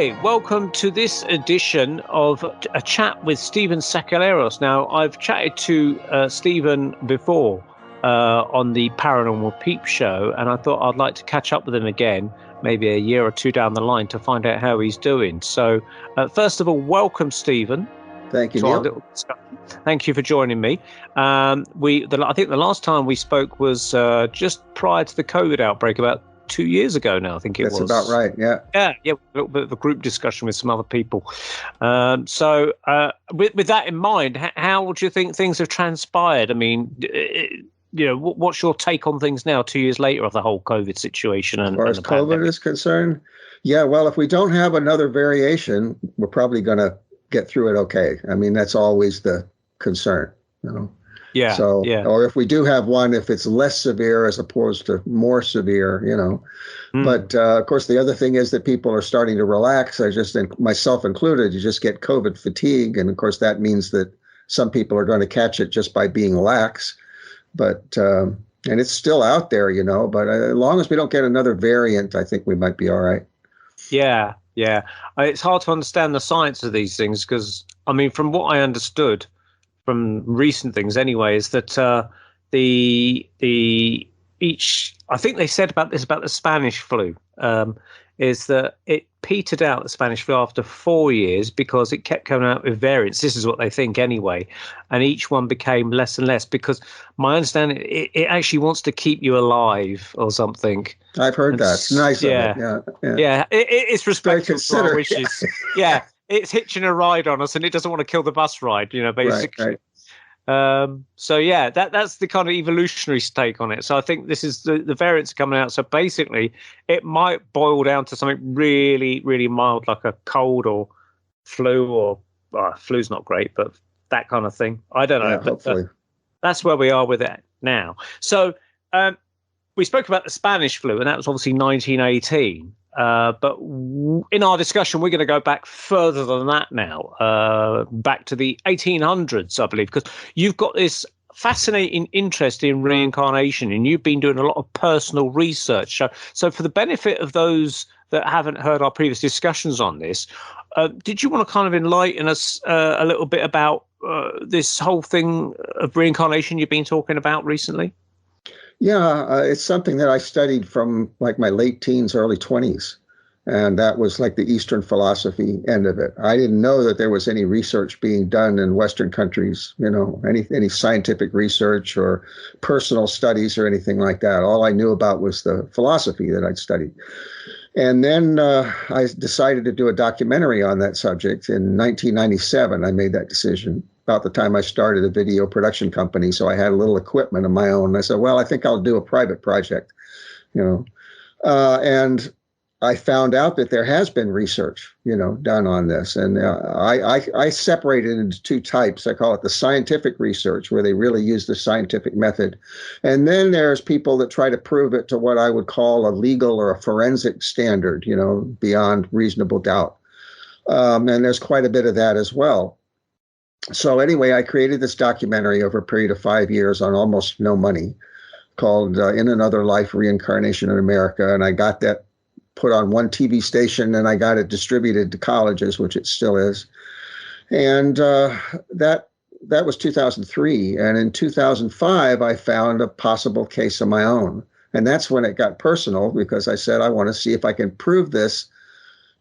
Hi, welcome to this edition of a chat with Stephen Sakelerios. Now, I've chatted to Stephen before on the Paranormal Peep Show, and I thought I'd like to catch up with him again, maybe a year or two down the line, to find out how he's doing. So, first of all, welcome, Stephen. Thank you, Neil. Thank you for joining me. I think the last time we spoke was just prior to the COVID outbreak, about 2 years ago now, I think it was. That's about right, yeah. Yeah, a little bit of a group discussion with some other people. So with that in mind, how do you think things have transpired? I mean, what's your take on things now, 2 years later, of the whole COVID situation? As far as COVID is concerned, yeah, well, if we don't have another variation, we're probably going to get through it okay. I mean, that's always the concern, Yeah. So, yeah. Or if we do have one, if it's less severe as opposed to more severe, But of course, the other thing is that people are starting to relax. Myself included, you just get COVID fatigue. And of course, that means that some people are going to catch it just by being lax. But, and it's still out there, but as long as we don't get another variant, I think we might be all right. Yeah. Yeah. It's hard to understand the science of these things because, I mean, from what I understood, from recent things anyway, is that I think they said about the Spanish flu, is that it petered out, the Spanish flu, after 4 years because it kept coming out with variants. This is what they think anyway. And each one became less and less because my understanding, it actually wants to keep you alive or something. I've heard that. It's nice yeah, of it. Yeah. It's respectful to our wishes. Yeah. It's hitching a ride on us and it doesn't want to kill the bus ride, basically. Right. So yeah, that's the kind of evolutionary take on it. So I think this is the variants coming out. So basically it might boil down to something really, really mild, like a cold or flu, flu's not great, but that kind of thing. I don't know. Yeah, but hopefully. That's where we are with it now. So we spoke about the Spanish flu, and that was obviously 1918. But in our discussion, we're going to go back further than that now, back to the 1800s, I believe, because you've got this fascinating interest in reincarnation, and you've been doing a lot of personal research. So for the benefit of those that haven't heard our previous discussions on this, did you want to kind of enlighten us a little bit about this whole thing of reincarnation you've been talking about recently? Yeah, it's something that I studied from like my late teens, early 20s. And that was like the Eastern philosophy end of it. I didn't know that there was any research being done in Western countries, any scientific research or personal studies or anything like that. All I knew about was the philosophy that I'd studied. And then I decided to do a documentary on that subject in 1997. I made that decision about the time I started a video production company. So I had a little equipment of my own. I said, well, I think I'll do a private project, and I found out that there has been research, done on this. And I separate it into two types. I call it the scientific research, where they really use the scientific method. And then there's people that try to prove it to what I would call a legal or a forensic standard, beyond reasonable doubt. And there's quite a bit of that as well. So anyway, I created this documentary over a period of 5 years on almost no money called In Another Life, Reincarnation in America. And I got that put on one TV station, and I got it distributed to colleges, which it still is. And that was 2003. And in 2005, I found a possible case of my own. And that's when it got personal, because I said, I want to see if I can prove this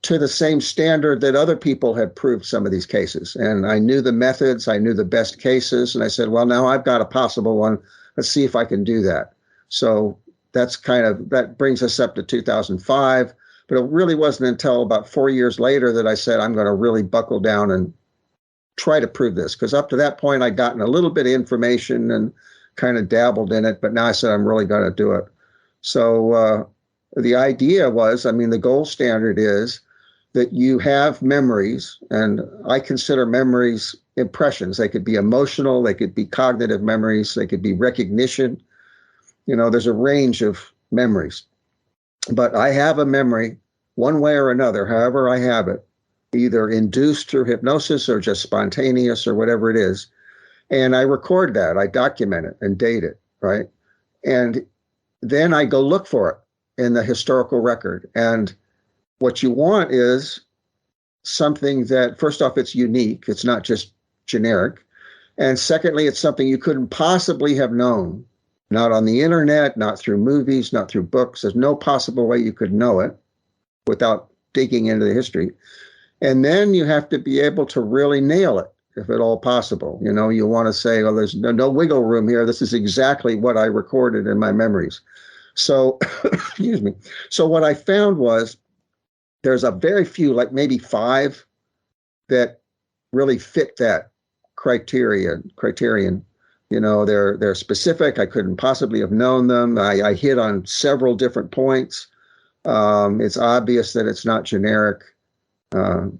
to the same standard that other people had proved some of these cases. And I knew the methods, I knew the best cases. And I said, well, now I've got a possible one. Let's see if I can do that. So that brings us up to 2005. But it really wasn't until about 4 years later that I said, I'm going to really buckle down and try to prove this. Because up to that point, I'd gotten a little bit of information and kind of dabbled in it. But now I said, I'm really going to do it. So the idea was, the gold standard is that you have memories, and I consider memories impressions. They could be emotional, they could be cognitive memories, they could be recognition. There's a range of memories. But I have a memory one way or another, however I have it, either induced through hypnosis or just spontaneous or whatever it is. And I record that, I document it and date it, right? And then I go look for it in the historical record. And what you want is something that, first off, it's unique. It's not just generic. And secondly, it's something you couldn't possibly have known. Not on the internet, not through movies, not through books. There's no possible way you could know it without digging into the history. And then you have to be able to really nail it, if at all possible. You know, you want to say, oh, there's no wiggle room here. This is exactly what I recorded in my memories. So, excuse me. So what I found was there's a very few, like maybe 5, that really fit that criterion. You know, they're specific. I couldn't possibly have known them. I hit on several different points. It's obvious that it's not generic. You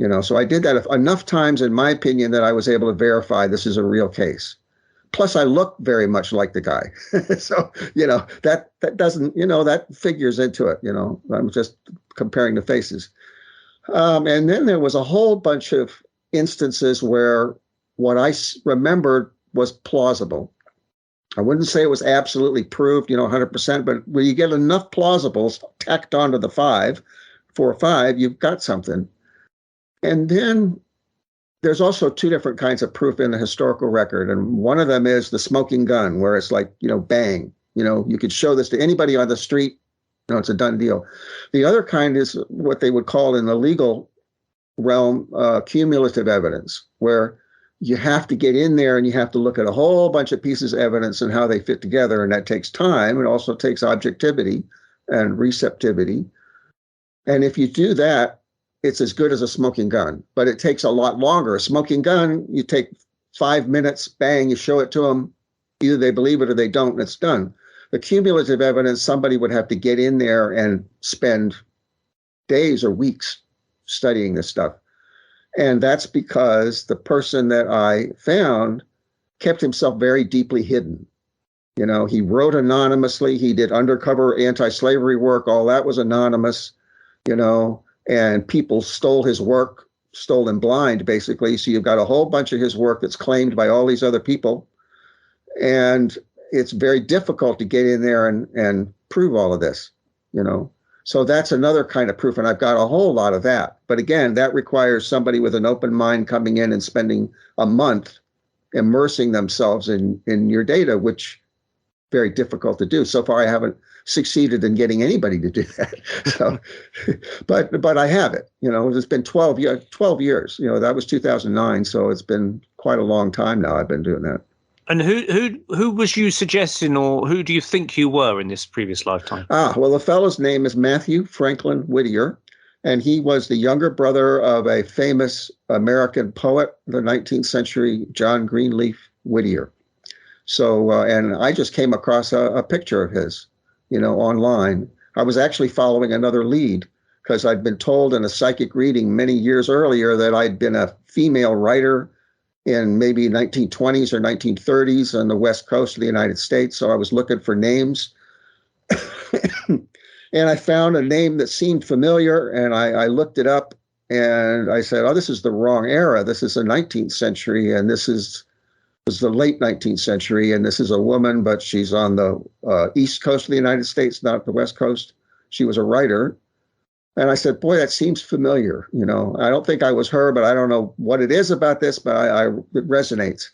know, so I did that enough times, in my opinion, that I was able to verify this is a real case. Plus, I look very much like the guy. So, you know, that doesn't, you know, that figures into it. You know, I'm just comparing the faces. And then there was a whole bunch of instances where what I remembered was plausible. I wouldn't say it was absolutely proved, you know, 100%, but when you get enough plausibles tacked onto the 4 or 5, you've got something. And then there's also 2 different kinds of proof in the historical record. And one of them is the smoking gun, where it's like, you know, bang, you know, you could show this to anybody on the street. You know, it's a done deal. The other kind is what they would call in the legal realm, cumulative evidence, where you have to get in there and you have to look at a whole bunch of pieces of evidence and how they fit together. And that takes time. It also takes objectivity and receptivity. And if you do that, it's as good as a smoking gun, but it takes a lot longer. A smoking gun, you take 5 minutes, bang, you show it to them. Either they believe it or they don't, and it's done. The cumulative evidence, somebody would have to get in there and spend days or weeks studying this stuff. And that's because the person that I found kept himself very deeply hidden. You know, he wrote anonymously. He did undercover anti-slavery work. All that was anonymous, you know, and people stole his work, stole him blind, basically. So you've got a whole bunch of his work that's claimed by all these other people. And it's very difficult to get in there and prove all of this, you know. So that's another kind of proof. And I've got a whole lot of that. But again, that requires somebody with an open mind coming in and spending a month immersing themselves in your data, which very difficult to do. So far, I haven't succeeded in getting anybody to do that. So, but I have it. You know, it's been 12 years. You know, that was 2009. So it's been quite a long time now. I've been doing that. And who was you suggesting, or who do you think you were in this previous lifetime? Well, the fellow's name is Matthew Franklin Whittier, and he was the younger brother of a famous American poet, the 19th century John Greenleaf Whittier. So, and I just came across a picture of his, you know, online. I was actually following another lead because I'd been told in a psychic reading many years earlier that I'd been a female writer in maybe 1920s or 1930s on the West Coast of the United States. So I was looking for names. And I found a name that seemed familiar, and I looked it up, and I said, oh, this is the wrong era. This is the 19th century, and this was the late 19th century, and this is a woman, but she's on the East Coast of the United States, not the West Coast. She was a writer. And I said, boy, that seems familiar. You know, I don't think I was her, but I don't know what it is about this, but it resonates.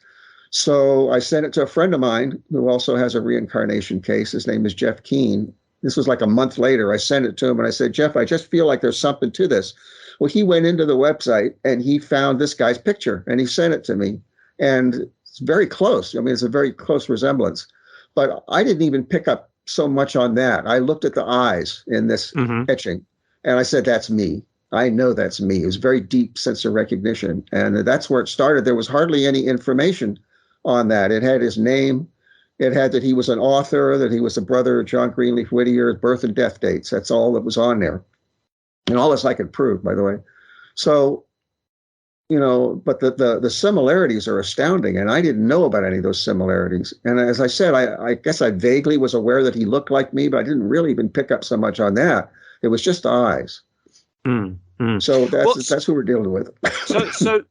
So I sent it to a friend of mine who also has a reincarnation case. His name is Jeff Keene. This was like a month later. I sent it to him and I said, Jeff, I just feel like there's something to this. Well, he went into the website and he found this guy's picture and he sent it to me. And it's very close. I mean, it's a very close resemblance. But I didn't even pick up so much on that. I looked at the eyes in this etching and I said, that's me. I know that's me. It was a very deep sense of recognition. And that's where it started. There was hardly any information on that. It had his name. It had that he was an author, that he was the brother of John Greenleaf Whittier, birth and death dates. That's all that was on there. And all this I could prove, by the way. So, you know, but the similarities are astounding. And I didn't know about any of those similarities. And as I said, I guess I vaguely was aware that he looked like me, but I didn't really even pick up so much on that. It was just the eyes. So that's who we're dealing with. so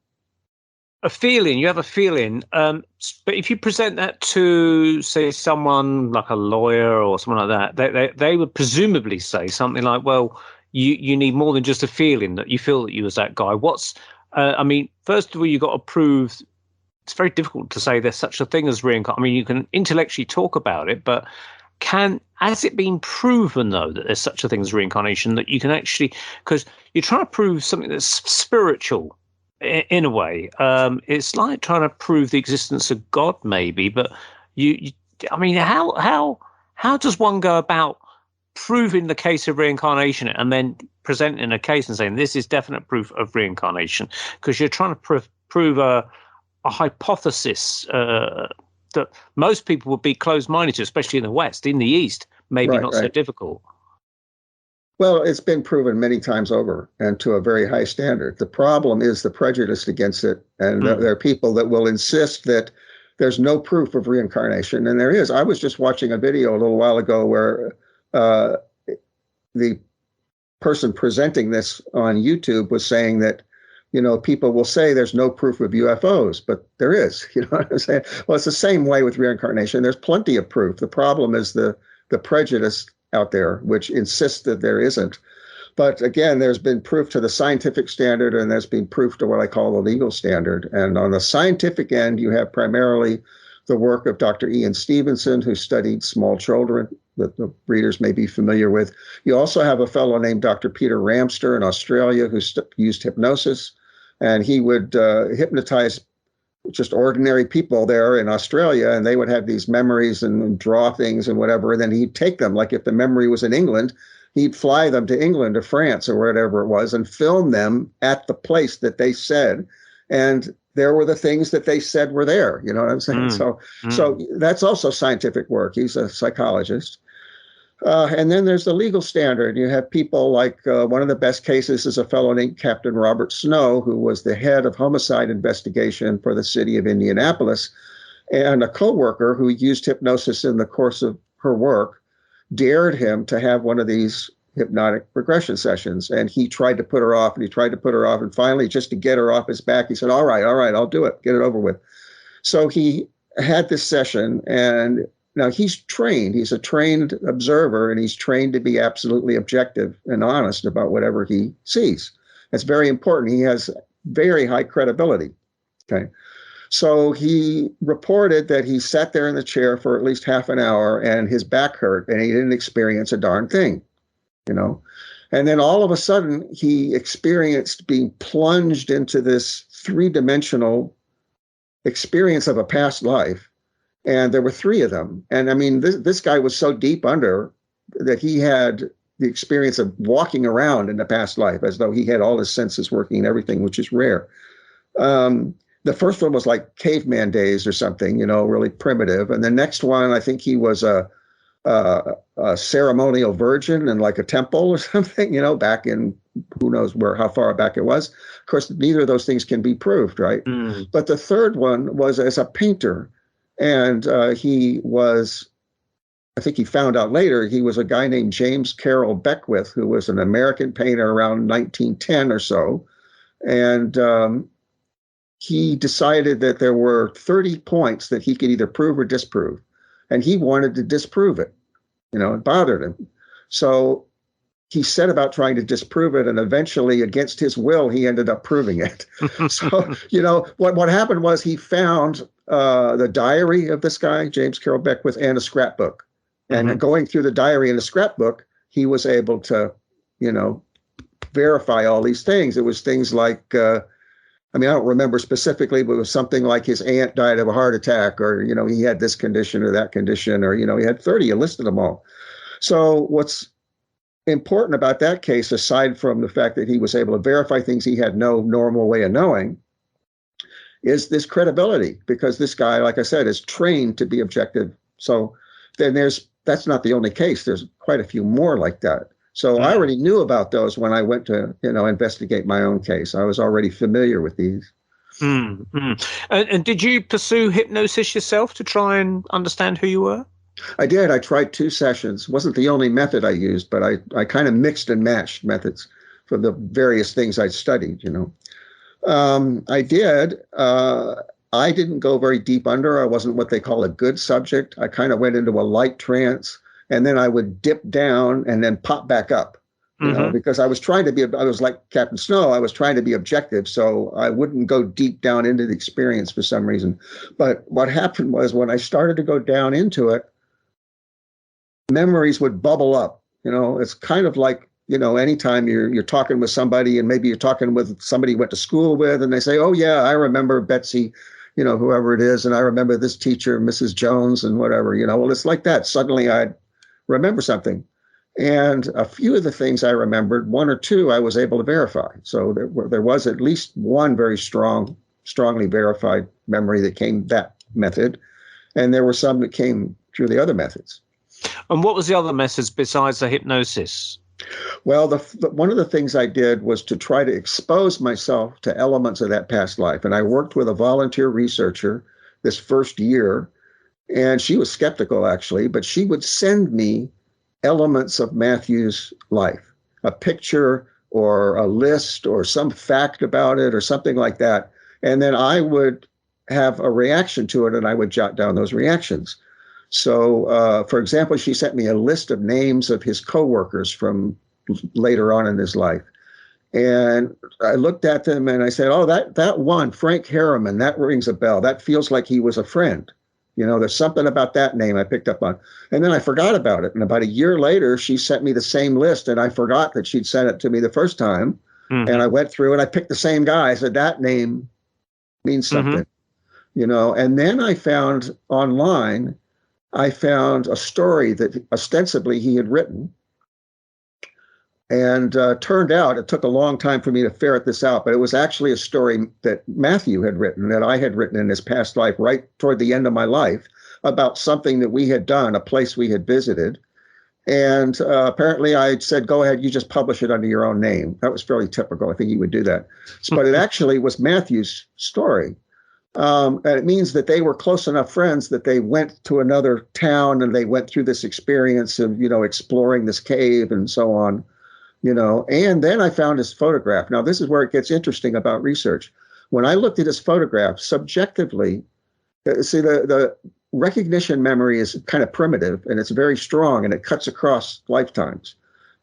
a feeling, you have a feeling, but if you present that to, say, someone like a lawyer or someone like that, they would presumably say something like, well, you need more than just a feeling that you feel that you was that guy. I mean, first of all, you got to prove. It's very difficult to say there's such a thing as reincarnation. I mean, you can intellectually talk about it, but has it been proven though that there's such a thing as reincarnation, that you can actually, because you're trying to prove something that's spiritual in a way. It's like trying to prove the existence of God, maybe, but I mean, how does one go about proving the case of reincarnation and then presenting a case and saying this is definite proof of reincarnation? Because you're trying to prove a hypothesis that most people would be closed-minded to, especially in the West. In the East, maybe not so difficult. Well, it's been proven many times over and to a very high standard. The problem is the prejudice against it. And there are people that will insist that there's no proof of reincarnation. And there is. I was just watching a video a little while ago where the person presenting this on YouTube was saying that, people will say there's no proof of UFOs, but there is. You know what I'm saying? Well, it's the same way with reincarnation. There's plenty of proof. The problem is the prejudice out there, which insists that there isn't. But again, there's been proof to the scientific standard, and there's been proof to what I call the legal standard. And on the scientific end, you have primarily the work of Dr. Ian Stevenson, who studied small children that the readers may be familiar with. You also have a fellow named Dr. Peter Ramster in Australia who used hypnosis, and he would hypnotize just ordinary people there in Australia, and they would have these memories and draw things and whatever. And then he'd take them, like if the memory was in England, he'd fly them to England or France or wherever it was and film them at the place that they said. And there were the things that they said were there. You know what I'm saying? So that's also scientific work. He's a psychologist. And then there's the legal standard. You have people like one of the best cases is a fellow named Captain Robert Snow, who was the head of homicide investigation for the city of Indianapolis. And a coworker who used hypnosis in the course of her work dared him to have one of these hypnotic regression sessions. And he tried to put her off, and he tried to put her off. And finally, just to get her off his back, he said, all right, I'll do it. Get it over with. So he had this session, and now he's trained. He's a trained observer, and he's trained to be absolutely objective and honest about whatever he sees. That's very important. He has very high credibility. Okay. So he reported that he sat there in the chair for at least half an hour and his back hurt and he didn't experience a darn thing, And then all of a sudden he experienced being plunged into this three-dimensional experience of a past life. And there were three of them. And I mean, this guy was so deep under that he had the experience of walking around in the past life as though he had all his senses working and everything, which is rare. The first one was like caveman days or something, really primitive. And the next one, I think he was a ceremonial virgin in like a temple or something, back in who knows how far back it was. Of course, neither of those things can be proved, right? But the third one was as a painter. And he was, I think he found out later, he was a guy named James Carroll Beckwith, who was an American painter around 1910 or so. And he decided that there were 30 points that he could either prove or disprove. And he wanted to disprove it. It bothered him. So he set about trying to disprove it, and eventually, against his will, he ended up proving it. So, what happened was he found the diary of this guy, James Carroll Beckwith, and a scrapbook. And going through the diary and the scrapbook, he was able to, verify all these things. It was things like, I don't remember specifically, but it was something like his aunt died of a heart attack, or, he had this condition or that condition, or, he had 30, he listed them all. So what's important about that case, aside from the fact that he was able to verify things he had no normal way of knowing, is this credibility, because this guy, like I said, is trained to be objective. So then that's not the only case. There's quite a few more like that. So I already knew about those when I went to, investigate my own case. I was already familiar with these. And did you pursue hypnosis yourself to try and understand who you were? I did. I tried 2 sessions. It wasn't the only method I used, but I kind of mixed and matched methods for the various things I studied, I did. I didn't go very deep under. I wasn't what they call a good subject. I kind of went into a light trance, and then I would dip down and then pop back up. because I was like Captain Snow. I was trying to be objective, so I wouldn't go deep down into the experience for some reason. But what happened was when I started to go down into it, memories would bubble up. It's kind of like, anytime you're talking with somebody and maybe you're talking with somebody you went to school with and they say, oh yeah, I remember Betsy, whoever it is. And I remember this teacher, Mrs. Jones and whatever, well, it's like that. Suddenly I'd remember something. And a few of the things I remembered, one or two, I was able to verify. So there was at least one very strongly verified memory that came that method. And there were some that came through the other methods. And what was the other methods besides the hypnosis? Well, one of the things I did was to try to expose myself to elements of that past life. And I worked with a volunteer researcher this first year, and she was skeptical, actually, but she would send me elements of Matthew's life, a picture or a list or some fact about it or something like that. And then I would have a reaction to it, and I would jot down those reactions. So, for example, she sent me a list of names of his coworkers from later on in his life. And I looked at them and I said, oh, that one, Frank Harriman, that rings a bell. That feels like he was a friend. There's something about that name I picked up on. And then I forgot about it. And about a year later, she sent me the same list, and I forgot that she'd sent it to me the first time. Mm-hmm. And I went through and I picked the same guy. I said, that name means something, And then I found online, a story that ostensibly he had written. And turned out, it took a long time for me to ferret this out, but it was actually a story that Matthew had written, that I had written in his past life, right toward the end of my life, about something that we had done, a place we had visited. And apparently I said, go ahead, you just publish it under your own name. That was fairly typical. I think he would do that. But it actually was Matthew's story. And it means that they were close enough friends that they went to another town and they went through this experience of, exploring this cave and so on. And then I found his photograph. Now, this is where it gets interesting about research. When I looked at his photograph subjectively, see, the recognition memory is kind of primitive and it's very strong and it cuts across lifetimes.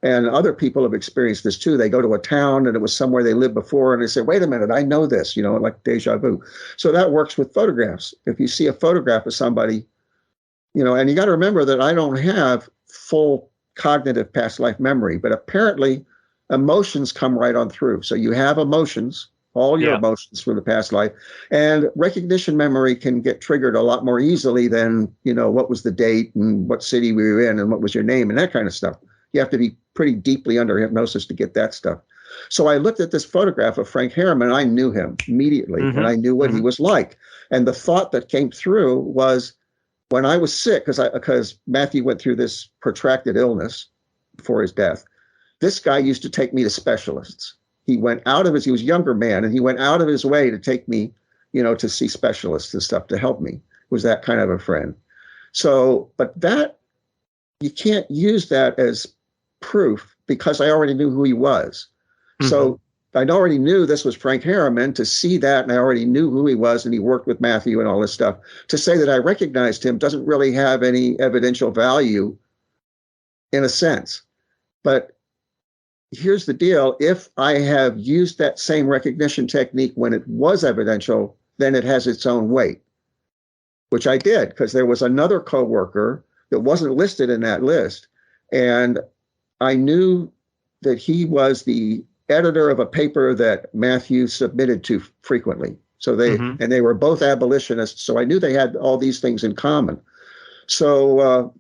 And other people have experienced this too. They go to a town and it was somewhere they lived before and they say, wait a minute, I know this, like deja vu. So that works with photographs. If you see a photograph of somebody, and you got to remember that I don't have full cognitive past life memory, but apparently emotions come right on through. So you have emotions, all your emotions from the past life, and recognition memory can get triggered a lot more easily than, what was the date and what city we were in and what was your name and that kind of stuff. You have to be pretty deeply under hypnosis to get that stuff. So I looked at this photograph of Frank Harriman and I knew him immediately and I knew what he was like. And the thought that came through was, when I was sick, because Matthew went through this protracted illness before his death, this guy used to take me to specialists. He was a younger man, and he went out of his way to take me, to see specialists and stuff to help me. Was that kind of a friend. So, but that, you can't use that as proof because I already knew who he was. Mm-hmm. So I already knew this was Frank Harriman. To see that, and I already knew who he was, and he worked with Matthew and all this stuff. To say that I recognized him doesn't really have any evidential value in a sense. But here's the deal. If I have used that same recognition technique when it was evidential, then it has its own weight, which I did, because there was another coworker that wasn't listed in that list. And I knew that he was the editor of a paper that Matthew submitted to frequently. So and they were both abolitionists. So I knew they had all these things in common. So,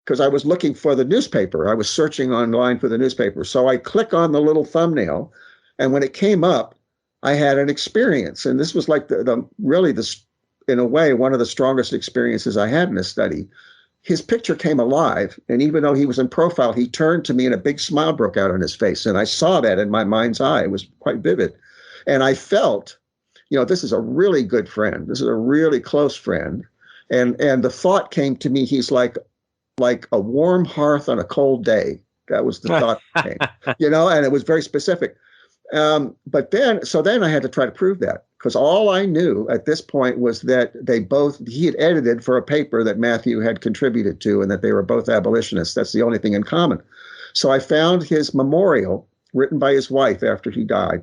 because I was looking for the newspaper, I was searching online for the newspaper. So I click on the little thumbnail, and when it came up, I had an experience. And this was like in a way, one of the strongest experiences I had in this study. His picture came alive, and even though he was in profile, he turned to me and a big smile broke out on his face. And I saw that in my mind's eye. It was quite vivid. And I felt, this is a really good friend. This is a really close friend. And the thought came to me, he's like a warm hearth on a cold day. That was the thought that came, and it was very specific. But then I had to try to prove that, because all I knew at this point was that he had edited for a paper that Matthew had contributed to, and that they were both abolitionists. That's the only thing in common. So I found his memorial written by his wife after he died.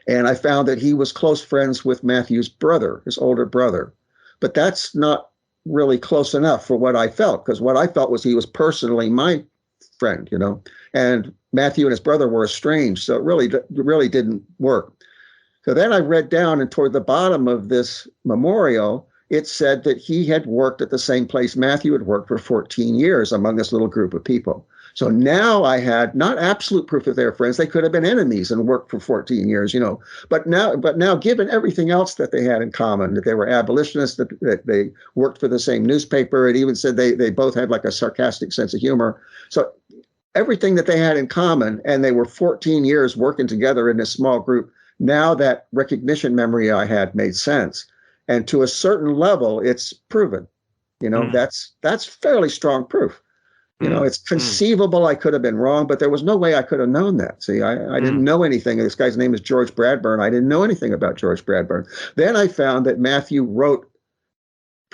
And I found that he was close friends with Matthew's brother, his older brother. But that's not really close enough for what I felt, because what I felt was he was personally my friend, and Matthew and his brother were estranged. So it really didn't work. So then I read down, and toward the bottom of this memorial, it said that he had worked at the same place Matthew had worked for 14 years among this little group of people. So now I had not absolute proof that they were friends. They could have been enemies and worked for 14 years, But now, given everything else that they had in common, that they were abolitionists, that they worked for the same newspaper, it even said they both had like a sarcastic sense of humor. So everything that they had in common, and they were 14 years working together in this small group. Now that recognition memory I had made sense. And to a certain level, it's proven. That's fairly strong proof. It's conceivable I could have been wrong, but there was no way I could have known that. See, I didn't know anything. This guy's name is George Bradburn. I didn't know anything about George Bradburn. Then I found that Matthew wrote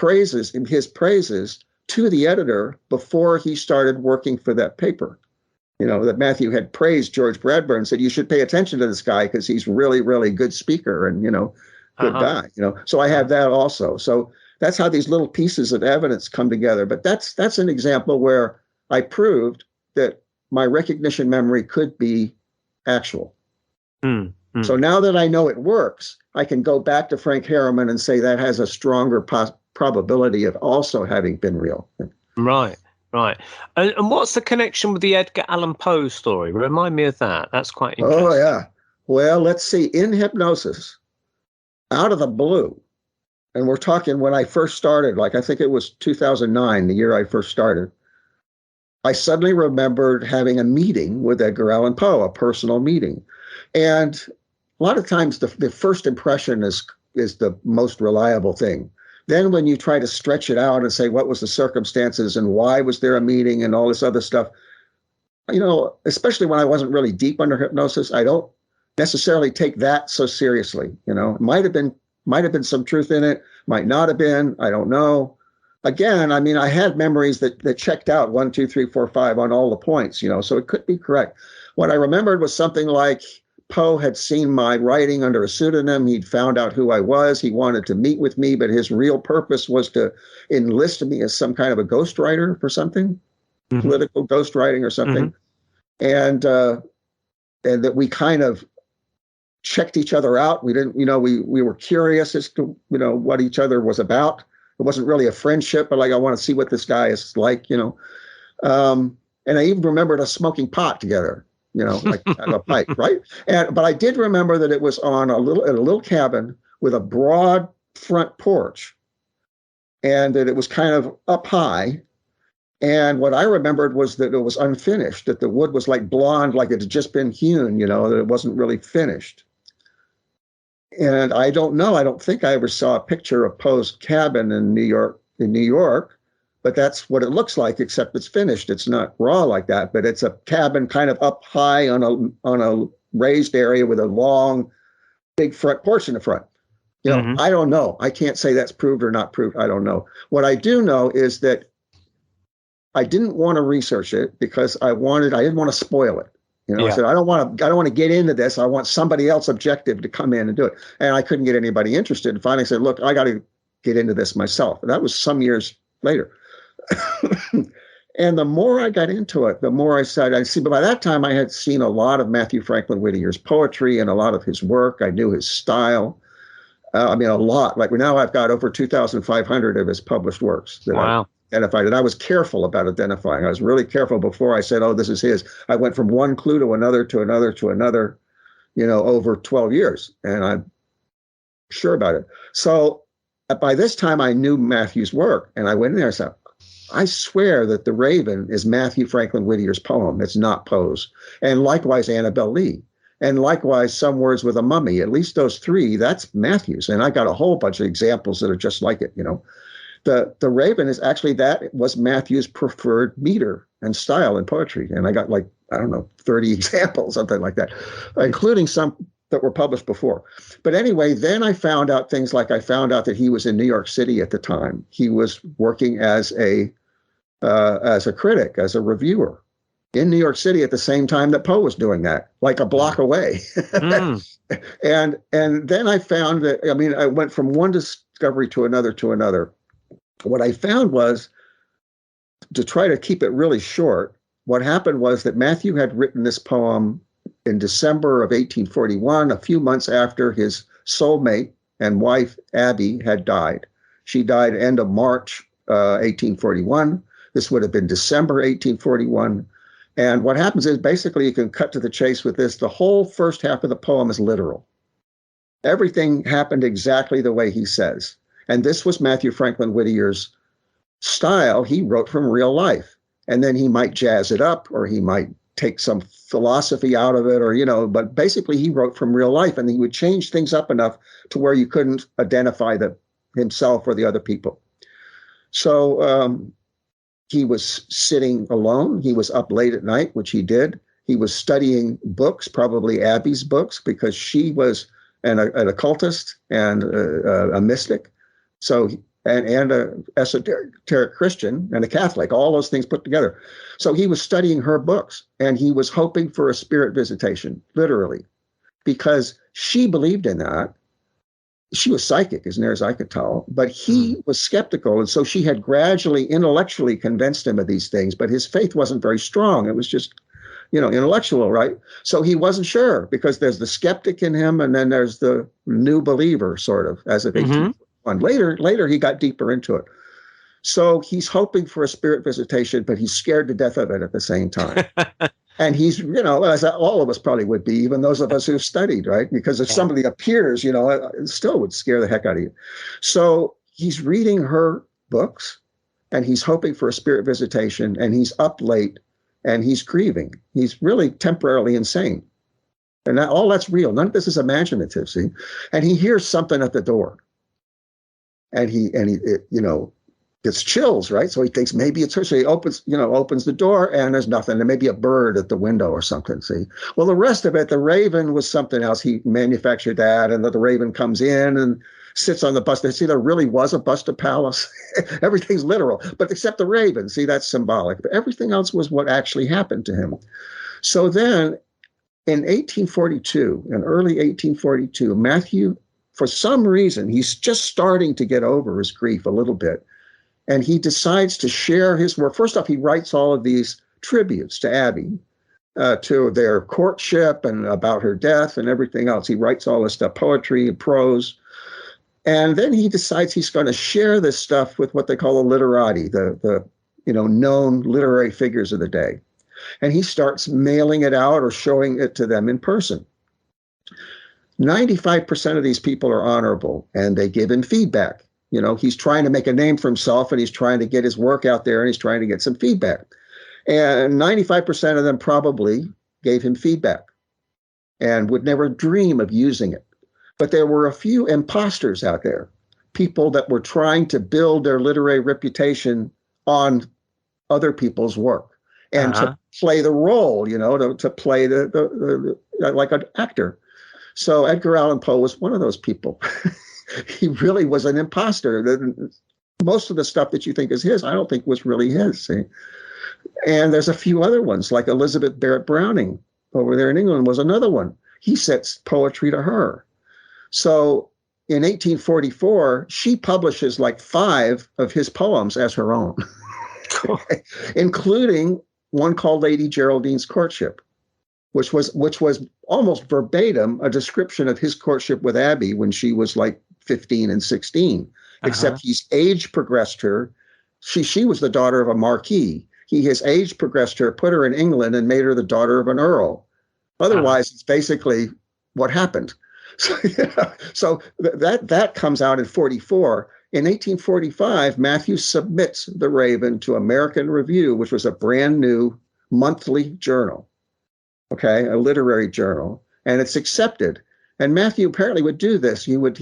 his praises to the editor before he started working for that paper. That Matthew had praised George Bradburn and said, you should pay attention to this guy because he's really, really good speaker and, good guy. So I have that also. So that's how these little pieces of evidence come together. But that's an example where I proved that my recognition memory could be actual. So now that I know it works, I can go back to Frank Harriman and say that has a stronger probability of also having been real. Right. And what's the connection with the Edgar Allan Poe story? Remind me of that. That's quite interesting. Oh, yeah. Well, let's see. In hypnosis, out of the blue, and we're talking when I first started, like I think it was 2009, the year I first started, I suddenly remembered having a meeting with Edgar Allan Poe, a personal meeting. And a lot of times the first impression is the most reliable thing. Then when you try to stretch it out and say, what was the circumstances and why was there a meeting and all this other stuff, especially when I wasn't really deep under hypnosis, I don't necessarily take that so seriously. It might have been some truth in it, might not have been, I don't know. Again, I had memories that checked out 1, 2, 3, 4, 5 on all the points, so it could be correct. What I remembered was something like Poe had seen my writing under a pseudonym. He'd found out who I was. He wanted to meet with me, but his real purpose was to enlist me as some kind of a ghostwriter for something, political ghostwriting or something. And that we kind of checked each other out. We didn't, we were curious as to, what each other was about. It wasn't really a friendship, but like, I want to see what this guy is like, And I even remembered us smoking pot together. Like a pipe, right? But I did remember that it was on a little cabin with a broad front porch, and that it was kind of up high. And what I remembered was that it was unfinished, that the wood was like blonde, like it had just been hewn, that it wasn't really finished. And I don't know. I don't think I ever saw a picture of Poe's cabin in New York. But that's what it looks like, except it's finished. It's not raw like that, but it's a cabin kind of up high on a raised area with a long, big front porch in the front. I don't know. I can't say that's proved or not proved. I don't know. What I do know is that I didn't want to research it because I didn't want to spoil it. I said, I don't want to get into this. I want somebody else objective to come in and do it. And I couldn't get anybody interested. And finally I said, look, I got to get into this myself. And that was some years later. And the more I got into it, the more I said, but by that time I had seen a lot of Matthew Franklin Whittier's poetry and a lot of his work. I knew his style. A lot. Like now I've got over 2,500 of his published works that I identified. And I was careful about identifying. I was really careful before I said, oh, this is his. I went from one clue to another, to another, to another, over 12 years. And I'm sure about it. So by this time I knew Matthew's work, and I went in there and said, I swear that The Raven is Matthew Franklin Whittier's poem. It's not Poe's. And likewise, Annabel Lee. And likewise, Some Words with a Mummy. At least those three, that's Matthew's. And I got a whole bunch of examples that are just like it, The Raven is actually, that was Matthew's preferred meter and style in poetry. And I got 30 examples, something like that, including some that were published before. But anyway, then I found out things like I found out that he was in New York City at the time. He was working as a critic, as a reviewer. in New York City at the same time that Poe was doing that, like a block away. Mm. And then I found that, I mean, I went from one discovery to another to another. What I found was, to try to keep it really short, what happened was that Matthew had written this poem in December of 1841, a few months after his soulmate and wife, Abby, had died. She died end of March 1841. This would have been December 1841. And what happens is, basically, you can cut to the chase with this. The whole first half of the poem is literal. Everything happened exactly the way he says. And this was Matthew Franklin Whittier's style. He wrote from real life. And then he might jazz it up, or he might take some philosophy out of it, or, you know, but basically he wrote from real life, and he would change things up enough to where you couldn't identify himself or the other people. So he was sitting alone. He was up late at night, which he did. He was studying books, probably Abby's books, because she was an occultist and a mystic. So, and a esoteric Christian and a Catholic, all those things put together. So he was studying her books, and he was hoping for a spirit visitation, literally, because she believed in that. She was psychic, as near as I could tell, but he was skeptical. And so she had gradually intellectually convinced him of these things, but his faith wasn't very strong. It was just, you know, intellectual, right? So he wasn't sure, because there's the skeptic in him, and then there's the new believer, sort of, as of 1841. Later, he got deeper into it. So he's hoping for a spirit visitation, but he's scared to death of it at the same time. And he's, you know, as all of us probably would be, even those of us who've studied, right? Because if somebody appears, you know, it still would scare the heck out of you. So he's reading her books, and he's hoping for a spirit visitation, and he's up late, and he's grieving. He's really temporarily insane. And all that's real. None of this is imaginative, see? And he hears something at the door. And he you know, gets chills, right? So he thinks maybe it's her. So he opens the door, and there's nothing. There may be a bird at the window or something, see? Well, the rest of it, the raven was something else. He manufactured that, and the raven comes in and sits on the bust. See, there really was a busted palace. Everything's literal, but except the raven. See, that's symbolic. But everything else was what actually happened to him. So then in 1842, in early 1842, Matthew, for some reason, he's just starting to get over his grief a little bit. And he decides to share his work. First off, he writes all of these tributes to Abby, to their courtship and about her death and everything else. He writes all this stuff, poetry and prose. And then he decides he's going to share this stuff with what they call the literati, the known literary figures of the day. And he starts mailing it out or showing it to them in person. 95% of these people are honorable, and they give him feedback. You know, he's trying to make a name for himself, and he's trying to get his work out there, and he's trying to get some feedback. And 95% of them probably gave him feedback and would never dream of using it. But there were a few imposters out there, people that were trying to build their literary reputation on other people's work and to play the role, you know, to play the like an actor. So Edgar Allan Poe was one of those people. He really was an imposter. Most of the stuff that you think is his, I don't think was really his. See? And there's a few other ones, like Elizabeth Barrett Browning over there in England was another one. He sets poetry to her. So in 1844, she publishes like 5 of his poems as her own, including one called Lady Geraldine's Courtship, which was almost verbatim a description of his courtship with Abby when she was like 15 and 16, except he's age progressed her. She was the daughter of a marquis. He has age progressed her, put her in England, and made her the daughter of an earl. Otherwise, it's basically what happened. So that comes out in 44. In 1845, Matthew submits The Raven to American Review, which was a brand new monthly journal, okay, a literary journal, and it's accepted. And Matthew apparently would do this. He would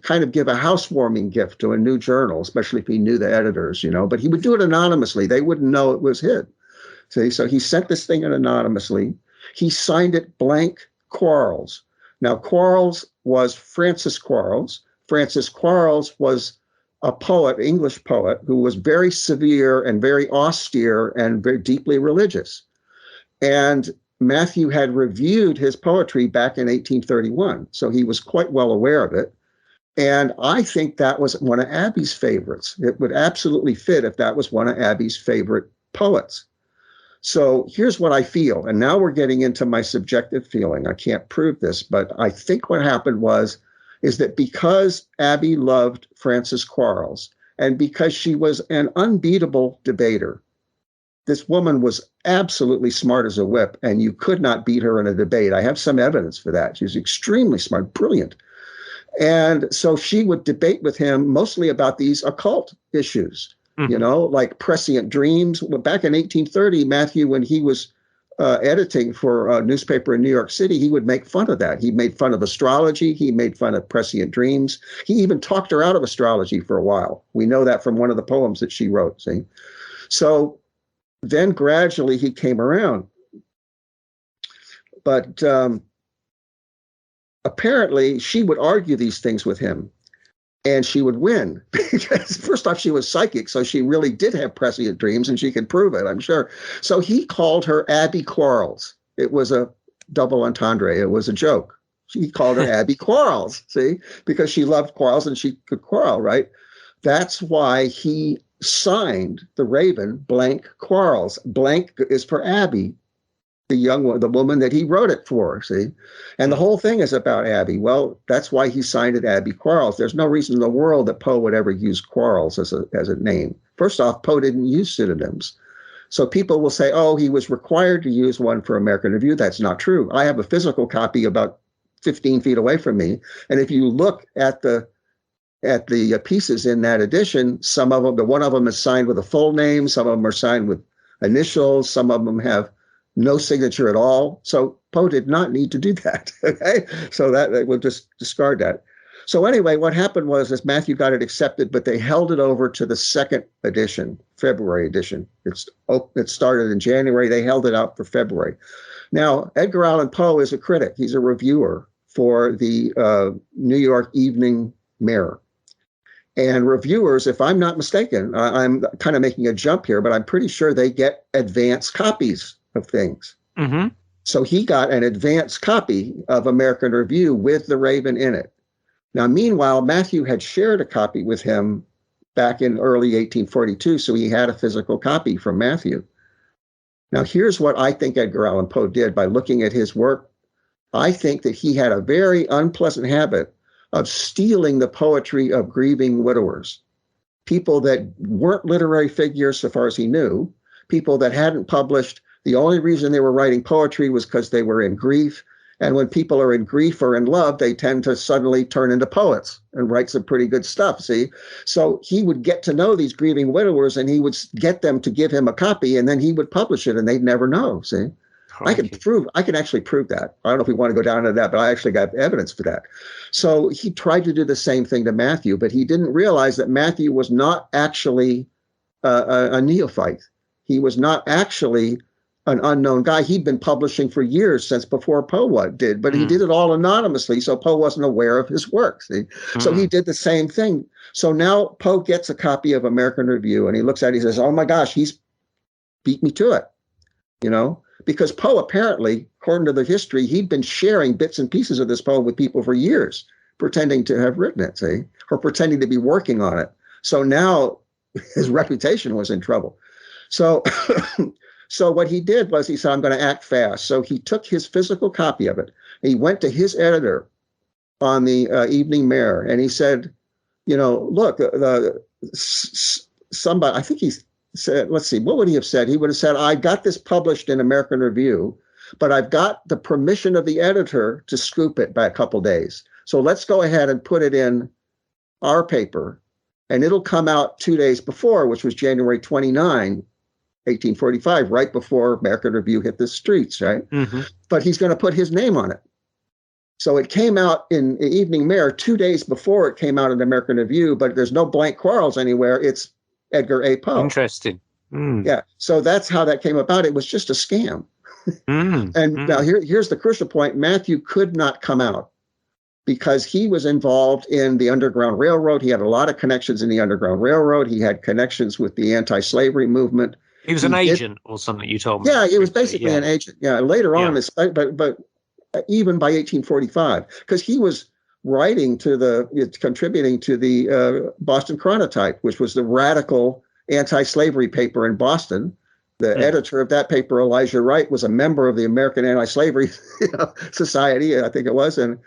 kind of give a housewarming gift to a new journal, especially if he knew the editors, you know, but he would do it anonymously. They wouldn't know it was his. See, so he sent this thing in anonymously. He signed it Blank Quarles. Now, Quarles was Francis Quarles. Francis Quarles was a poet, English poet, who was very severe and very austere and very deeply religious. And Matthew had reviewed his poetry back in 1831, so he was quite well aware of it. And I think that was one of Abby's favorites. It would absolutely fit if that was one of Abby's favorite poets. So here's what I feel. And now we're getting into my subjective feeling. I can't prove this, but I think what happened is that because Abby loved Frances Quarles and because she was an unbeatable debater, this woman was absolutely smart as a whip, and you could not beat her in a debate. I have some evidence for that. She was extremely smart, brilliant. And so she would debate with him mostly about these occult issues, like prescient dreams. Well, back in 1830, Matthew, when he was editing for a newspaper in New York City, he would make fun of that. He made fun of astrology. He made fun of prescient dreams. He even talked her out of astrology for a while. We know that from one of the poems that she wrote, see? So then gradually he came around. But apparently she would argue these things with him, and she would win. Because first off, she was psychic, so she really did have prescient dreams, and she could prove it, I'm sure. So he called her Abby Quarles. It was a double entendre. It was a joke. He called her Abby Quarles, see, because she loved quarrels and she could quarrel, right? That's why he signed the Raven blank Quarles. Blank is for Abby, the woman that he wrote it for, see? And the whole thing is about Abby. Well, that's why he signed it Abby Quarles. There's no reason in the world that Poe would ever use Quarles as a name. First off, Poe didn't use pseudonyms. So people will say, oh, he was required to use one for American Review. That's not true. I have a physical copy about 15 feet away from me. And if you look at the pieces in that edition, some of them, one of them is signed with a full name, some of them are signed with initials, some of them have no signature at all. So Poe did not need to do that. Okay, so that we'll just discard that. So anyway, what happened was Matthew got it accepted, but they held it over to the second edition, February edition. It started in January. They held it out for February. Now, Edgar Allan Poe is a critic. He's a reviewer for the New York Evening Mirror. And reviewers, if I'm not mistaken, I'm kind of making a jump here, but I'm pretty sure they get advance copies of things. Mm-hmm. So he got an advance copy of American Review with the Raven in it. Now, meanwhile, Matthew had shared a copy with him back in early 1842, so he had a physical copy from Matthew. Now, here's what I think Edgar Allan Poe did by looking at his work. I think that he had a very unpleasant habit of stealing the poetry of grieving widowers, people that weren't literary figures so far as he knew, people that hadn't published. The only reason they were writing poetry was because they were in grief. And when people are in grief or in love, they tend to suddenly turn into poets and write some pretty good stuff, see? So he would get to know these grieving widowers, and he would get them to give him a copy, and then he would publish it, and they'd never know, see? I can actually prove that. I don't know if we want to go down to that, but I actually got evidence for that. So he tried to do the same thing to Matthew, but he didn't realize that Matthew was not actually a neophyte. He was not actually an unknown guy. He'd been publishing for years, since before Poe did, but he did it all anonymously, so Poe wasn't aware of his work. See? So he did the same thing. So now Poe gets a copy of American Review, and he looks at it, he says, oh my gosh, he's beat me to it, because Poe apparently, according to the history, he'd been sharing bits and pieces of this poem with people for years, pretending to have written it, see, or pretending to be working on it. So now his reputation was in trouble. So So what he did was he said, I'm going to act fast. So he took his physical copy of it. He went to his editor on the Evening Mirror, and he said, look, somebody, I think he said, let's see, what would he have said? He would have said, I got this published in American Review, but I've got the permission of the editor to scoop it by a couple days. So let's go ahead and put it in our paper, and it'll come out 2 days before, which was January 29, 1845, right before American Review hit the streets, right? Mm-hmm. But he's going to put his name on it. So it came out in the Evening Mirror 2 days before it came out in American Review, but there's no blank Quarles anywhere. It's Edgar A. Poe. Interesting. Mm. Yeah. So that's how that came about. It was just a scam. Now here's the crucial point. Matthew could not come out because he was involved in the Underground Railroad. He had a lot of connections in the Underground Railroad. He had connections with the anti-slavery movement. He was an agent or something, you told me. Yeah, he was basically an agent. Yeah, later on, but even by 1845, because he was contributing to the Boston Chronotype, which was the radical anti-slavery paper in Boston. The editor of that paper, Elijah Wright, was a member of the American Anti-Slavery Society, I think it was. And,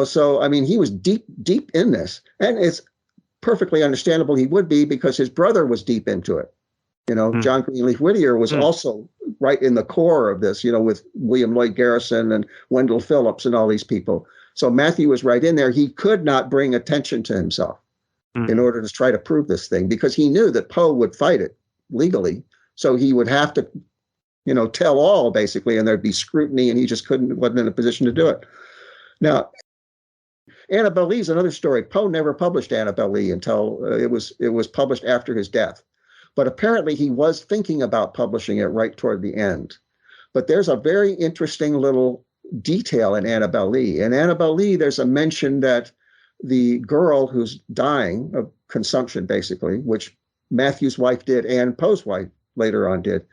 so, I mean, he was deep in this. And it's perfectly understandable he would be, because his brother was deep into it. John Greenleaf Whittier was also right in the core of this, with William Lloyd Garrison and Wendell Phillips and all these people. So Matthew was right in there. He could not bring attention to himself in order to try to prove this thing, because he knew that Poe would fight it legally. So he would have to, tell all, basically, and there'd be scrutiny, and he just wasn't in a position to do it. Now, Annabel Lee's another story. Poe never published Annabel Lee until it was published after his death. But apparently he was thinking about publishing it right toward the end. But there's a very interesting little detail in Annabel Lee. In Annabel Lee, there's a mention that the girl who's dying of consumption, basically, which Matthew's wife did and Poe's wife later on did.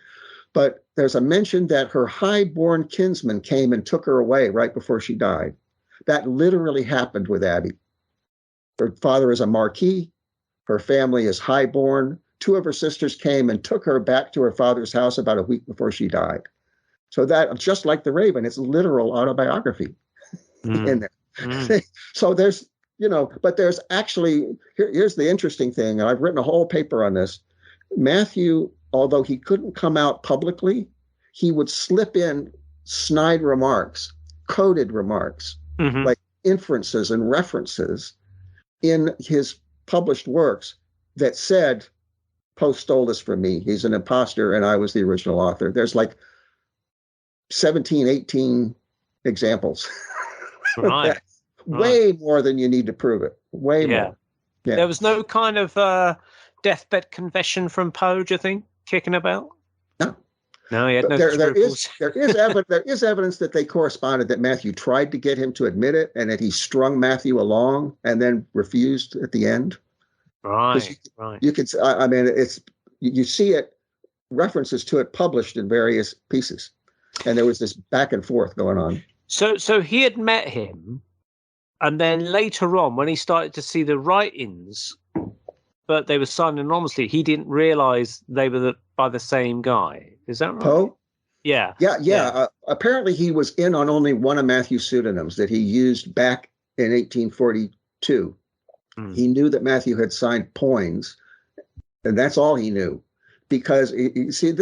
But there's a mention that her high-born kinsman came and took her away right before she died. That literally happened with Abby. Her father is a marquis. Her family is high-born. 2 of her sisters came and took her back to her father's house about a week before she died. So that, just like The Raven, it's literal autobiography in there. So there's, but there's actually, here's the interesting thing, and I've written a whole paper on this. Matthew, although he couldn't come out publicly, he would slip in snide remarks, coded remarks, like inferences and references in his published works that said, Poe stole this from me. He's an imposter, and I was the original author. There's like 17, 18 examples. Right. Way more than you need to prove it. Way more. Yeah. There was no kind of deathbed confession from Poe, do you think, kicking about? No, he had no scruples. There is evidence that they corresponded, that Matthew tried to get him to admit it, and that he strung Matthew along and then refused at the end. Right. You can, I mean, you see it, references to it published in various pieces, and there was this back and forth going on. So he had met him, and then later on, when he started to see the writings, but they were signed anonymously, he didn't realize they were by the same guy. Is that right? Poe? Yeah. Apparently, he was in on only one of Matthew's pseudonyms that he used back in 1842. He knew that Matthew had signed Poins, and that's all he knew. Because you see,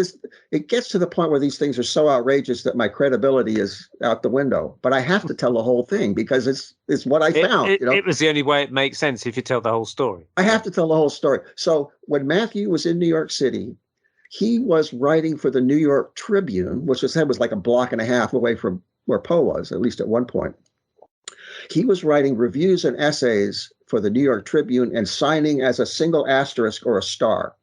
it gets to the point where these things are so outrageous that my credibility is out the window. But I have to tell the whole thing because it's what I found. It was the only way it makes sense if you tell the whole story. I have to tell the whole story. So when Matthew was in New York City, he was writing for the New York Tribune, which was like a block and a half away from where Poe was, at least at one point. He was writing reviews and essays for the New York Tribune and signing as a single asterisk or a star.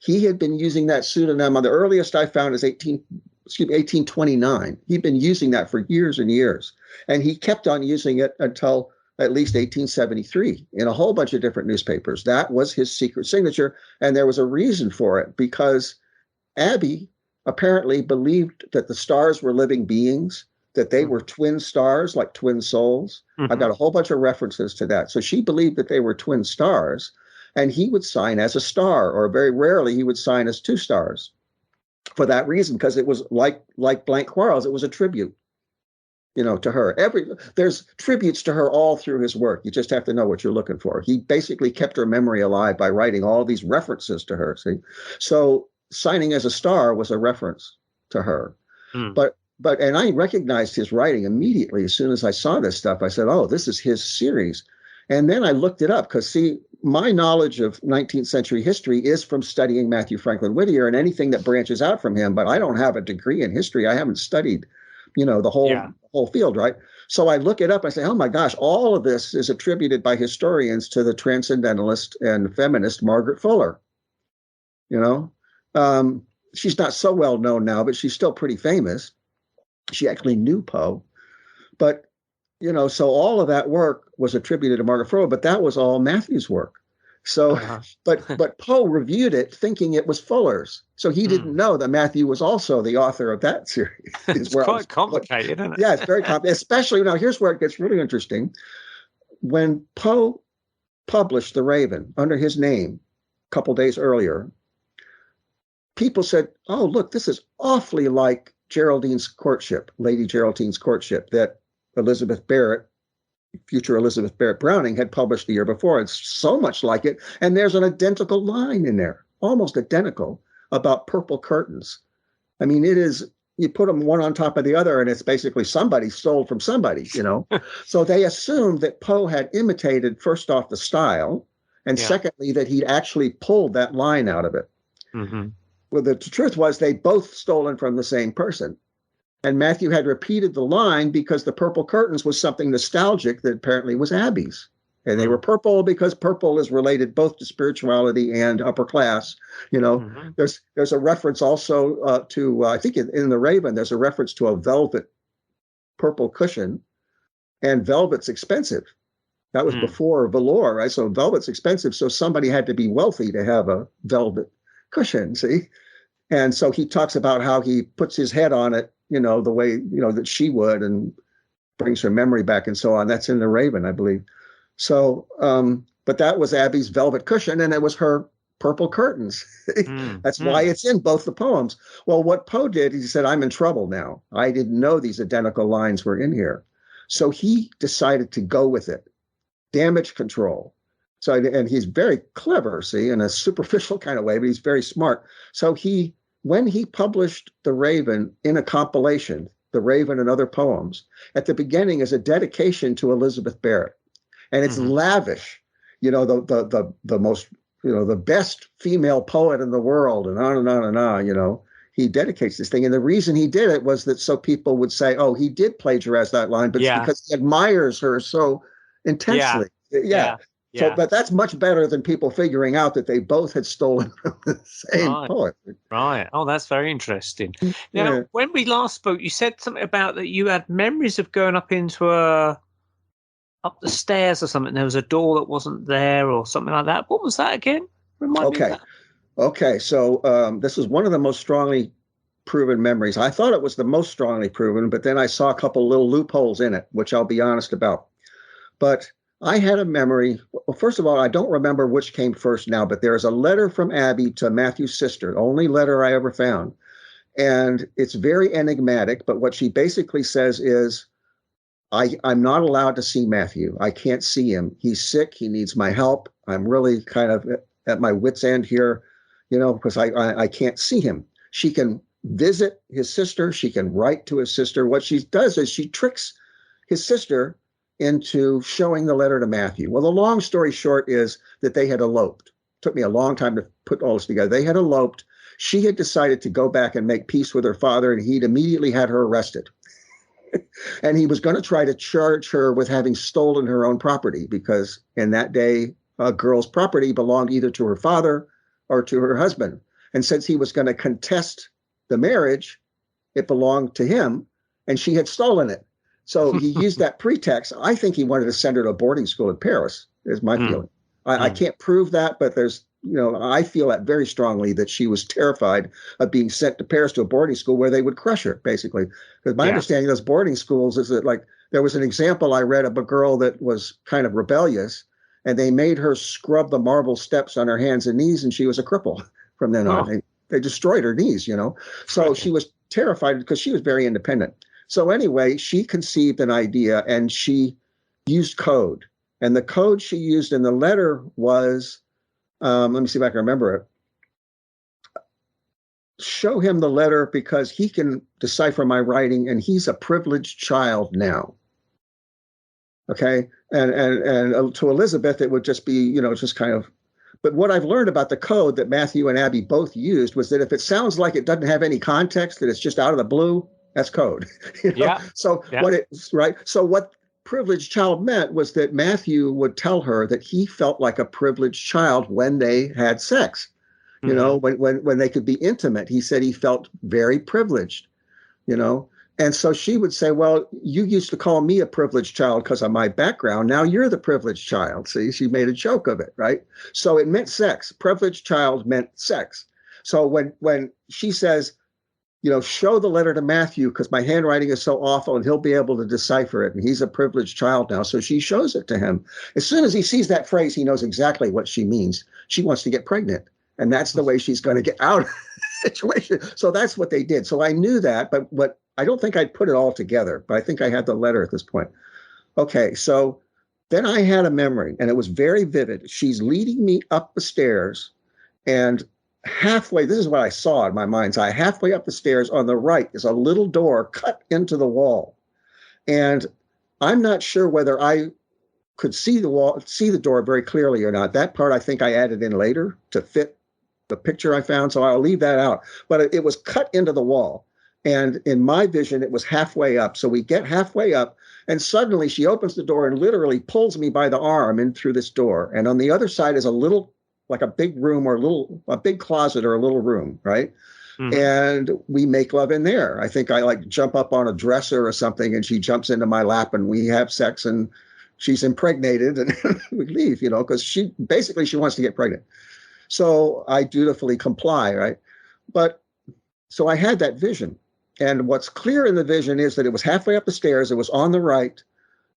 He had been using that pseudonym. On the earliest I found is 1829. He'd been using that for years and years. And he kept on using it until at least 1873 in a whole bunch of different newspapers. That was his secret signature. And there was a reason for it, because Abby apparently believed that the stars were living beings, that they were twin stars, like twin souls. I've got a whole bunch of references to that. So she believed that they were twin stars, and he would sign as a star, or very rarely he would sign as 2 stars for that reason, because it was like Blank Quarles. It was a tribute, to her. There's tributes to her all through his work. You just have to know what you're looking for. He basically kept her memory alive by writing all these references to her. See, so signing as a star was a reference to her. And I recognized his writing immediately as soon as I saw this stuff. I said, oh, this is his series. And then I looked it up because, see, my knowledge of 19th century history is from studying Matthew Franklin Whittier and anything that branches out from him. But I don't have a degree in history. I haven't studied, the whole field, right? So I look it up. I say, oh, my gosh, all of this is attributed by historians to the transcendentalist and feminist Margaret Fuller. She's not so well known now, but she's still pretty famous. She actually knew Poe. But, so all of that work was attributed to Margaret Fuller, but that was all Matthew's work. So, Uh-huh. but Poe reviewed it thinking it was Fuller's. So he didn't know that Matthew was also the author of that series. It's quite complicated, isn't it? Yeah, it's very complicated. Especially now, here's where it gets really interesting. When Poe published The Raven under his name a couple days earlier, people said, "Oh, look, this is awfully like Geraldine's courtship, Lady Geraldine's courtship that Elizabeth Barrett, future Elizabeth Barrett Browning, had published the year before. It's so much like it. And there's an identical line in there, almost identical, about purple curtains. I mean, it is, you put them one on top of the other, and it's basically somebody stole from somebody, you know? So they assumed that Poe had imitated, first off, the style, and secondly, that he'd actually pulled that line out of it. Mm-hmm. Well, the truth was they both stolen from the same person. And Matthew had repeated the line because the purple curtains was something nostalgic that apparently was Abby's. And they were purple because purple is related both to spirituality and upper class. You know, there's a reference also to, I think in The Raven, there's a reference to a velvet purple cushion, and velvet's expensive. That was before velour, right? So velvet's expensive. So somebody had to be wealthy to have a velvet cushion, see? And so he talks about how he puts his head on it, you know, the way, you know, that she would, and brings her memory back and so on. That's in The Raven, I believe. So, but that was Abby's velvet cushion, and it was her purple curtains. That's why it's in both the poems. Well, what Poe did, he said, I'm in trouble now. I didn't know these identical lines were in here. So he decided to go with it. Damage control. So, and he's very clever, see, in a superficial kind of way, but he's very smart. So when he published The Raven in a compilation, The Raven and Other Poems, at the beginning is a dedication to Elizabeth Barrett. And it's lavish, you know, the most, you know, the best female poet in the world, and on and on and on, you know. He dedicates this thing. And the reason he did it was that so people would say, oh, he did plagiarize that line, but it's because he admires her so intensely. Yeah. So, but that's much better than people figuring out that they both had stolen from the same poet. Right. Oh, that's very interesting. Now, when we last spoke, you said something about that you had memories of going up the stairs or something. There was a door that wasn't there or something like that. What was that again? Remind me of that. Okay. So this is one of the most strongly proven memories. I thought it was the most strongly proven, but then I saw a couple little loopholes in it, which I'll be honest about. But I had a memory. Well, first of all, I don't remember which came first now, but there is a letter from Abby to Matthew's sister, the only letter I ever found. And it's very enigmatic, but what she basically says is, I'm not allowed to see Matthew. I can't see him. He's sick. He needs my help. I'm really kind of at my wit's end here, you know, because I can't see him. She can visit his sister. She can write to his sister. What she does is she tricks his sister into showing the letter to Matthew. Well, the long story short is that they had eloped. It took me a long time to put all this together. They had eloped. She had decided to go back and make peace with her father, and he'd immediately had her arrested. And he was going to try to charge her with having stolen her own property, because in that day, a girl's property belonged either to her father or to her husband. And since he was going to contest the marriage, it belonged to him, and she had stolen it. So he used that pretext. I think he wanted to send her to a boarding school in Paris, is my feeling. I can't prove that, but there's, you know, I feel that very strongly, that she was terrified of being sent to Paris to a boarding school where they would crush her, basically. Because my understanding of those boarding schools is that, like, there was an example I read of a girl that was kind of rebellious, and they made her scrub the marble steps on her hands and knees, and she was a cripple from then on. They destroyed her knees, you know. So she was terrified because she was very independent. So anyway, she conceived an idea, and she used code. And the code she used in the letter was, let me see if I can remember it. Show him the letter because he can decipher my writing, and he's a privileged child now. Okay. And to Elizabeth, it would just be, you know, just kind of, but what I've learned about the code that Matthew and Abby both used was that if it sounds like it doesn't have any context, that it's just out of the blue, that's code. You know? So what privileged child meant was that Matthew would tell her that he felt like a privileged child when they had sex. You know, when they could be intimate, he said he felt very privileged, you know. And so she would say, well, you used to call me a privileged child because of my background. Now you're the privileged child. See, she made a joke of it, right? So it meant sex. Privileged child meant sex. So when she says, show the letter to Matthew because my handwriting is so awful and he'll be able to decipher it. And he's a privileged child now. So she shows it to him. As soon as he sees that phrase, he knows exactly what she means. She wants to get pregnant. And that's the way she's going to get out of the situation. So that's what they did. So I knew that, but I don't think I'd put it all together, but I think I had the letter at this point. Okay, so then I had a memory, and it was very vivid. She's leading me up the stairs, and halfway, this is what I saw in my mind's eye, halfway up the stairs on the right is a little door cut into the wall. And I'm not sure whether I could see the door very clearly or not. That part I think I added in later to fit the picture I found, so I'll leave that out. But it was cut into the wall. And in my vision, it was halfway up. So we get halfway up, and suddenly she opens the door and literally pulls me by the arm in through this door. And on the other side is a little, like a big room or a big closet or a little room, right? Mm-hmm. And we make love in there. I think I jump up on a dresser or something, and she jumps into my lap, and we have sex, and she's impregnated, and we leave, because she wants to get pregnant. So I dutifully comply, right? But so I had that vision. And what's clear in the vision is that it was halfway up the stairs. It was on the right.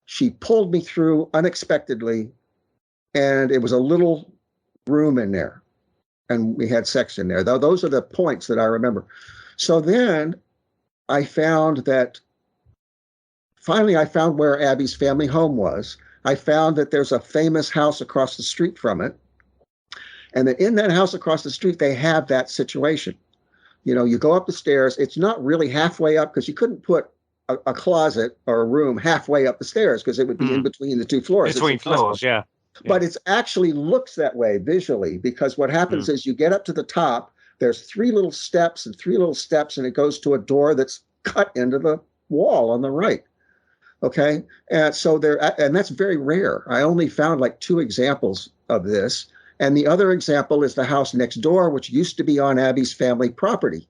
She pulled me through unexpectedly. And it was a little room in there. And we had sex in there. Those are the points that I remember. So then I found finally I found where Abby's family home was. I found that there's a famous house across the street from it. And that in that house across the street, they have that situation. You go up the stairs. It's not really halfway up because you couldn't put a closet or a room halfway up the stairs because it would be in between the two floors. Between floors, yeah. But it actually looks that way visually because what happens is you get up to the top, there's three little steps, and it goes to a door that's cut into the wall on the right. Okay. And so and that's very rare. I only found like 2 examples of this. And the other example is the house next door, which used to be on Abby's family property,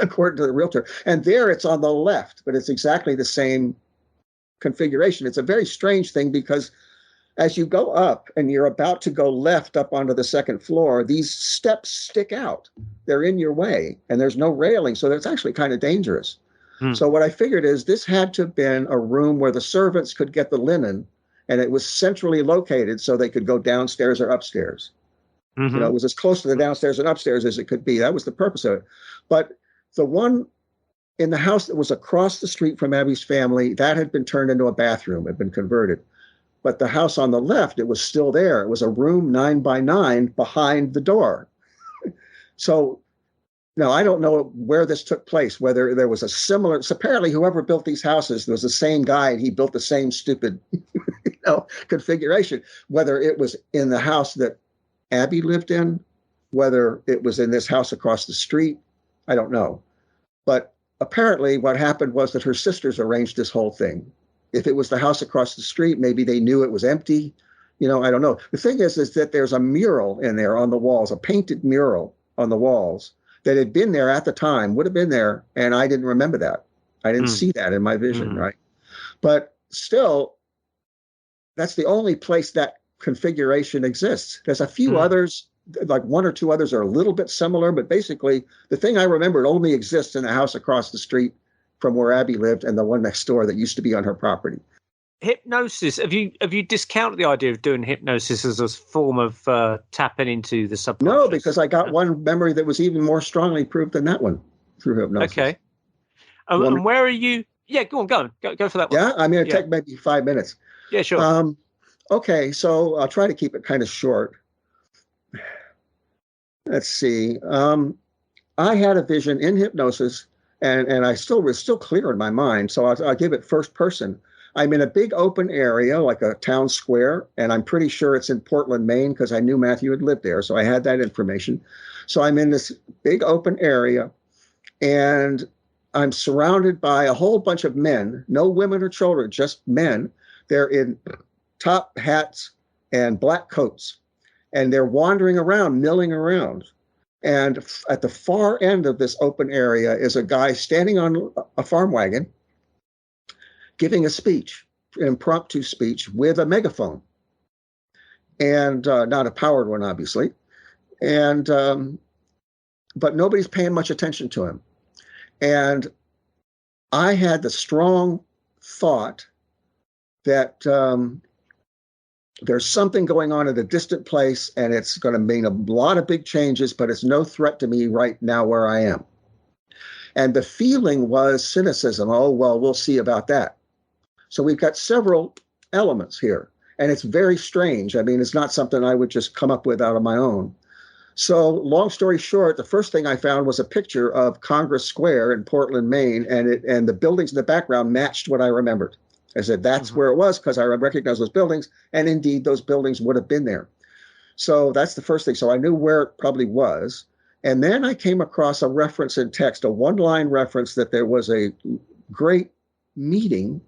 according to the realtor. And there it's on the left, but it's exactly the same configuration. It's a very strange thing because as you go up and you're about to go left up onto the second floor, these steps stick out. They're in your way, and there's no railing. So it's actually kind of dangerous. So what I figured is this had to have been a room where the servants could get the linen, and it was centrally located so they could go downstairs or upstairs. Mm-hmm. It was as close to the downstairs and upstairs as it could be. That was the purpose of it. But the one in the house that was across the street from Abby's family, that had been turned into a bathroom, had been converted. But the house on the left, it was still there. It was a room 9 by 9 behind the door. So now I don't know where this took place, whether there was a similar, so apparently whoever built these houses, there was the same guy and he built the same stupid configuration, whether it was in the house that Abby lived in, whether it was in this house across the street, I don't know. But apparently what happened was that her sisters arranged this whole thing. If it was the house across the street, maybe they knew it was empty. I don't know. The thing is that there's a mural in there on the walls, a painted mural on the walls that had been there at the time, would have been there, and I didn't remember that. I didn't see that in my vision, right? But still, that's the only place that configuration exists. There's a few others, like 1 or 2 others are a little bit similar, but basically the thing I remembered only exists in the house across the street from where Abby lived and the one next door that used to be on her property. Hypnosis. Have you discounted the idea of doing hypnosis as a form of tapping into the subconscious? No, because I got one memory that was even more strongly proved than that one through hypnosis. Okay. And where are you? Yeah, go on. Go for that one. Yeah, I'm going to take maybe 5 minutes. Yeah, sure. Okay, so I'll try to keep it kind of short. Let's see. I had a vision in hypnosis, and I was still clear in my mind, so I'll give it first person. I'm in a big open area, like a town square, and I'm pretty sure it's in Portland, Maine, because I knew Matthew had lived there, so I had that information. So I'm in this big open area, and I'm surrounded by a whole bunch of men, no women or children, just men. They're in top hats and black coats, and they're wandering around, milling around. And at the far end of this open area is a guy standing on a farm wagon giving a speech, an impromptu speech with a megaphone, and not a powered one, obviously. And but nobody's paying much attention to him. And I had the strong thought that there's something going on at a distant place, and it's going to mean a lot of big changes, but it's no threat to me right now where I am. And the feeling was cynicism. Oh, well, we'll see about that. So we've got several elements here, and it's very strange. I mean, it's not something I would just come up with out of my own. So long story short, the first thing I found was a picture of Congress Square in Portland, Maine, and the buildings in the background matched what I remembered. I said, that's where it was, because I recognized those buildings, and indeed those buildings would have been there. So that's the first thing. So I knew where it probably was. And then I came across a reference in text, a one-line reference that there was a great meeting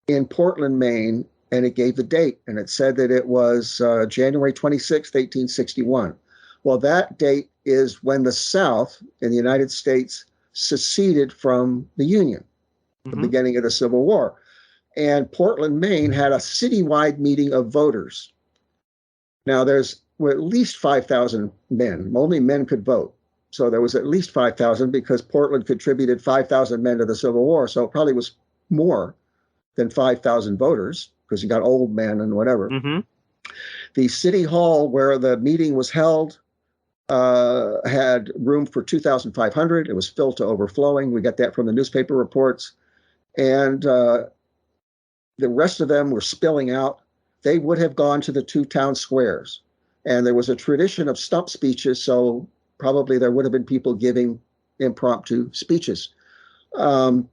in Portland, Maine, and it gave the date, and it said that it was January 26th, 1861. Well, that date is when the South in the United States seceded from the Union, the beginning of the Civil War. And Portland, Maine had a citywide meeting of voters. Now, there's at least 5,000 men. Only men could vote. So there was at least 5,000 because Portland contributed 5,000 men to the Civil War. So it probably was more than 5,000 voters because you got old men and whatever. The city hall where the meeting was held had room for 2,500. It was filled to overflowing. We got that from the newspaper reports. And the rest of them were spilling out. They would have gone to the two town squares. And there was a tradition of stump speeches, so probably there would have been people giving impromptu speeches. The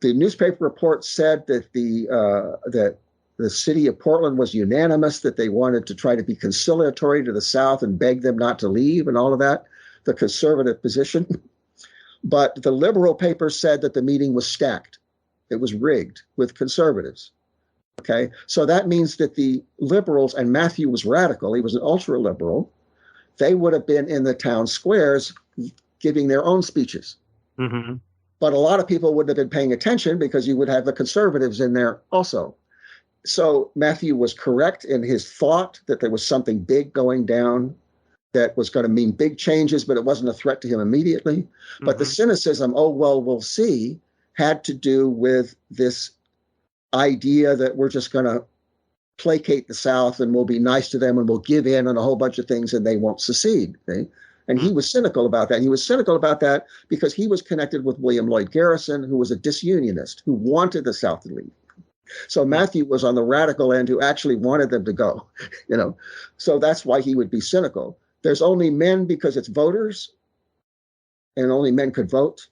newspaper report said that the city of Portland was unanimous, that they wanted to try to be conciliatory to the South and beg them not to leave and all of that, the conservative position. But the liberal paper said that the meeting was stacked. It was rigged with conservatives. Okay, so that means that the liberals, and Matthew was radical, he was an ultra liberal, they would have been in the town squares giving their own speeches. But a lot of people wouldn't have been paying attention because you would have the conservatives in there also. So Matthew was correct in his thought that there was something big going down that was going to mean big changes, but it wasn't a threat to him immediately. But the cynicism, oh, well, we'll see, had to do with this idea that we're just going to placate the South and we'll be nice to them and we'll give in on a whole bunch of things and they won't secede. Okay? And he was cynical about that. And he was cynical about that because he was connected with William Lloyd Garrison, who was a disunionist, who wanted the South to leave. So Matthew was on the radical end who actually wanted them to go, So that's why he would be cynical. There's only men because it's voters and only men could vote.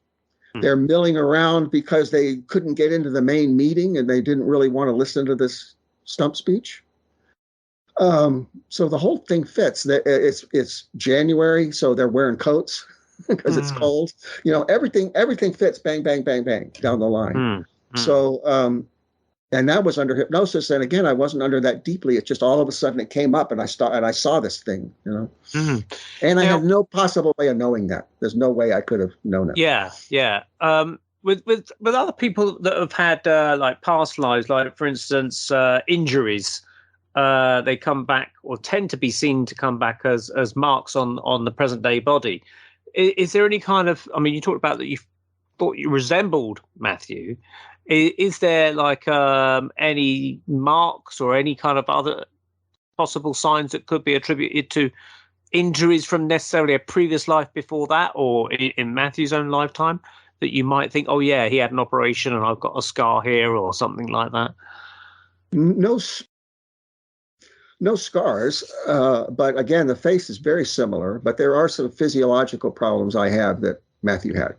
They're milling around because they couldn't get into the main meeting and they didn't really want to listen to this stump speech. So the whole thing fits. It's January, so they're wearing coats because it's cold. Everything fits. Bang, bang, bang, bang down the line. So, and that was under hypnosis. And again, I wasn't under that deeply. It's just all of a sudden it came up, and I saw this thing. And I have no possible way of knowing that. There's no way I could have known it. Yeah. With other people that have had like past lives, like for instance injuries, they come back or tend to be seen to come back as marks on the present day body. Is there any kind of? I mean, you talked about that you thought you resembled Matthew. Is there like any marks or any kind of other possible signs that could be attributed to injuries from necessarily a previous life before that, or in Matthew's own lifetime, that you might think, oh yeah, he had an operation and I've got a scar here or something like that? No scars, but again, the face is very similar, but there are some physiological problems I have that Matthew had.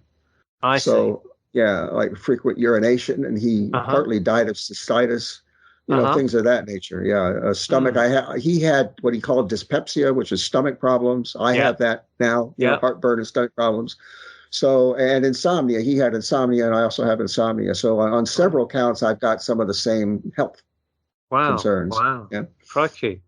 I see. Yeah, like frequent urination, and he partly died of cystitis, things of that nature. Yeah, stomach. He had what he called dyspepsia, which is stomach problems. I have that now. Heartburn and stomach problems. So, and insomnia. He had insomnia, and I also have insomnia. So, on several counts, I've got some of the same health concerns. Wow. Yeah. Crikey.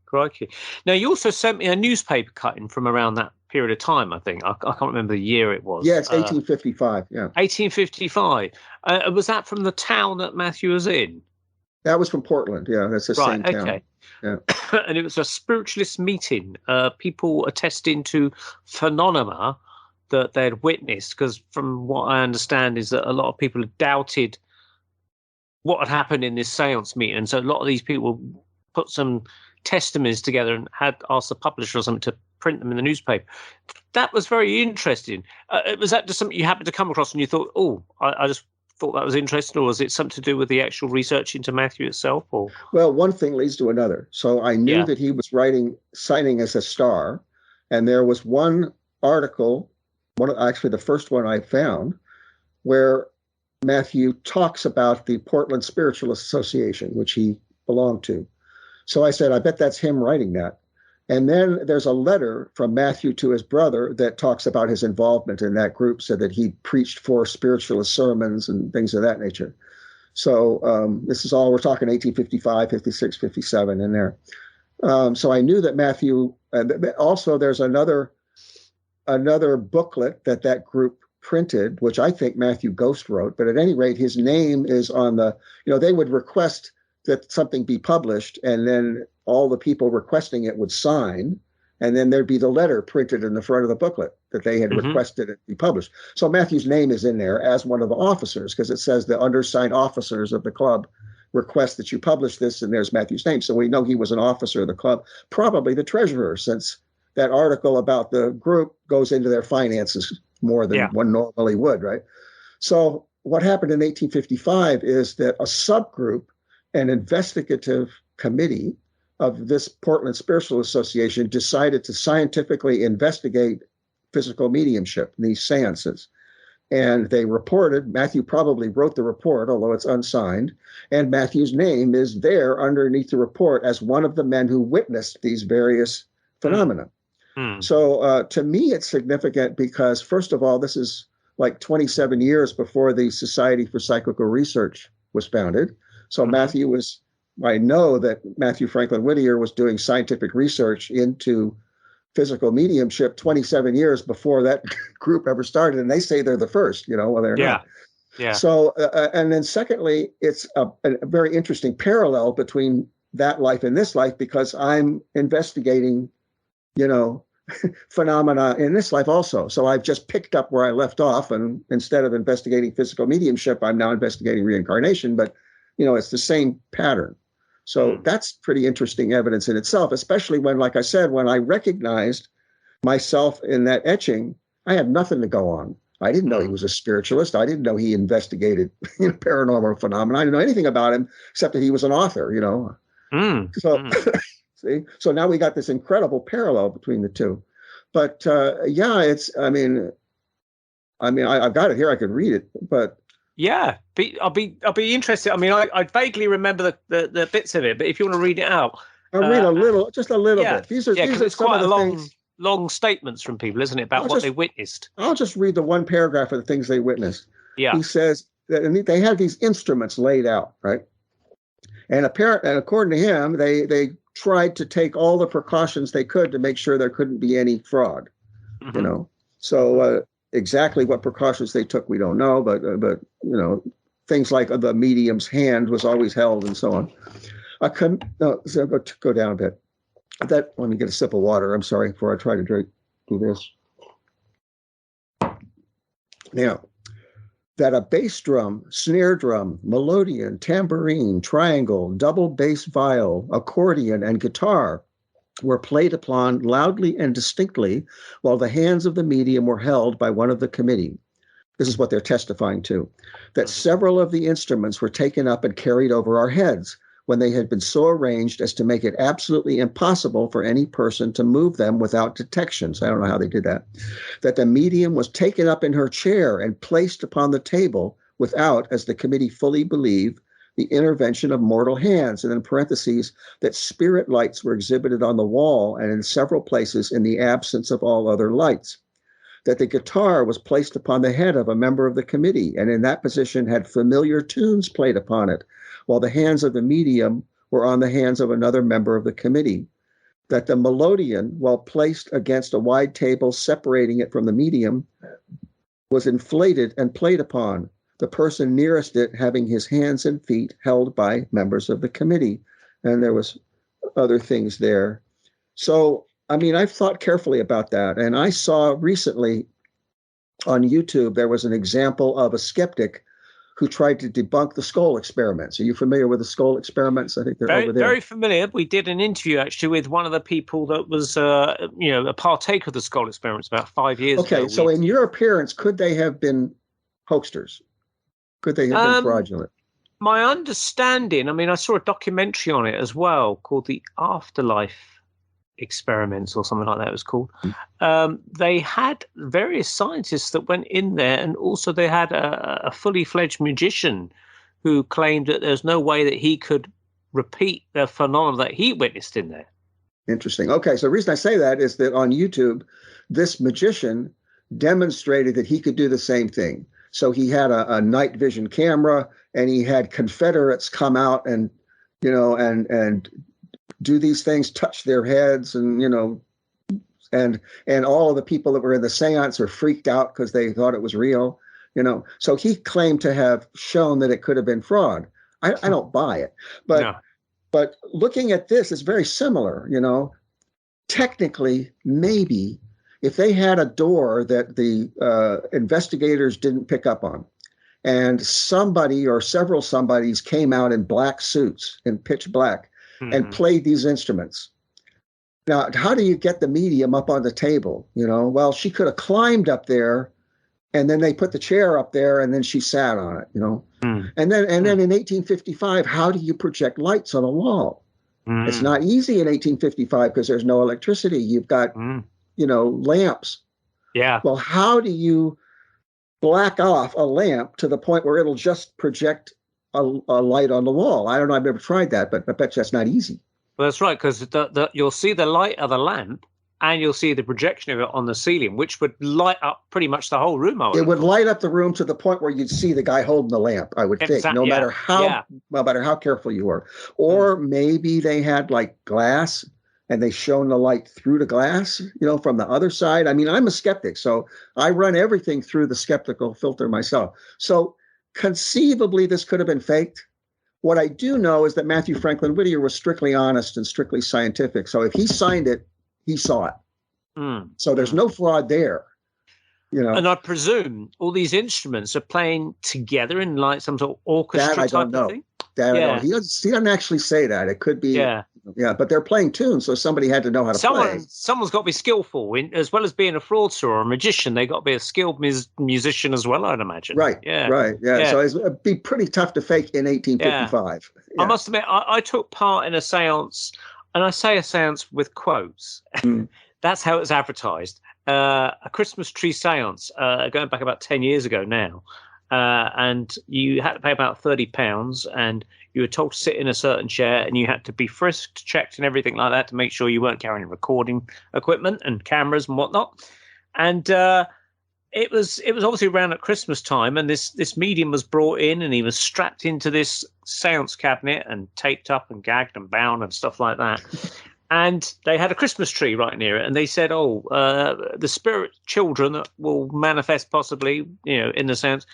Now, you also sent me a newspaper cutting from around that period of time, I think. I can't remember the year it was. Yeah, it's 1855. Yeah. 1855. Was that from the town that Matthew was in? That was from Portland. Yeah, that's the same town. Okay. Yeah. And it was a spiritualist meeting. People attesting to phenomena that they'd witnessed, because from what I understand is that a lot of people had doubted what had happened in this seance meeting. And so a lot of these people put some testimonies together and had asked the publisher or something to print them in the newspaper. That was very interesting. Was that just something you happened to come across and you thought, oh, I just thought that was interesting, or was it something to do with the actual research into Matthew itself? Or well, one thing leads to another. So I knew that he was signing as a star, and there was one article, actually the first one I found, where Matthew talks about the Portland Spiritualist Association, which he belonged to. So I said, I bet that's him writing that. And then there's a letter from Matthew to his brother that talks about his involvement in that group, said that he preached 4 spiritualist sermons and things of that nature. So this is all, we're talking 1855, 56, 57 in there. So I knew that Matthew, also there's another booklet that group printed, which I think Matthew Ghost wrote, but at any rate, his name is on they would request that something be published, and then all the people requesting it would sign, and then there'd be the letter printed in the front of the booklet that they had requested it be published. So Matthew's name is in there as one of the officers, because it says the undersigned officers of the club request that you publish this, and there's Matthew's name. So we know he was an officer of the club, probably the treasurer, since that article about the group goes into their finances more than one normally would, right? So what happened in 1855 is that a subgroup, an investigative committee of this Portland Spiritual Association, decided to scientifically investigate physical mediumship, these seances. And they reported, Matthew probably wrote the report, although it's unsigned, and Matthew's name is there underneath the report as one of the men who witnessed these various phenomena. So to me, it's significant because, first of all, this is like 27 years before the Society for Psychical Research was founded. So I know that Matthew Franklin Whittier was doing scientific research into physical mediumship 27 years before that group ever started. And they say they're the first, well, they're not. Yeah. So, and then secondly, it's a very interesting parallel between that life and this life, because I'm investigating, phenomena in this life also. So I've just picked up where I left off, and instead of investigating physical mediumship, I'm now investigating reincarnation, but it's the same pattern. So that's pretty interesting evidence in itself, especially when, like I said, when I recognized myself in that etching, I had nothing to go on. I didn't know he was a spiritualist. I didn't know he investigated paranormal phenomena. I didn't know anything about him except that he was an author, So, see, so now we got this incredible parallel between the two. But I've got it here. I could read it, but. Yeah, I'll be interested. I mean, I vaguely remember the bits of it, but if you want to read it out, I'll read a little bit. These are it's some quite of the long statements from people, isn't it, about what they witnessed? I'll just read the one paragraph of the things they witnessed. Yeah, he says that they had these instruments laid out, right? And according to him, they tried to take all the precautions they could to make sure there couldn't be any fraud. So. Exactly what precautions they took, we don't know, but things like the medium's hand was always held and so on. So go down a bit. Let me get a sip of water. I'm sorry, before I try to do this. Now, that a bass drum, snare drum, melodeon, tambourine, triangle, double bass viol, accordion, and guitar were played upon loudly and distinctly while the hands of the medium were held by one of the committee. This is what they're testifying to, that several of the instruments were taken up and carried over our heads when they had been so arranged as to make it absolutely impossible for any person to move them without detection. So I don't know how they did that. That the medium was taken up in her chair and placed upon the table without, as the committee fully believed, the intervention of mortal hands, and in parentheses, that spirit lights were exhibited on the wall and in several places in the absence of all other lights. That the guitar was placed upon the head of a member of the committee, and in that position had familiar tunes played upon it, while the hands of the medium were on the hands of another member of the committee. that the melodeon, while placed against a wide table separating it from the medium, was inflated and played upon, the person nearest it having his hands and feet held by members of the committee. And there was other things there. So, I mean, I've thought carefully about that. And I saw recently on YouTube, there was an example of a skeptic who tried to debunk the skull experiments. Are you familiar with the skull experiments? I think they're over there. Very familiar. We did an interview actually with one of the people that was, a partaker of the skull experiments about 5 years ago. Okay, so in your appearance, could they have been hoaxsters? Could they have been fraudulent? My understanding, I mean, I saw a documentary on it as well called The Afterlife Experiments or something like that it was called. They had various scientists that went in there, and also they had a fully fledged magician who claimed that there's no way that he could repeat the phenomena that he witnessed in there. Interesting. Okay, so the reason I say that is that on YouTube, this magician demonstrated that he could do the same thing. So he had a night vision camera, and he had Confederates come out and, and do these things, touch their heads, and and all of the people that were in the seance are freaked out because they thought it was real. So he claimed to have shown that it could have been fraud. I don't buy it, but looking at this, it's very similar. Technically, maybe if they had a door that the investigators didn't pick up on, and somebody or several somebodies came out in black suits, in pitch black, and played these instruments. Now, how do you get the medium up on the table? Well, she could have climbed up there, and then they put the chair up there, and then she sat on it. And then in 1855, how do you project lights on a wall? It's not easy in 1855 because there's no electricity. You've got lamps. Yeah. Well, how do you black off a lamp to the point where it'll just project a light on the wall? I don't know. I've never tried that, but I bet you that's not easy. Well, that's right, because you'll see the light of the lamp, and you'll see the projection of it on the ceiling, which would light up pretty much the whole room. It would light up the room to the point where you'd see the guy holding the lamp, I would think, no matter how careful you were. Or maybe they had like glass, and they shone the light through the glass, from the other side. I mean, I'm a skeptic, so I run everything through the skeptical filter myself. So conceivably, this could have been faked. What I do know is that Matthew Franklin Whittier was strictly honest and strictly scientific. So if he signed it, he saw it. So there's no fraud there. And I presume all these instruments are playing together in like some sort of orchestra that I type don't know. of thing. That I don't. He doesn't actually say that. It could be. Yeah, but they're playing tunes, so somebody had to know how to play. Someone's got to be skillful, as well as being a fraudster or a magician. They got to be a skilled musician as well, I'd imagine. Right. So it'd be pretty tough to fake in 1855. Yeah. I must admit, I took part in a seance, and I say a seance with quotes. That's how it's advertised. A Christmas tree seance, going back about 10 years ago now. And you had to pay about £30, and you were told to sit in a certain chair, and you had to be frisked, checked, and everything like that to make sure you weren't carrying recording equipment and cameras and whatnot. And it was obviously around at Christmas time, and this medium was brought in, and he was strapped into this seance cabinet and taped up and gagged and bound and stuff like that. And they had a Christmas tree right near it, and they said, the spirit children that will manifest possibly, in the sense,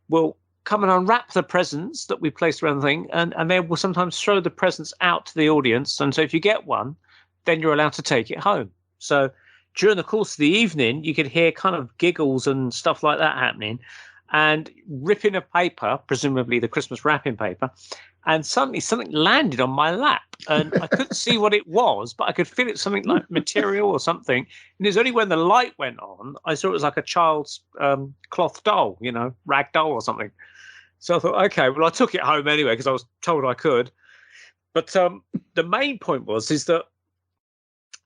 will come and unwrap the presents that we placed around the thing, and they will sometimes throw the presents out to the audience. And so if you get one, then you're allowed to take it home. So during the course of the evening, you could hear kind of giggles and stuff like that happening, and ripping of paper, presumably the Christmas wrapping paper, and suddenly something landed on my lap, and I couldn't see what it was, but I could feel it something like material or something. And it was only when the light went on, I saw it was like a child's cloth doll, rag doll or something. So I thought, okay, well, I took it home anyway because I was told I could. But the main point is that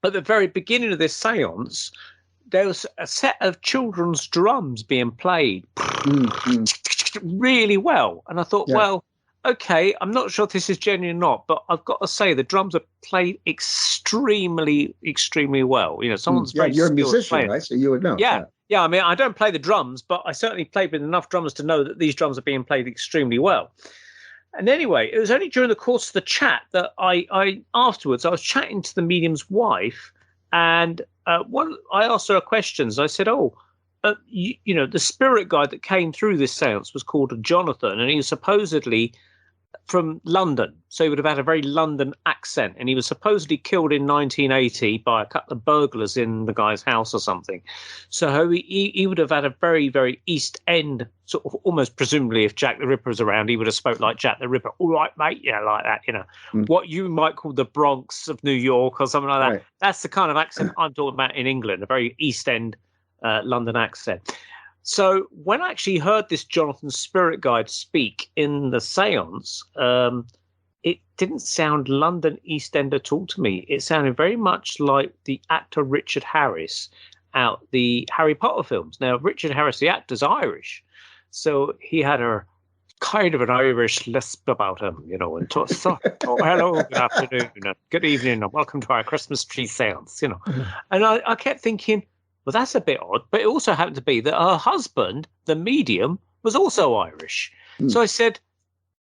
at the very beginning of this seance, there was a set of children's drums being played really well. And I thought, well, okay, I'm not sure if this is genuine or not, but I've got to say the drums are played extremely, extremely well. Someone's very you're a skilled musician, player. right? So you would know. Yeah. I mean, I don't play the drums, but I certainly played with enough drummers to know that these drums are being played extremely well. And anyway, it was only during the course of the chat that I afterwards, I was chatting to the medium's wife, and I asked her questions. I said, you know, the spirit guide that came through this seance was called Jonathan, and he was supposedly from London. So he would have had a very London accent, and he was supposedly killed in 1980 by a couple of burglars in the guy's house or something. So he would have had a very, very East End sort of, almost presumably if Jack the Ripper was around, he would have spoke like Jack the Ripper. All right, mate. Yeah, like that, you know, what you might call the Bronx of New York or something like that. Right. That's the kind of accent I'm talking about in England, a very East End London accent. So when I actually heard this Jonathan spirit guide speak in the seance, it didn't sound London East End at all to me. It sounded very much like the actor Richard Harris out the Harry Potter films. Now, Richard Harris, the actor's Irish, so he had a kind of an Irish lisp about him, you know, and hello, good afternoon, good evening, and welcome to our Christmas tree seance, you know. And I kept thinking, well, that's a bit odd. But it also happened to be that her husband, the medium, was also Irish. So I said,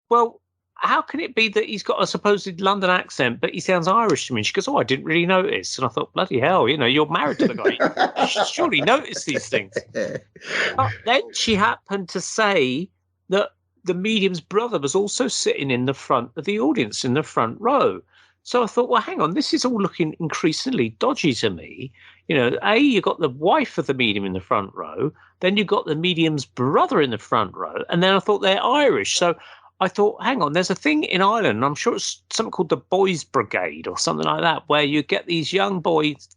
well, how can it be that he's got a supposed London accent, but he sounds Irish to me? She goes, I didn't really notice. And I thought, bloody hell, you know, you're married to the guy. You should surely notice these things. But then she happened to say that the medium's brother was also sitting in the front of the audience, in the front row. So I thought, well, hang on, this is all looking increasingly dodgy to me. You know, you got the wife of the medium in the front row, then you got the medium's brother in the front row, and then I thought they're Irish. So I thought, hang on, there's a thing in Ireland, I'm sure it's something called the Boys Brigade or something like that, where you get these young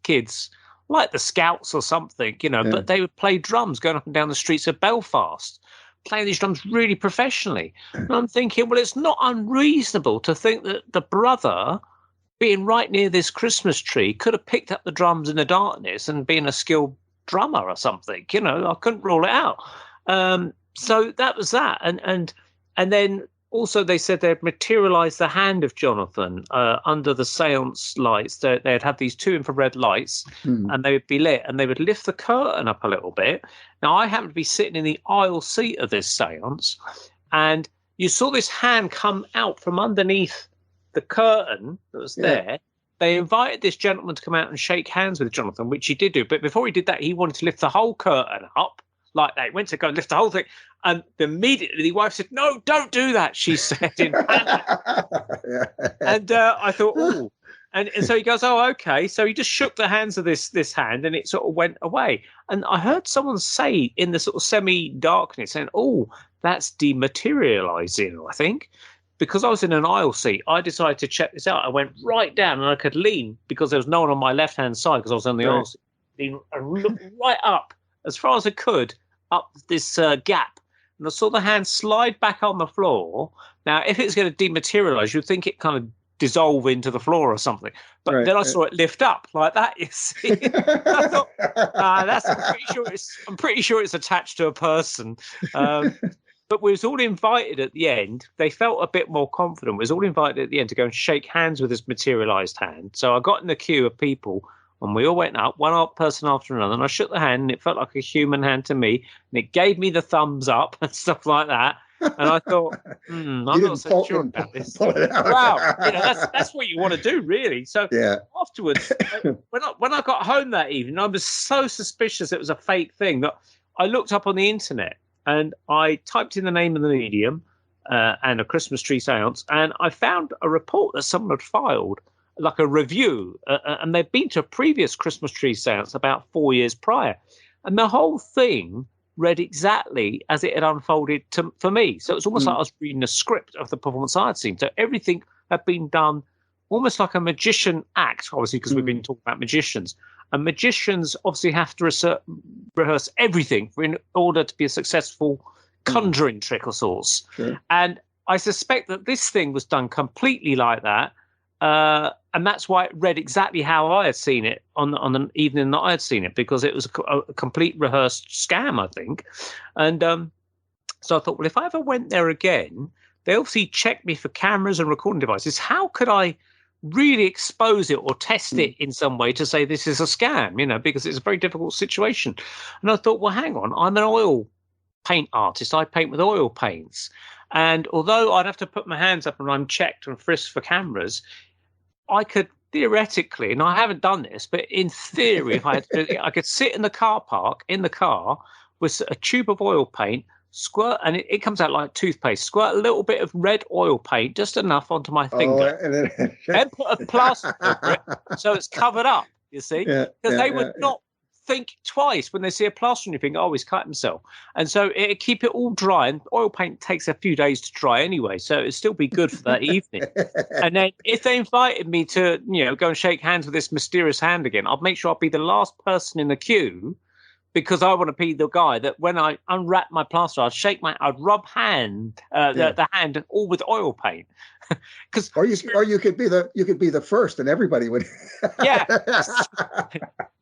kids, like the Scouts or something, you know, but they would play drums going up and down the streets of Belfast, playing these drums really professionally. And I'm thinking, well, it's not unreasonable to think that the brother, being right near this Christmas tree, could have picked up the drums in the darkness and been a skilled drummer or something. You know, I couldn't rule it out. So that was that. And then also they said they'd materialized the hand of Jonathan under the seance lights. They'd have these two infrared lights and they would be lit, and they would lift the curtain up a little bit. Now, I happened to be sitting in the aisle seat of this seance, and you saw this hand come out from underneath the curtain that was there. They invited this gentleman to come out and shake hands with Jonathan, which he did do. But before he did that, he wanted to lift the whole curtain up like that. He went to go and lift the whole thing. And immediately the wife said, no, don't do that, she said in panic. And I thought, oh. And so he goes, oh, okay. So he just shook the hands of this hand, and it sort of went away. And I heard someone say in the sort of semi-darkness, saying, oh, that's dematerializing, I think. Because I was in an aisle seat, I decided to check this out. I went right down, and I could lean because there was no one on my left-hand side because I was on the aisle seat. Lean and look right up as far as I could up this gap. And I saw the hand slide back on the floor. Now, if it's going to dematerialize, you'd think it kind of dissolve into the floor or something. But then I saw it lift up like that, you see. I thought, I'm pretty sure it's attached to a person. But we was all invited at the end. They felt a bit more confident. We was all invited at the end to go and shake hands with this materialized hand. So I got in the queue of people, and we all went up, one person after another, and I shook the hand, and it felt like a human hand to me, and it gave me the thumbs up and stuff like that. And I thought, I'm not so sure about this. Wow, you know, that's what you want to do, really. So afterwards, when I got home that evening, I was so suspicious it was a fake thing that I looked up on the internet. And I typed in the name of the medium and a Christmas tree seance, and I found a report that someone had filed, like a review, and they'd been to a previous Christmas tree seance about 4 years prior. And the whole thing read exactly as it had unfolded for me. So it was almost like I was reading a script of the performance I had seen. So everything had been done almost like a magician act, obviously, because we've been talking about magicians. And magicians obviously have to rehearse everything in order to be a successful conjuring trick of sorts. Sure. And I suspect that this thing was done completely like that. And that's why it read exactly how I had seen it on the evening that I had seen it, because it was a complete rehearsed scam, I think. And so I thought, well, if I ever went there again, they obviously checked me for cameras and recording devices. How could I really expose it or test it in some way to say this is a scam, you know, because it's a very difficult situation. And I thought, well, hang on, I'm an oil paint artist. I paint with oil paints. And although I'd have to put my hands up and I'm checked and frisked for cameras, I could theoretically, and I haven't done this, but in theory, if I had to, I could sit in the car park in the car with a tube of oil paint, squirt, and it comes out like toothpaste. Squirt a little bit of red oil paint, just enough onto my finger, and put a plaster over it so it's covered up. You see, because they would not think twice when they see a plaster on your finger. Oh, he's cut himself, and so it keep it all dry. And oil paint takes a few days to dry anyway, so it'd still be good for that evening. And then if they invited me to, go and shake hands with this mysterious hand again, I'd make sure I'd be the last person in the queue, because I want to be the guy that when I unwrap my plaster, I'd rub the hand all with oil paint. Or you could be the first, and everybody would. Yeah,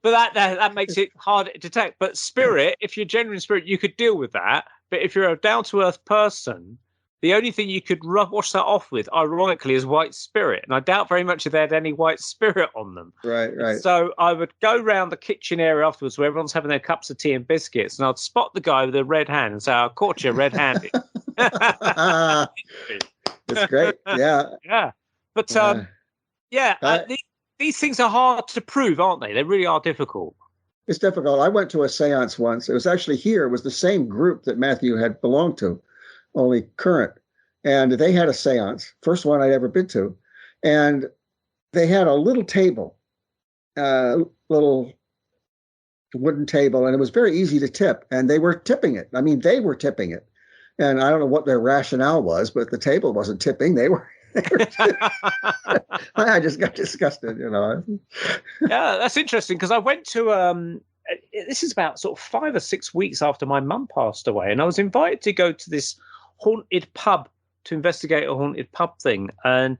but that makes it hard to detect. But spirit, if you're genuine spirit, you could deal with that. But if you're a down to earth person, the only thing you could wash that off with, ironically, is white spirit. And I doubt very much if they had any white spirit on them. Right. So I would go round the kitchen area afterwards where everyone's having their cups of tea and biscuits, and I'd spot the guy with the red hand and say, I caught you red-handed. That's great. Yeah. Yeah. But, these things are hard to prove, aren't they? They really are difficult. It's difficult. I went to a seance once. It was actually here. It was the same group that Matthew had belonged to, only current. And they had a seance, first one I'd ever been to. And they had a little table, little wooden table, and it was very easy to tip. And they were tipping it. I mean, they were tipping it. And I don't know what their rationale was, but the table wasn't tipping. They were I just got disgusted, Yeah, that's interesting, because I went to this is about sort of 5 or 6 weeks after my mum passed away, and I was invited to go to this haunted pub to investigate a haunted pub thing, and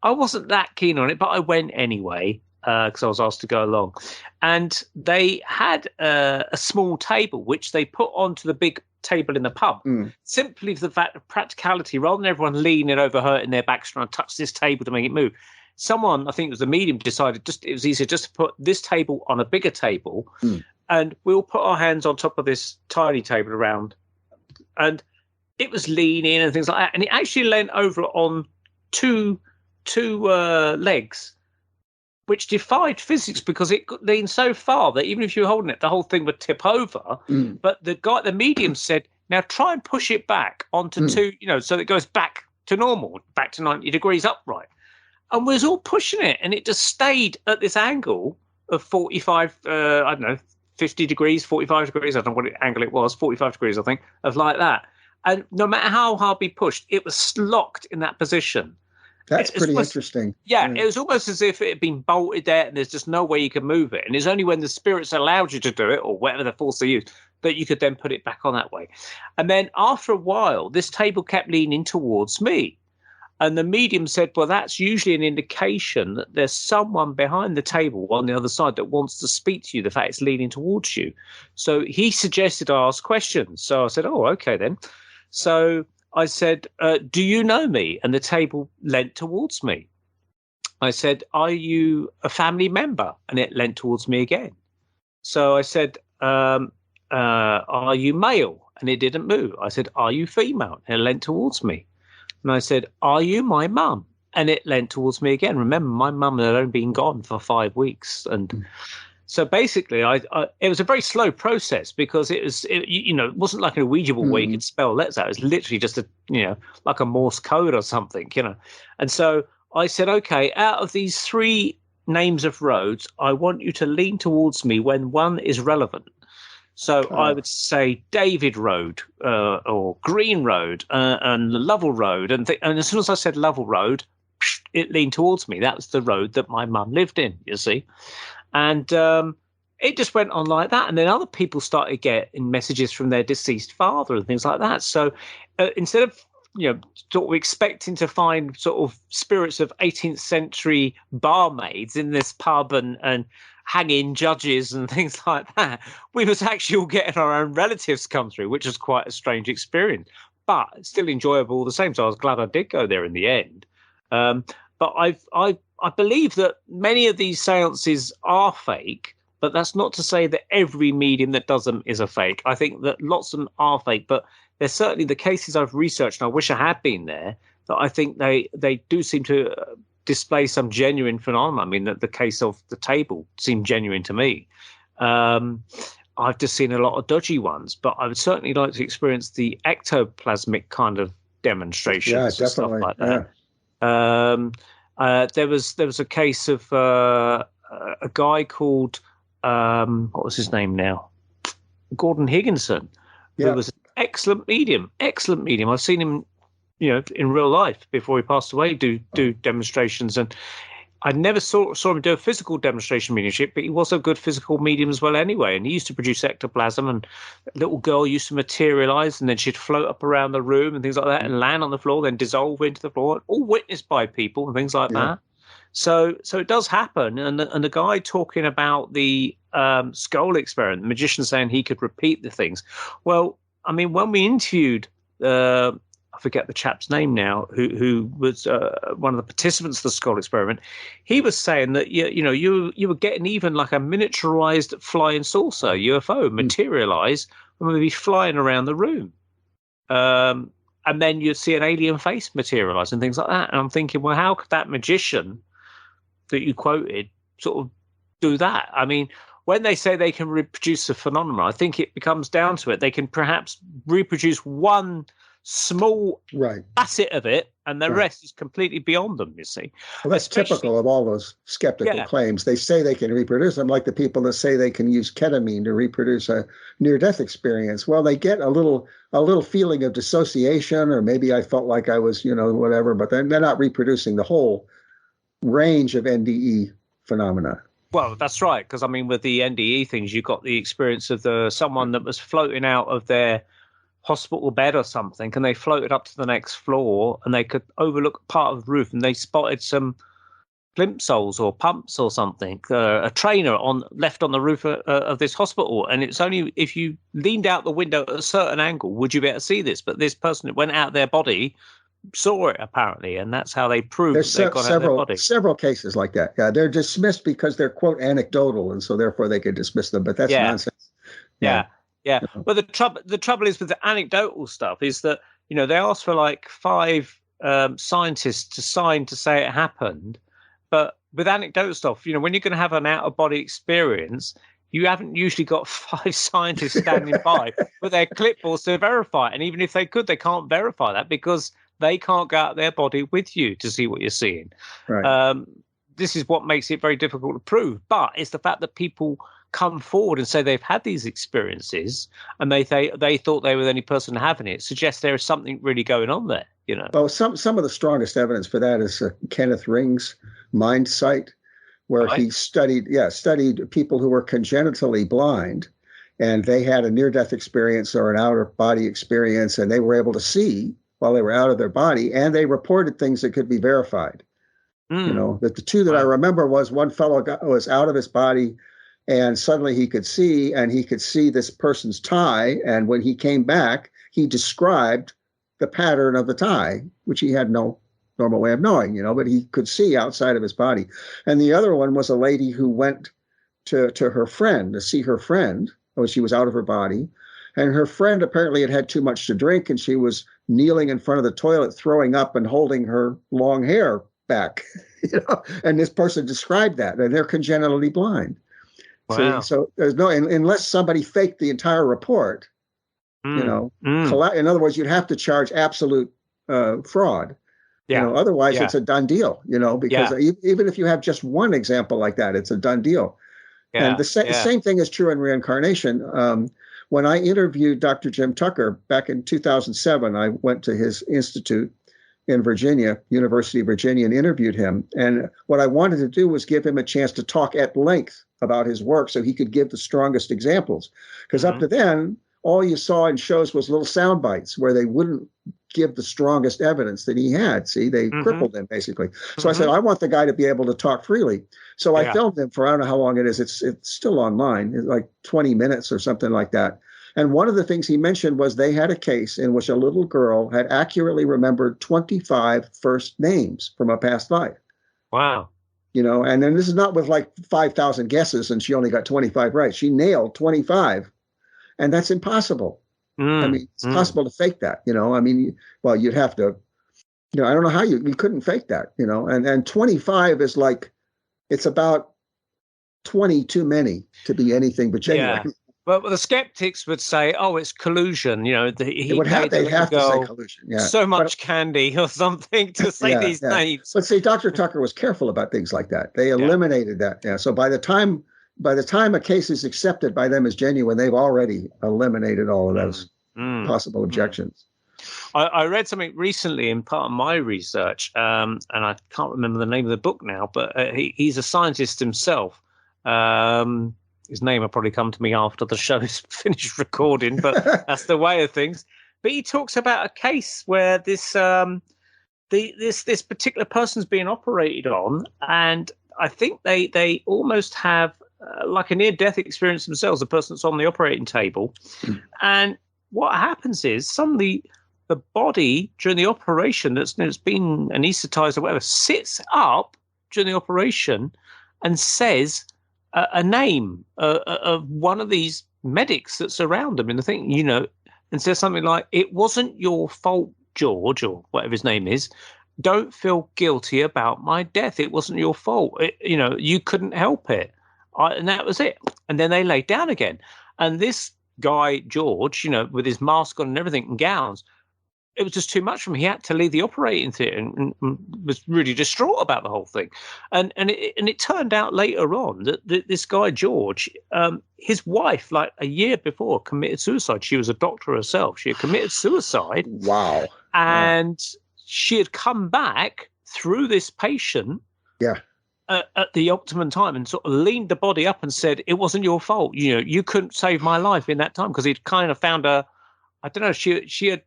I wasn't that keen on it, but I went anyway because I was asked to go along. And they had a small table which they put onto the big table in the pub, simply for the fact of practicality. Rather than everyone leaning over, hurting their backs trying to touch this table to make it move, someone, I think it was the medium, decided it was easier just to put this table on a bigger table, and we'll put our hands on top of this tiny table around, and it was leaning and things like that, and it actually leant over on two legs, which defied physics, because it leaned so far that even if you were holding it, the whole thing would tip over. But the medium said, now try and push it back onto two, so that it goes back to normal, back to 90 degrees upright. And we was all pushing it, and it just stayed at this angle of 45, 50 degrees, 45 degrees, I don't know what angle it was, 45 degrees, I think, of like that. And no matter how hard we pushed, it was locked in that position. That's pretty interesting. Yeah, it was almost as if it had been bolted there and there's just no way you can move it. And it's only when the spirits allowed you to do it, or whatever the force they used, that you could then put it back on that way. And then after a while, this table kept leaning towards me. And the medium said, well, that's usually an indication that there's someone behind the table on the other side that wants to speak to you, the fact it's leaning towards you. So he suggested I ask questions. So I said, oh, okay then. So I said, do you know me? And the table leant towards me. I said, are you a family member? And it leant towards me again. So I said, are you male? And it didn't move. I said, are you female? And it leant towards me. And I said, are you my mum? And it leant towards me again. Remember, my mum had only been gone for 5 weeks. And so basically, it was a very slow process, because it wasn't like an Ouija board where you could spell letters out. It was literally just like a Morse code or something, And so I said, okay, out of these 3 names of roads, I want you to lean towards me when one is relevant. So I would say David Road or Green Road and Lovell Road. And as soon as I said Lovell Road, it leaned towards me. That was the road that my mum lived in, you see. And it just went on like that. And then other people started getting messages from their deceased father and things like that. So instead of, sort of expecting to find sort of spirits of 18th century barmaids in this pub and hanging judges and things like that, we was actually all getting our own relatives come through, which was quite a strange experience, but still enjoyable all the same. So I was glad I did go there in the end. But I believe that many of these seances are fake, but that's not to say that every medium that does them is a fake. I think that lots of them are fake, but there's certainly the cases I've researched, and I wish I had been there, that I think they do seem to display some genuine phenomena. I mean, the case of the table seemed genuine to me. I've just seen a lot of dodgy ones, but I would certainly like to experience the ectoplasmic kind of demonstrations and stuff like that. There was a case of a guy called what was his name now? Gordon Higginson, who was an excellent medium. I've seen him, in real life before he passed away, do demonstrations, and I never saw him do a physical demonstration mediumship, but he was a good physical medium as well anyway. And he used to produce ectoplasm, and a little girl used to materialize, and then she'd float up around the room and things like that, and land on the floor, then dissolve into the floor, all witnessed by people and things like that. So it does happen. And the guy talking about the skull experiment, the magician saying he could repeat the things. Well, I mean, when we interviewed I forget the chap's name now, who was one of the participants of the skull experiment, he was saying that you were getting even like a miniaturized flying saucer UFO materialize and maybe flying around the room, and then you'd see an alien face materialize and things like that. And I'm thinking, well, how could that magician that you quoted sort of do that? I mean, when they say they can reproduce a phenomenon, I think it becomes down to it. They can perhaps reproduce one small facet of it, and the rest is completely beyond them, you see. Well, that's typical of all those skeptical claims. They say they can reproduce them, like the people that say they can use ketamine to reproduce a near-death experience. Well, they get a little feeling of dissociation, or maybe I felt like I was, whatever, but they're not reproducing the whole range of NDE phenomena. Well, that's right, because I mean, with the NDE things, you got the experience of someone that was floating out of their hospital bed or something, and they floated up to the next floor, and they could overlook part of the roof, and they spotted some plimsolls or pumps or something, a trainer left on the roof of this hospital. And it's only if you leaned out the window at a certain angle would you be able to see this. But this person that went out of their body saw it apparently, and that's how they proved they got out of their body. Several cases like that. Yeah, they're dismissed because they're quote anecdotal, and so therefore they could dismiss them. But that's nonsense. Yeah. Well, the trouble is with the anecdotal stuff is that they asked for like 5 scientists to sign to say it happened, but with anecdotal stuff, when you're going to have an out of body experience, you haven't usually got 5 scientists standing by with their clipboards to verify it. And even if they could, they can't verify that because they can't go out their body with you to see what you're seeing. Right. This is what makes it very difficult to prove. But it's the fact that people come forward and say they've had these experiences and they thought they were the only person having it suggests there is something really going on there. Well, some of the strongest evidence for that is Kenneth Ring's Mind Sight, where he studied people who were congenitally blind, and they had a near-death experience or an out-of-body experience, and they were able to see while they were out of their body, and they reported things that could be verified. That the two that I remember was one fellow was out of his body, and suddenly he could see this person's tie, and when he came back, he described the pattern of the tie, which he had no normal way of knowing, but he could see outside of his body. And the other one was a lady who went to her friend to see her friend when she was out of her body. And her friend apparently had too much to drink, and she was kneeling in front of the toilet, throwing up and holding her long hair back. And this person described that, and they're congenitally blind. Wow. So there's unless somebody faked the entire report, in other words, you'd have to charge absolute fraud. Otherwise it's a done deal, because even if you have just one example like that, it's a done deal. And the same thing is true in reincarnation. When I interviewed Dr. Jim Tucker back in 2007, I went to his institute in Virginia, University of Virginia, and interviewed him. And what I wanted to do was give him a chance to talk at length about his work so he could give the strongest examples. Because up to then, all you saw in shows was little sound bites where they wouldn't give the strongest evidence that he had. See, they crippled him basically. So I said, I want the guy to be able to talk freely. So I filmed him for, I don't know how long it is. It's still online. It's like 20 minutes or something like that. And one of the things he mentioned was they had a case in which a little girl had accurately remembered 25 first names from a past life. Wow. And then this is not with like 5,000 guesses and she only got 25 right. She nailed 25. And that's impossible. I mean, it's possible to fake that, I mean, well, you'd have to, I don't know how you couldn't fake that, and 25 is like, it's about 20 too many to be anything but genuine. Yeah. Well, the skeptics would say, "Oh, it's collusion." He paid they'd have to say collusion. Yeah. So much candy or something to say these names. But see, Dr. Tucker was careful about things like that. They eliminated that. Yeah. So by the time a case is accepted by them as genuine, they've already eliminated all of those possible objections. I read something recently in part of my research, and I can't remember the name of the book now, but he's a scientist himself. His name will probably come to me after the show's finished recording, but that's the way of things. But he talks about a case where this particular person's being operated on, and I think they almost have like a near-death experience themselves, the person that's on the operating table. And what happens is suddenly the body during the operation that's been anesthetized or whatever sits up during the operation and says a name of one of these medics that's around them in the thing, and says something like, "It wasn't your fault, George," or whatever his name is. "Don't feel guilty about my death. It wasn't your fault. You couldn't help it." And that was it. And then they laid down again. And this guy, George, with his mask on and everything and gowns, it was just too much for him. He had to leave the operating theatre and was really distraught about the whole thing. And it turned out later on that this guy, George, his wife, like a year before, committed suicide. She was a doctor herself. She had committed suicide. Wow. And she had come back through this patient at the optimum time and sort of leaned the body up and said, "It wasn't your fault. You couldn't save my life in that time," because he'd kind of found I don't know, she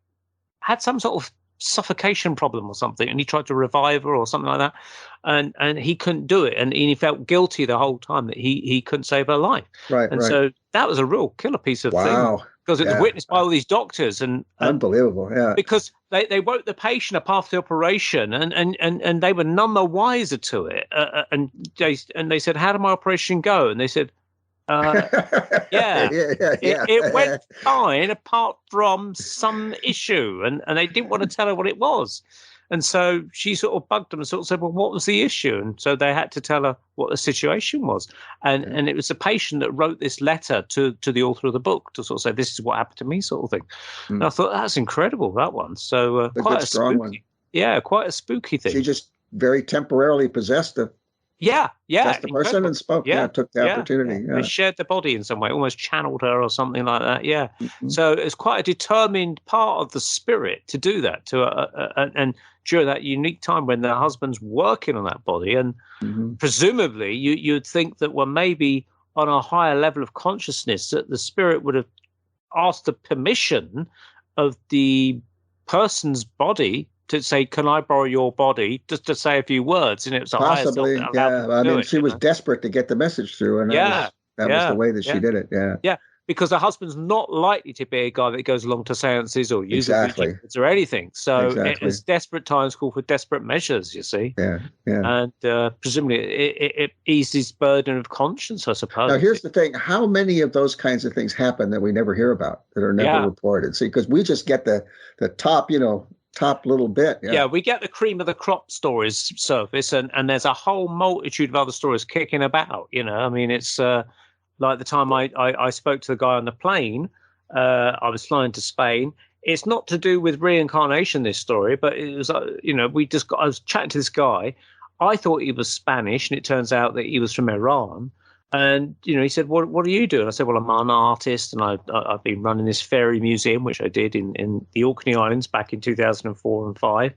had some sort of suffocation problem or something, and he tried to revive her or something like that, and he couldn't do it, and he felt guilty the whole time that he couldn't save her life. Right. So that was a real killer piece of thing, because it was witnessed by all these doctors and unbelievable. Yeah, because they woke the patient up after the operation, and they were none the wiser to it, and they said, "How did my operation go?" And they said, it went fine apart from some issue, and they didn't want to tell her what it was. And so she sort of bugged them and sort of said, "Well, what was the issue?" And so they had to tell her what the situation was. And it was the patient that wrote this letter to the author of the book to sort of say, "This is what happened to me," sort of thing. And I thought, that's incredible, that one. So quite a strong one. Yeah, quite a spooky thing. She just very temporarily possessed the person and spoke. Took the opportunity. They shared the body in some way, almost channeled her or something like that. Yeah. So it's quite a determined part of the spirit to do that. And during that unique time when the husband's working on that body, and presumably you'd think that, well, maybe on a higher level of consciousness, that the spirit would have asked the permission of the person's body to say, "Can I borrow your body?" Just to say a few words, and it was possibly, I mean, she was desperate to get the message through, and that was the way that she did it. Yeah, because the husband's not likely to be a guy that goes along to seances or uses or anything. So it's desperate times call for desperate measures. You see, and presumably it eased his burden of conscience, I suppose. Now, here's the thing: how many of those kinds of things happen that we never hear about, that are never reported? See, because we just get the top, top little bit. Yeah, we get the cream of the crop stories surface, and there's a whole multitude of other stories kicking about. I mean, it's like the time I spoke to the guy on the plane. I was flying to Spain. It's not to do with reincarnation, this story, but it was, I was chatting to this guy. I thought he was Spanish, and it turns out that he was from Iran. And, he said, what do you do? And I said, well, I'm an artist, and I've been running this fairy museum, which I did in the Orkney Islands back in 2004 and 5.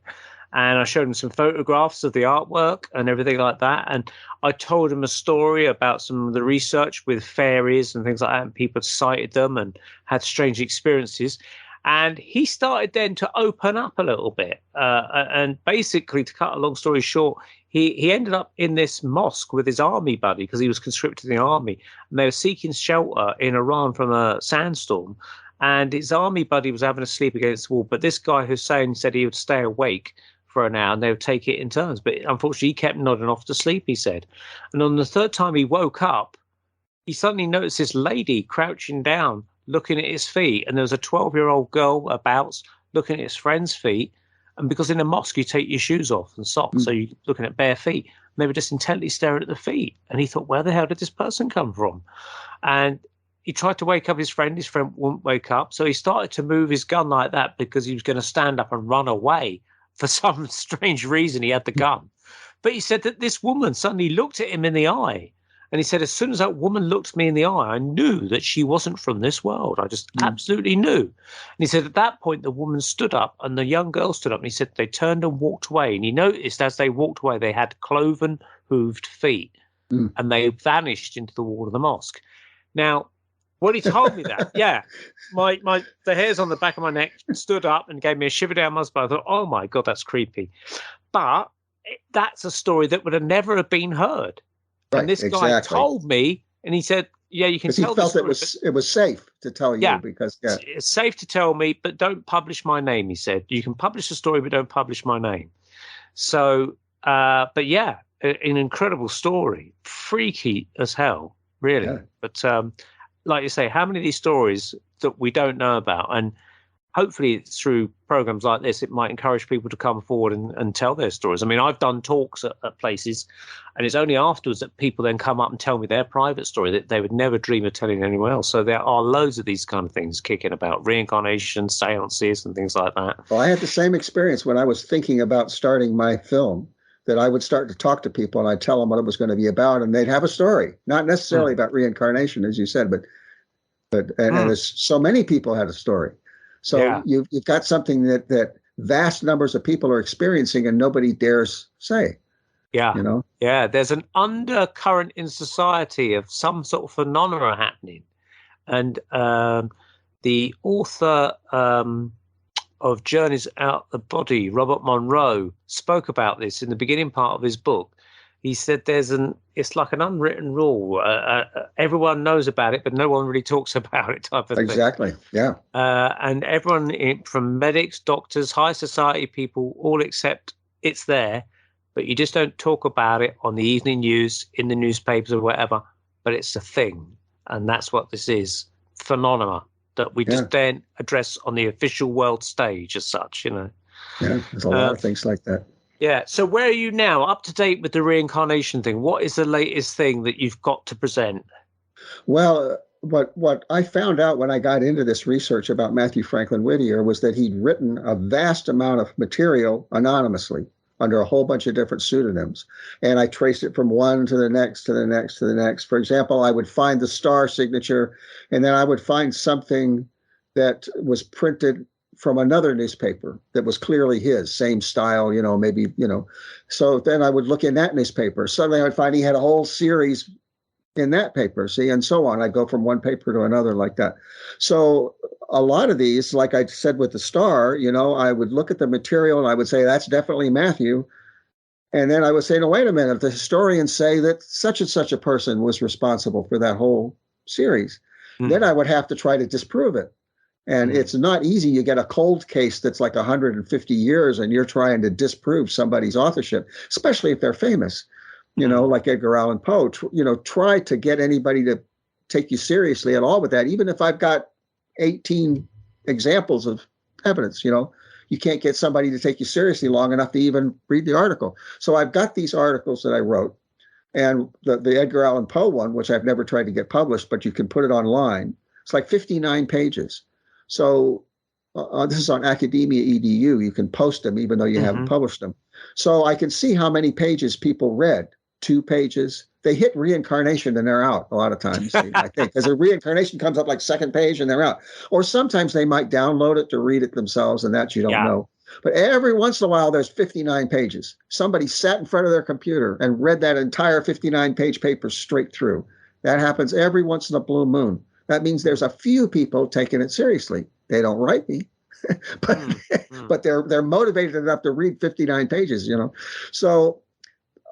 And I showed him some photographs of the artwork and everything like that. And I told him a story about some of the research with fairies and things like that, and people had sighted them and had strange experiences. And he started then to open up a little bit. And basically, to cut a long story short, he ended up in this mosque with his army buddy, because he was conscripted in the army. And they were seeking shelter in Iran from a sandstorm. And his army buddy was having a sleep against the wall. But this guy Hussein said he would stay awake for an hour and they would take it in turns. But unfortunately, he kept nodding off to sleep, he said. And on the third time he woke up, he suddenly noticed this lady crouching down looking at his feet, and there was a 12-year-old girl about looking at his friend's feet. And because in a mosque you take your shoes off and socks, so you're looking at bare feet. And they were just intently staring at the feet. And he thought, where the hell did this person come from? And he tried to wake up his friend. His friend wouldn't wake up. So he started to move his gun like that because he was going to stand up and run away. For some strange reason, he had the gun. But he said that this woman suddenly looked at him in the eye. And he said, as soon as that woman looked me in the eye, I knew that she wasn't from this world. I just absolutely knew. And he said, at that point, the woman stood up and the young girl stood up. And he said, they turned and walked away. And he noticed as they walked away, they had cloven, hooved feet. And they vanished into the wall of the mosque. Now, when he told me that, the hairs on the back of my neck stood up and gave me a shiver down my spine. I thought, oh, my God, that's creepy. But that's a story that would have never have been heard. Right, and this guy told me, and he said, yeah, you can tell. He felt it was safe to tell you because it's safe to tell me, but don't publish my name, he said. You can publish the story, but don't publish my name. So, but yeah, an incredible story. Freaky as hell, really. Yeah. But like you say, how many of these stories that we don't know about? And hopefully through programs like this, it might encourage people to come forward and tell their stories. I mean, I've done talks at places, and it's only afterwards that people then come up and tell me their private story that they would never dream of telling anyone else. So there are loads of these kind of things kicking about, reincarnation, seances, and things like that. Well, I had the same experience when I was thinking about starting my film, that I would start to talk to people and I'd tell them what it was going to be about, and they'd have a story, not necessarily about reincarnation, as you said, but there's so many people had a story. So you've got something that vast numbers of people are experiencing and nobody dares say. Yeah. You know? Yeah. There's an undercurrent in society of some sort of phenomena happening. And the author of Journeys Out the Body, Robert Monroe, spoke about this in the beginning part of his book. He said it's like an unwritten rule. Everyone knows about it, but no one really talks about it type of thing. Exactly, yeah. And everyone from medics, doctors, high society people, all accept it's there, but you just don't talk about it on the evening news, in the newspapers or whatever, but it's a thing. And that's what this is, phenomena that we just don't address on the official world stage as such, you know. Yeah, there's a lot of things like that. Yeah. So where are you now? Up to date with the reincarnation thing? What is the latest thing that you've got to present? Well, what I found out when I got into this research about Matthew Franklin Whittier was that he'd written a vast amount of material anonymously under a whole bunch of different pseudonyms. And I traced it from one to the next, to the next, to the next. For example, I would find the star signature, and then I would find something that was printed from another newspaper that was clearly his, same style, maybe. So then I would look in that newspaper. Suddenly I would find he had a whole series in that paper, and so on. I'd go from one paper to another like that. So a lot of these, like I said with the star, I would look at the material and I would say, that's definitely Matthew. And then I would say, no, wait a minute, if the historians say that such and such a person was responsible for that whole series, then I would have to try to disprove it. And it's not easy. You get a cold case that's like 150 years and you're trying to disprove somebody's authorship, especially if they're famous, like Edgar Allan Poe. Try to get anybody to take you seriously at all with that. Even if I've got 18 examples of evidence, you can't get somebody to take you seriously long enough to even read the article. So I've got these articles that I wrote, and the Edgar Allan Poe one, which I've never tried to get published, but you can put it online. It's like 59 pages. So this is on Academia EDU. You can post them even though you haven't published them. So I can see how many pages people read. 2 pages. They hit reincarnation and they're out a lot of times, I think, because the reincarnation comes up like second page and they're out. Or sometimes they might download it to read it themselves, and that you don't know. But every once in a while, there's 59 pages. Somebody sat in front of their computer and read that entire 59-page paper straight through. That happens every once in a blue moon. That means there's a few people taking it seriously. They don't write me, but they're motivated enough to read 59 pages, So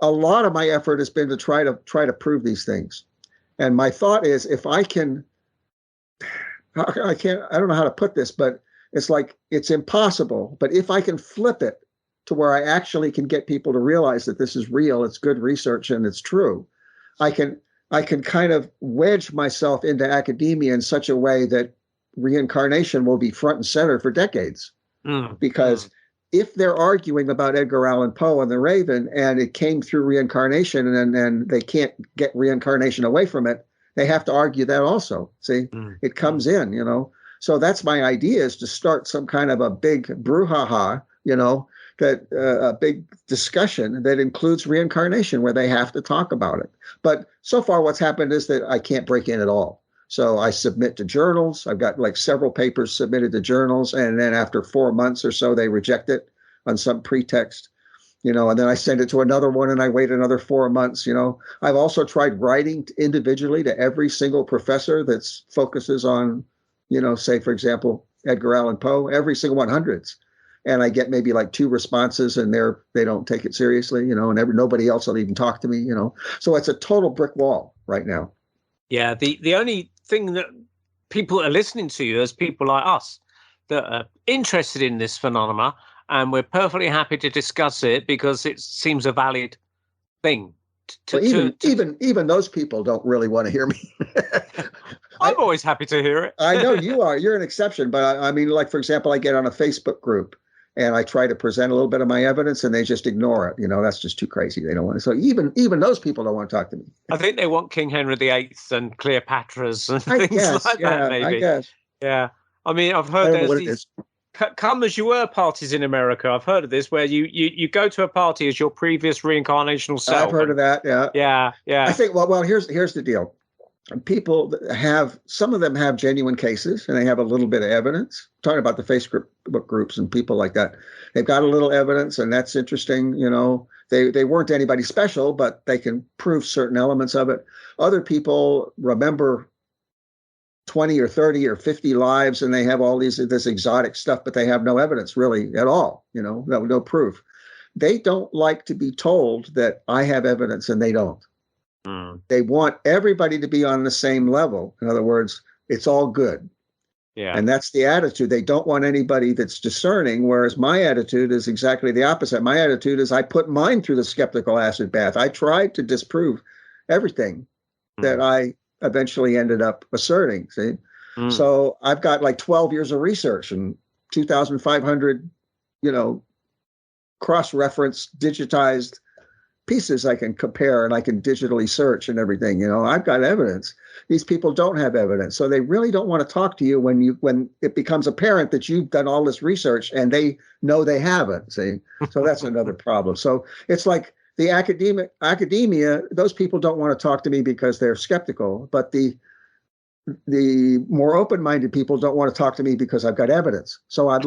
a lot of my effort has been to try to prove these things. And my thought is, if I don't know how to put this, but it's like, it's impossible. But if I can flip it to where I actually can get people to realize that this is real, it's good research, and it's true, I can kind of wedge myself into academia in such a way that reincarnation will be front and center for decades. Because if they're arguing about Edgar Allan Poe and the Raven, and it came through reincarnation, and they can't get reincarnation away from it, they have to argue that also. See, it comes in, So that's my idea, is to start some kind of a big brouhaha, that a big discussion that includes reincarnation, where they have to talk about it. But so far what's happened is that I can't break in at all. So I submit to journals. I've got like several papers submitted to journals, and then after 4 months or so, they reject it on some pretext, and then I send it to another one, and I wait another 4 months. I've also tried writing individually to every single professor that focuses on, say, for example, Edgar Allan Poe, every single one, hundreds. And I get maybe like 2 responses, and they don't take it seriously, and nobody else will even talk to me, So it's a total brick wall right now. Yeah, the only thing that people are listening to you as people like us that are interested in this phenomena, and we're perfectly happy to discuss it because it seems a valid thing. Even those people don't really want to hear me. I'm always happy to hear it. I know you are. You're an exception. But I mean, like, for example, I get on a Facebook group and I try to present a little bit of my evidence, and they just ignore it. That's just too crazy. They don't want to. So even those people don't want to talk to me. I think they want King Henry VIII and Cleopatra's and things like that, maybe. I guess. Yeah. I mean, I've heard there's these come as you were parties in America. I've heard of this, where you go to a party as your previous reincarnational self. I've heard of that. Yeah. Yeah. I think, well, here's the deal. People some of them have genuine cases, and they have a little bit of evidence. I'm talking about the Facebook groups and people like that. They've got a little evidence, and that's interesting. They weren't anybody special, but they can prove certain elements of it. Other people remember 20 or 30 or 50 lives, and they have all this exotic stuff, but they have no evidence really at all. No proof. They don't like to be told that I have evidence and they don't. They want everybody to be on the same level. In other words, it's all good. Yeah. And that's the attitude. They don't want anybody that's discerning, whereas my attitude is exactly the opposite. My attitude is I put mine through the skeptical acid bath. I tried to disprove everything that I eventually ended up asserting. See? So I've got like 12 years of research and 2,500, cross-reference digitized pieces I can compare, and I can digitally search and everything. I've got evidence. These people don't have evidence, so they really don't want to talk to you when it becomes apparent that you've done all this research and they know they haven't. See, so that's another problem. So it's like the academia. Those people don't want to talk to me because they're skeptical, but the more open-minded people don't want to talk to me because I've got evidence. So I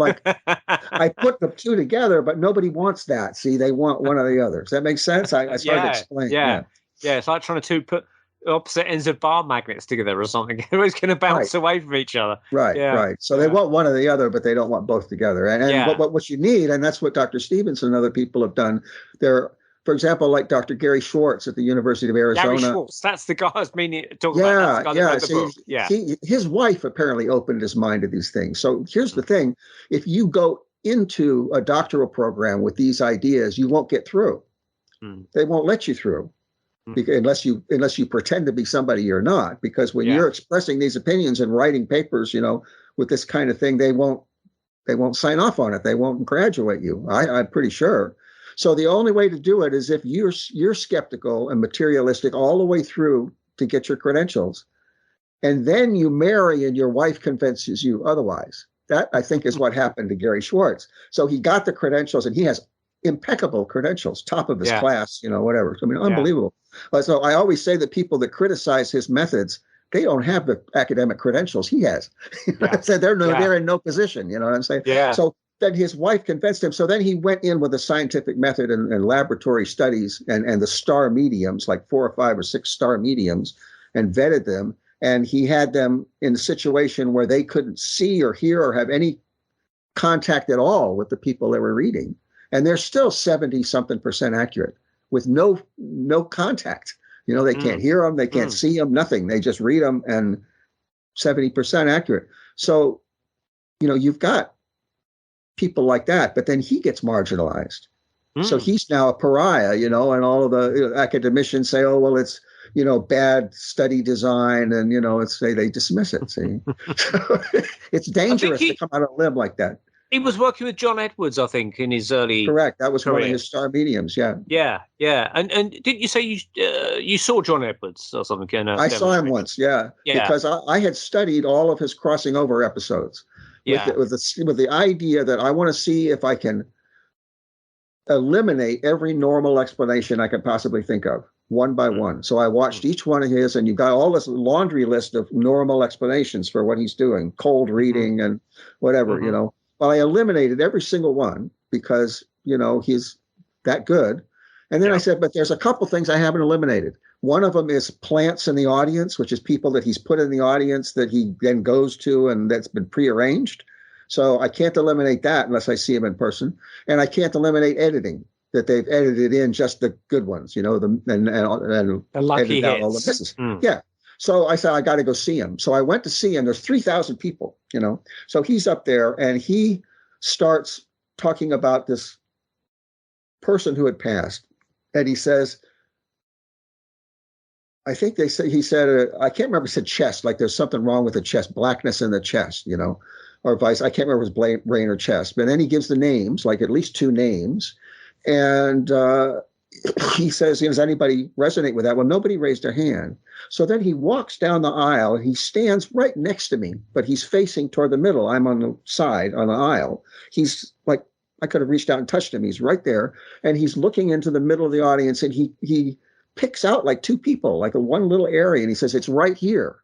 put the two together, but nobody wants that. See, they want one or the other. Does that make sense? It's hard to explain. Yeah. It's like trying to put opposite ends of bar magnets together or something. It's going to bounce away from each other. Right. So they want one or the other, but they don't want both together. And what you need, and that's what Dr. Stevenson and other people have done. For example, like Dr. Gary Schwartz at the University of Arizona. Gary Schwartz, that's the guy I was meaning to talk about. That's the guy that wrote the book. His wife apparently opened his mind to these things. So here's the thing. If you go into a doctoral program with these ideas, you won't get through. They won't let you through unless you pretend to be somebody you're not. Because when you're expressing these opinions and writing papers, with this kind of thing, they won't sign off on it. They won't graduate you. I'm pretty sure. So the only way to do it is if you're skeptical and materialistic all the way through to get your credentials, and then you marry and your wife convinces you otherwise. That, I think, is what happened to Gary Schwartz. So he got the credentials, and he has impeccable credentials, top of his class, whatever. I mean, unbelievable. So I always say that people that criticize his methods, they don't have the academic credentials he has. So they're in no position. You know what I'm saying? Yeah. So then his wife convinced him. So then he went in with a scientific method and laboratory studies and the star mediums, like 4 or 5 or 6 star mediums, and vetted them. And he had them in a situation where they couldn't see or hear or have any contact at all with the people they were reading. And they're still 70-something% accurate with no contact. They can't hear them, they can't see them, nothing. They just read them, and 70% accurate. So, you've got people like that, but then he gets marginalized. So he's now a pariah, and all of the academicians say, oh, well, bad study design, and they dismiss it. See, it's dangerous to come out on a limb like that. He was working with John Edwards, I think, in his early Correct. That was career. One of his star mediums. Yeah. Yeah. And didn't you say you saw John Edwards or something? I saw him once. Yeah. Because I had studied all of his crossing over episodes. With the idea that I want to see if I can eliminate every normal explanation I could possibly think of, one by one. So I watched each one of his, and you've got all this laundry list of normal explanations for what he's doing, cold reading and whatever, Well, I eliminated every single one because, he's that good. And then I said, but there's a couple things I haven't eliminated. One of them is plants in the audience, which is people that he's put in the audience that he then goes to and that's been prearranged. So I can't eliminate that unless I see him in person. And I can't eliminate editing, that they've edited in just the good ones, and the lucky hits. All the misses. Yeah. So I said, I got to go see him. So I went to see him. There's 3,000 people, So he's up there and he starts talking about this person who had passed. And he says, I think he said, I can't remember, he said chest, like there's something wrong with the chest, blackness in the chest, or vice. I can't remember if it was brain or chest. But then he gives the names, like at least 2 names. And he says, does anybody resonate with that? Well, nobody raised their hand. So then he walks down the aisle. He stands right next to me, but he's facing toward the middle. I'm on the side on the aisle. He's like, I could have reached out and touched him. He's right there. And he's looking into the middle of the audience, and he picks out like 2 people, like a one little area. And he says, it's right here.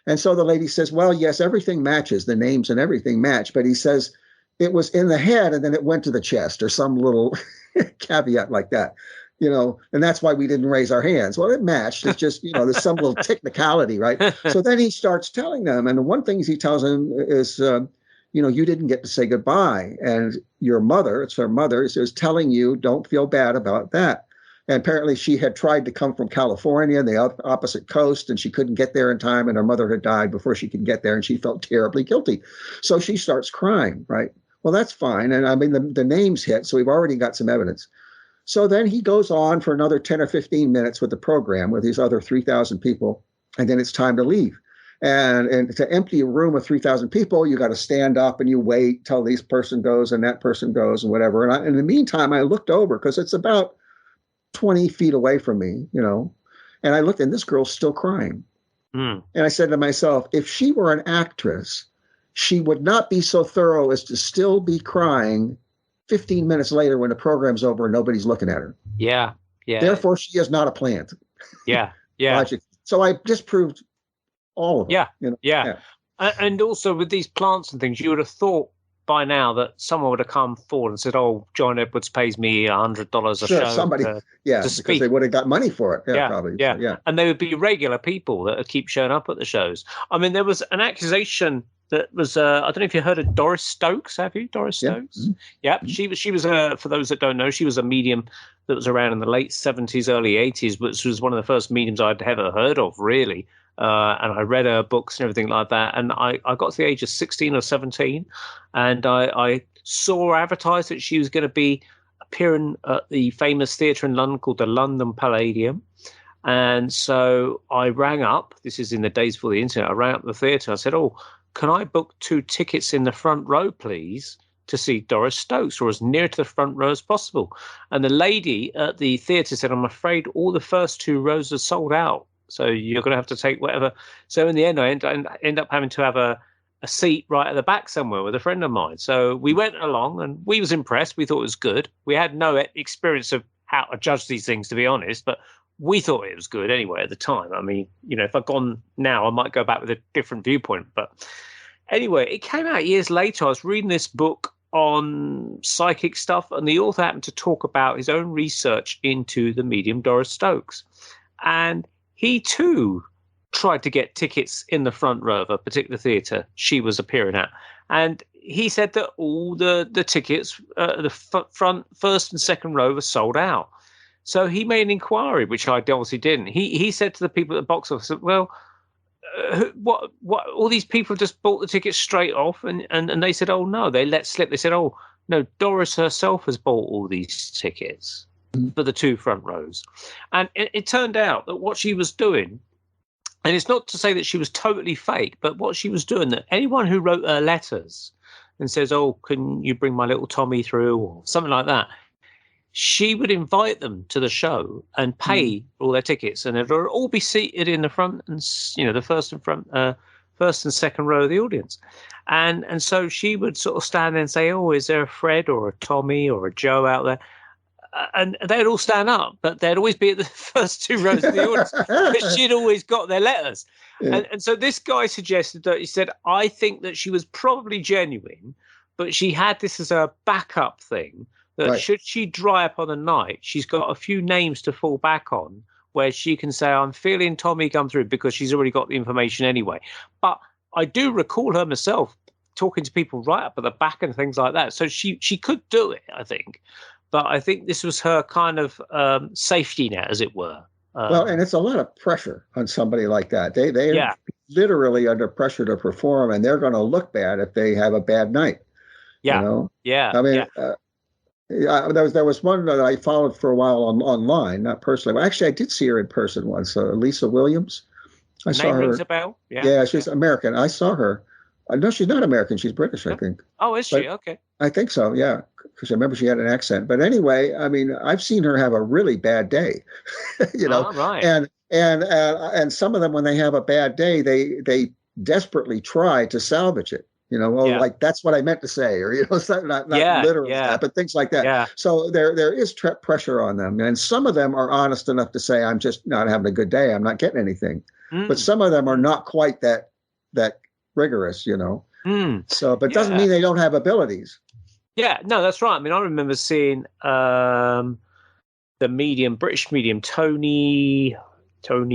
And so the lady says, well, yes, everything matches. The names and everything match. But he says, it was in the head and then it went to the chest, or some little caveat like that, and that's why we didn't raise our hands. Well, it matched. It's just, there's some little technicality, right? So then he starts telling them. And the one thing he tells them is, you didn't get to say goodbye. And your mother, it's her mother, is telling you, don't feel bad about that. And apparently she had tried to come from California, the opposite coast, and she couldn't get there in time. And her mother had died before she could get there. And she felt terribly guilty. So she starts crying, right? Well, that's fine. And I mean, the names hit, so we've already got some evidence. So then he goes on for another 10 or 15 minutes with the program with these other 3,000 people. And then it's time to leave. And to empty a room of 3,000 people, you got to stand up and you wait till this person goes and that person goes and whatever. And in the meantime, I looked over because it's about 20 feet away from me, and I looked, and this girl's still crying. And I said to myself, if she were an actress, she would not be so thorough as to still be crying 15 minutes later when the program's over and nobody's looking at her. Yeah. Therefore, she is not a plant. Yeah. So I disproved all of them. Yeah. And also with these plants and things, you would have thought by now that someone would have come forward and said, "Oh, John Edwards pays me $100 a show." Somebody, to because they would have got money for it. Probably. Yeah. And they would be regular people that would keep showing up at the shows. I mean, there was an accusation that was, I don't know if you heard of Doris Stokes. Have you? Doris Stokes? Mm-hmm. Yeah. She was for those that don't know, she was a medium that was around in the late 70s, early 80s, which was one of the first mediums I'd ever heard of, really. And I read her books and everything like that. And I got to the age of 16 or 17, and I saw her advertised that she was going to be appearing at the famous theatre in London called the London Palladium. And so I rang up, this is in the days before the internet, I rang up the theatre. I said, "Oh, can I book 2 tickets in the front row, please, to see Doris Stokes, or as near to the front row as possible?" And the lady at the theatre said, "I'm afraid all the first 2 rows are sold out. So you're going to have to take whatever." So in the end, I end up having to have a seat right at the back somewhere with a friend of mine. So we went along and we was impressed. We thought it was good. We had no experience of how to judge these things, to be honest, but we thought it was good anyway at the time. I mean, if I'd gone now, I might go back with a different viewpoint. But anyway, it came out years later. I was reading this book on psychic stuff, and the author happened to talk about his own research into the medium Doris Stokes. And he too tried to get tickets in the front row of a particular theatre she was appearing at. And he said that all the tickets, the front, first and second row, were sold out. So he made an inquiry, which I obviously didn't. He said to the people at the box office, "Well, what? All these people just bought the tickets straight off," and they said, "Oh no," they let slip. They said, "Oh no, Doris herself has bought all these tickets." for the two front rows. And it turned out that what she was doing, and it's not to say that she was totally fake, but what she was doing, that anyone who wrote her letters and says, oh, can you bring my little Tommy through, or something like that, she would invite them to the show and pay all their tickets, and they'd all be seated in the front and, the first and second row of the audience. And so she would sort of stand there and say, oh, is there a Fred or a Tommy or a Joe out there? And they'd all stand up, but they'd always be at the first two rows of the audience because she'd always got their letters. Yeah. And so this guy suggested that, he said, I think that she was probably genuine, but she had this as a backup thing, that should she dry up on a night, she's got a few names to fall back on where she can say, I'm feeling Tommy come through, because she's already got the information anyway. But I do recall her myself talking to people right up at the back and things like that. So she could do it, I think. But I think this was her kind of safety net, as it were. Well, and it's a lot of pressure on somebody like that. They're literally under pressure to perform, and they're going to look bad if they have a bad night. Yeah. You know? Yeah. I mean, there was one that I followed for a while online, not personally. Well, actually, I did see her in person once. Lisa Williams. I saw her. Rings a bell. Yeah, she's American. I saw her. No, she's not American. She's British, I think. Oh, is she? Okay. I think so, yeah, because I remember she had an accent. But anyway, I mean, I've seen her have a really bad day, right. And some of them, when they have a bad day, they desperately try to salvage it. Like, that's what I meant to say, or not literally that, but things like that. Yeah. So there is pressure on them, and some of them are honest enough to say, I'm just not having a good day. I'm not getting anything. But some of them are not quite that rigorous, So, but doesn't mean they don't have abilities. Yeah, no, that's right. I mean, I remember seeing the British medium, Tony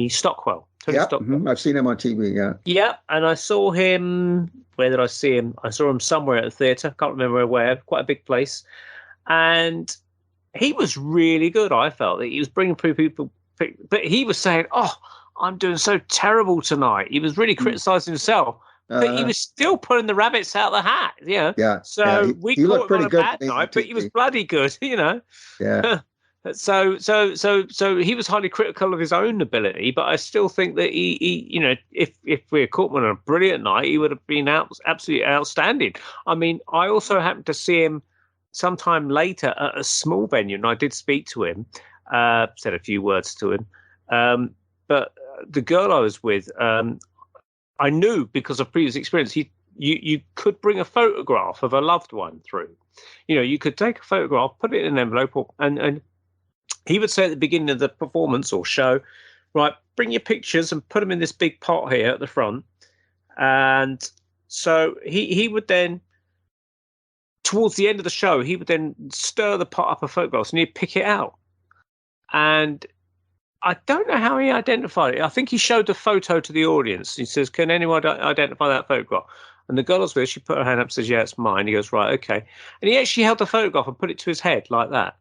Stockwell. Stockwell. I've seen him on TV. Yeah. Yeah, and I saw him. Where did I see him? I saw him somewhere at the theatre. Can't remember where. Quite a big place, and he was really good. I felt that he was bringing through people, but he was saying, "Oh, I'm doing so terrible tonight." He was really criticising himself. But he was still putting the rabbits out of the hat, Yeah. So we caught him on a bad night, but he was bloody good, Yeah. So he was highly critical of his own ability, but I still think that he if we had caught him on a brilliant night, he would have been absolutely outstanding. I mean, I also happened to see him sometime later at a small venue, and I did speak to him, said a few words to him, but the girl I was with, I knew because of previous experience, you could bring a photograph of a loved one through. You could take a photograph, put it in an envelope, and he would say at the beginning of the performance or show, right, bring your pictures and put them in this big pot here at the front. And so he would then, towards the end of the show, he would then stir the pot up of photographs and he'd pick it out. And I don't know how he identified it. I think he showed the photo to the audience. He says, can anyone identify that photograph? And the girl I was with, she put her hand up and says, yeah, it's mine. He goes, right, okay. And he actually held the photograph and put it to his head like that.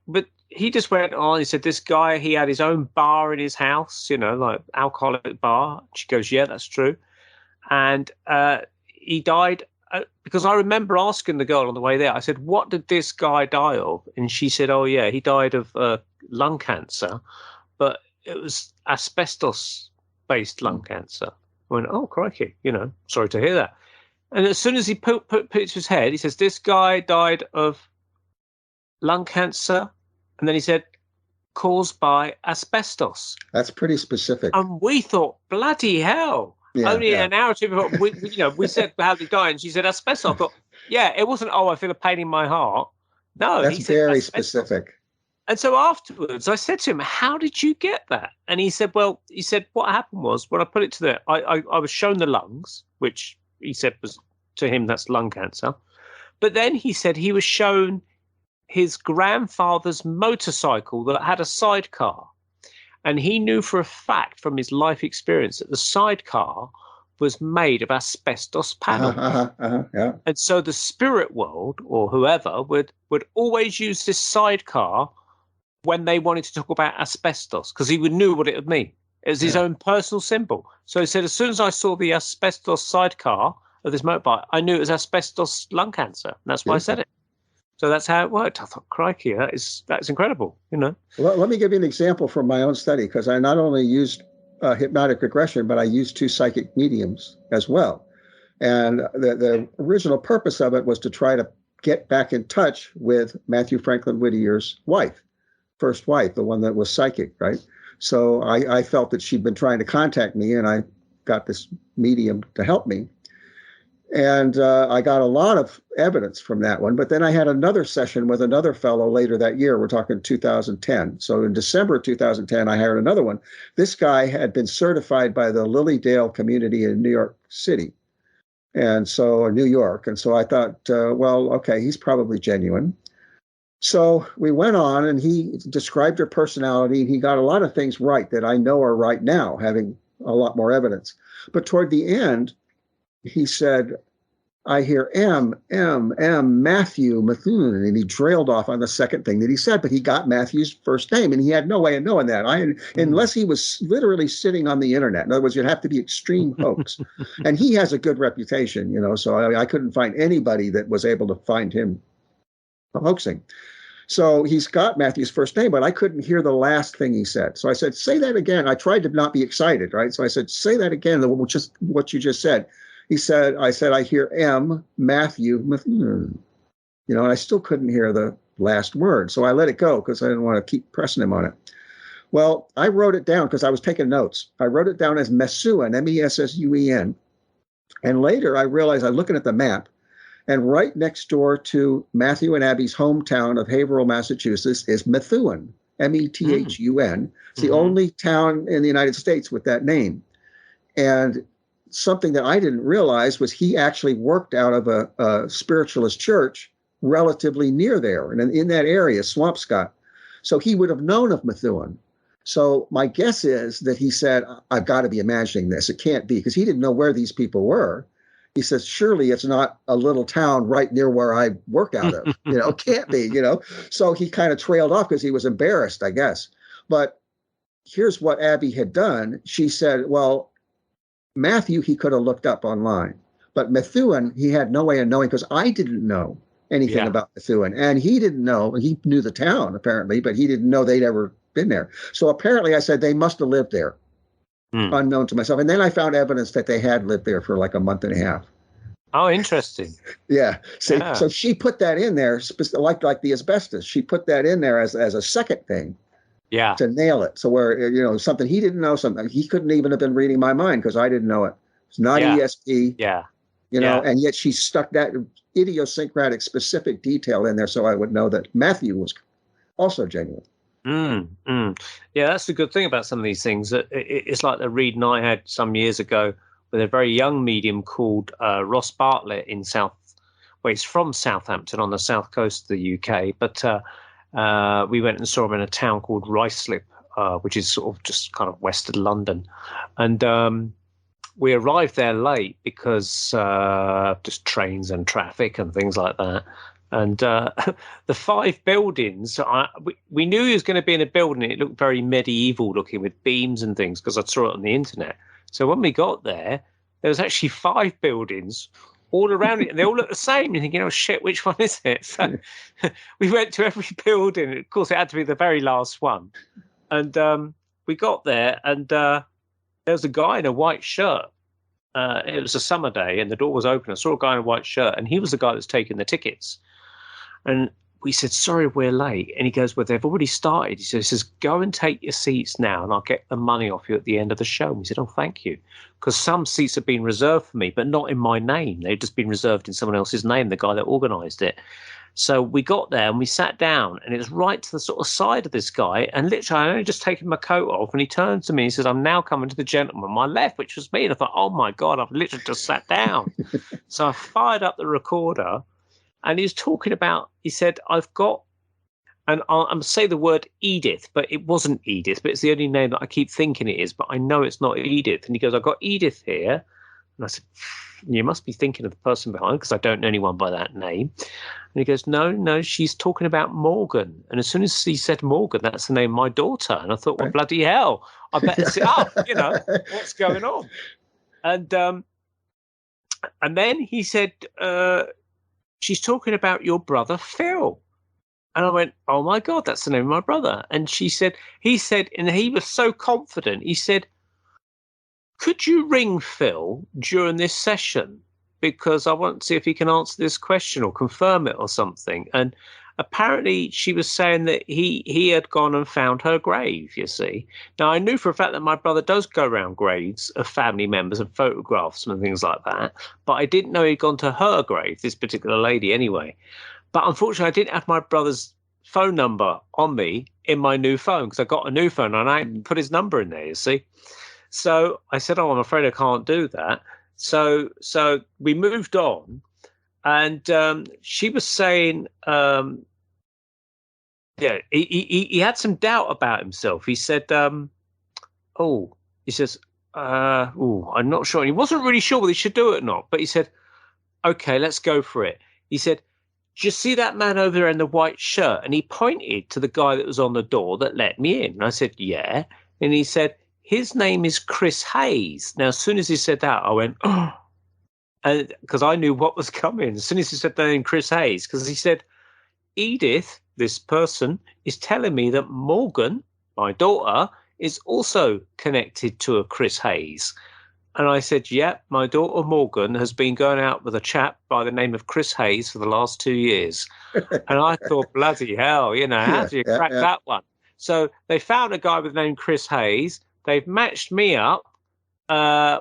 But he just went on. He said, this guy, he had his own bar in his house, like alcoholic bar. She goes, yeah, that's true. And he died because I remember asking the girl on the way there, I said, what did this guy die of? And she said, oh, yeah, he died of lung cancer, but it was asbestos-based lung cancer. I went, oh, crikey, sorry to hear that. And as soon as he put it to his head, he says, this guy died of lung cancer. And then he said, caused by asbestos. That's pretty specific. And we thought, bloody hell. Only an hour or two before, we said, how did he die? And she said, asbestos. I thought, yeah, it wasn't, I feel a pain in my heart. No. That's very specific. And so afterwards, I said to him, how did you get that? And he said, what happened was when I put it to I was shown the lungs, which he said was, to him, that's lung cancer. But then he said he was shown his grandfather's motorcycle that had a sidecar. And he knew for a fact from his life experience that the sidecar was made of asbestos panels. Yeah. And so the spirit world or whoever would always use this sidecar when they wanted to talk about asbestos, because he knew what it would mean. It was his own personal symbol. So he said, as soon as I saw the asbestos sidecar of this motorbike, I knew it was asbestos lung cancer. And that's why I said it. So that's how it worked. I thought, crikey, that's incredible, you know. Well, let me give you an example from my own study, because I not only used hypnotic regression, but I used 2 psychic mediums as well. And the original purpose of it was to try to get back in touch with Matthew Franklin Whittier's wife, first wife, the one that was psychic, right? So I felt that she'd been trying to contact me, and I got this medium to help me. And I got a lot of evidence from that one. But then I had another session with another fellow later that year. We're talking 2010. So in December of 2010, I hired another one. This guy had been certified by the Lilydale community in New York City. And so, New York. And so I thought, well, okay, he's probably genuine. So we went on, and he described her personality, and he got a lot of things right that I know are right now, having a lot more evidence. But toward the end, he said, I hear Matthew Methuen, and he trailed off on the second thing that he said, but he got Matthew's first name, and he had no way of knowing that. Unless he was literally sitting on the internet. In other words, you'd have to be extreme hoax. And he has a good reputation, you know, so I couldn't find anybody that was able to find him hoaxing. So he's got Matthew's first name, but I couldn't hear the last thing he said. So I said, say that again. I tried to not be excited, right? So I said, say that again, just what you just said. I said, I hear Matthew, you know, and I still couldn't hear the last word. So I let it go because I didn't want to keep pressing him on it. Well, I wrote it down because I was taking notes. I wrote it down as Messuen, Messuen. And later I realized, I'm looking at the map, and right next door to Matthew and Abby's hometown of Haverhill, Massachusetts, is Methuen, Methun. It's the only town in the United States with that name. And something that I didn't realize was he actually worked out of a spiritualist church relatively near there, and in that area, Swampscott. So he would have known of Methuen. So my guess is that he said, I've got to be imagining this. It can't be, because he didn't know where these people were. He says, surely it's not a little town right near where I work out of. You know, it can't be, you know. So he kind of trailed off because he was embarrassed, I guess. But here's what Abby had done. She said, well, Matthew, he could have looked up online. But Methuen, he had no way of knowing, because I didn't know anything about Methuen. And he didn't know. He knew the town, apparently, but he didn't know they'd ever been there. So apparently I said they must have lived there. Unknown to myself. And then I found evidence that they had lived there for like a month and a half. Oh, interesting. Yeah. See, so she put that in there, like the asbestos. She put that in there as a second thing. Yeah. To nail it. So where, you know, something he didn't know, something he couldn't even have been reading my mind because I didn't know it. It's not ESP. Yeah. You know, and yet she stuck that idiosyncratic specific detail in there so I would know that Matthew was also genuine. Yeah, that's the good thing about some of these things. It's like the reading I had some years ago with a very young medium called Ross Bartlett in he's from Southampton on the south coast of the UK, but we went and saw him in a town called Ruislip, which is sort of just kind of west of London. And we arrived there late because just trains and traffic and things like that. And the 5 buildings, we knew he was going to be in a building. It looked very medieval looking with beams and things because I saw it on the internet. So when we got there was actually 5 buildings all around it, and they all look the same. You're thinking, oh, shit, which one is it? So we went to every building. Of course, it had to be the very last one. And we got there, and there was a guy in a white shirt. It was a summer day, and the door was open. I saw a guy in a white shirt, and he was the guy that's taking the tickets. And we said, sorry, we're late. And he goes, well, they've already started. He says, go and take your seats now, and I'll get the money off you at the end of the show. And we said, oh, thank you. Because some seats have been reserved for me, but not in my name. They've just been reserved in someone else's name, the guy that organised it. So we got there and we sat down, and it was right to the sort of side of this guy. And literally, I only just taken my coat off, and he turns to me and says, I'm now coming to the gentleman on my left, which was me. And I thought, oh, my God, I've literally just sat down. So I fired up the recorder. And he was talking about, he said, I've got, and I'm going to say the word Edith, but it wasn't Edith, but it's the only name that I keep thinking it is, but I know it's not Edith. And he goes, I've got Edith here. And I said, you must be thinking of the person behind, because I don't know anyone by that name. And he goes, no, she's talking about Morgan. And as soon as he said Morgan, that's the name of my daughter. And I thought, well, bloody hell, I better sit up, what's going on? And then he said, she's talking about your brother Phil. And I went, oh my God, that's the name of my brother. And he said, and he was so confident. He said, could you ring Phil during this session? Because I want to see if he can answer this question or confirm it or something. And apparently she was saying that he had gone and found her grave, you see. Now, I knew for a fact that my brother does go around graves of family members and photographs and things like that. But I didn't know he'd gone to her grave, this particular lady anyway. But unfortunately, I didn't have my brother's phone number on me in my new phone because I got a new phone and I put his number in there, you see. So I said, oh, I'm afraid I can't do that. So we moved on, and she was saying, he had some doubt about himself. He said, I'm not sure. And he wasn't really sure whether he should do it or not, but he said, okay, let's go for it. He said, do you see that man over there in the white shirt? And he pointed to the guy that was on the door that let me in. And I said, yeah. And he said, his name is Chris Hayes. Now, as soon as he said that, I went, oh, because I knew what was coming. As soon as he said the name Chris Hayes, because he said, Edith, this person, is telling me that Morgan, my daughter, is also connected to a Chris Hayes. And I said, yeah, my daughter Morgan has been going out with a chap by the name of Chris Hayes for the last 2 years. And I thought, bloody hell, how do you crack that one? So they found a guy with the name Chris Hayes. They've matched me up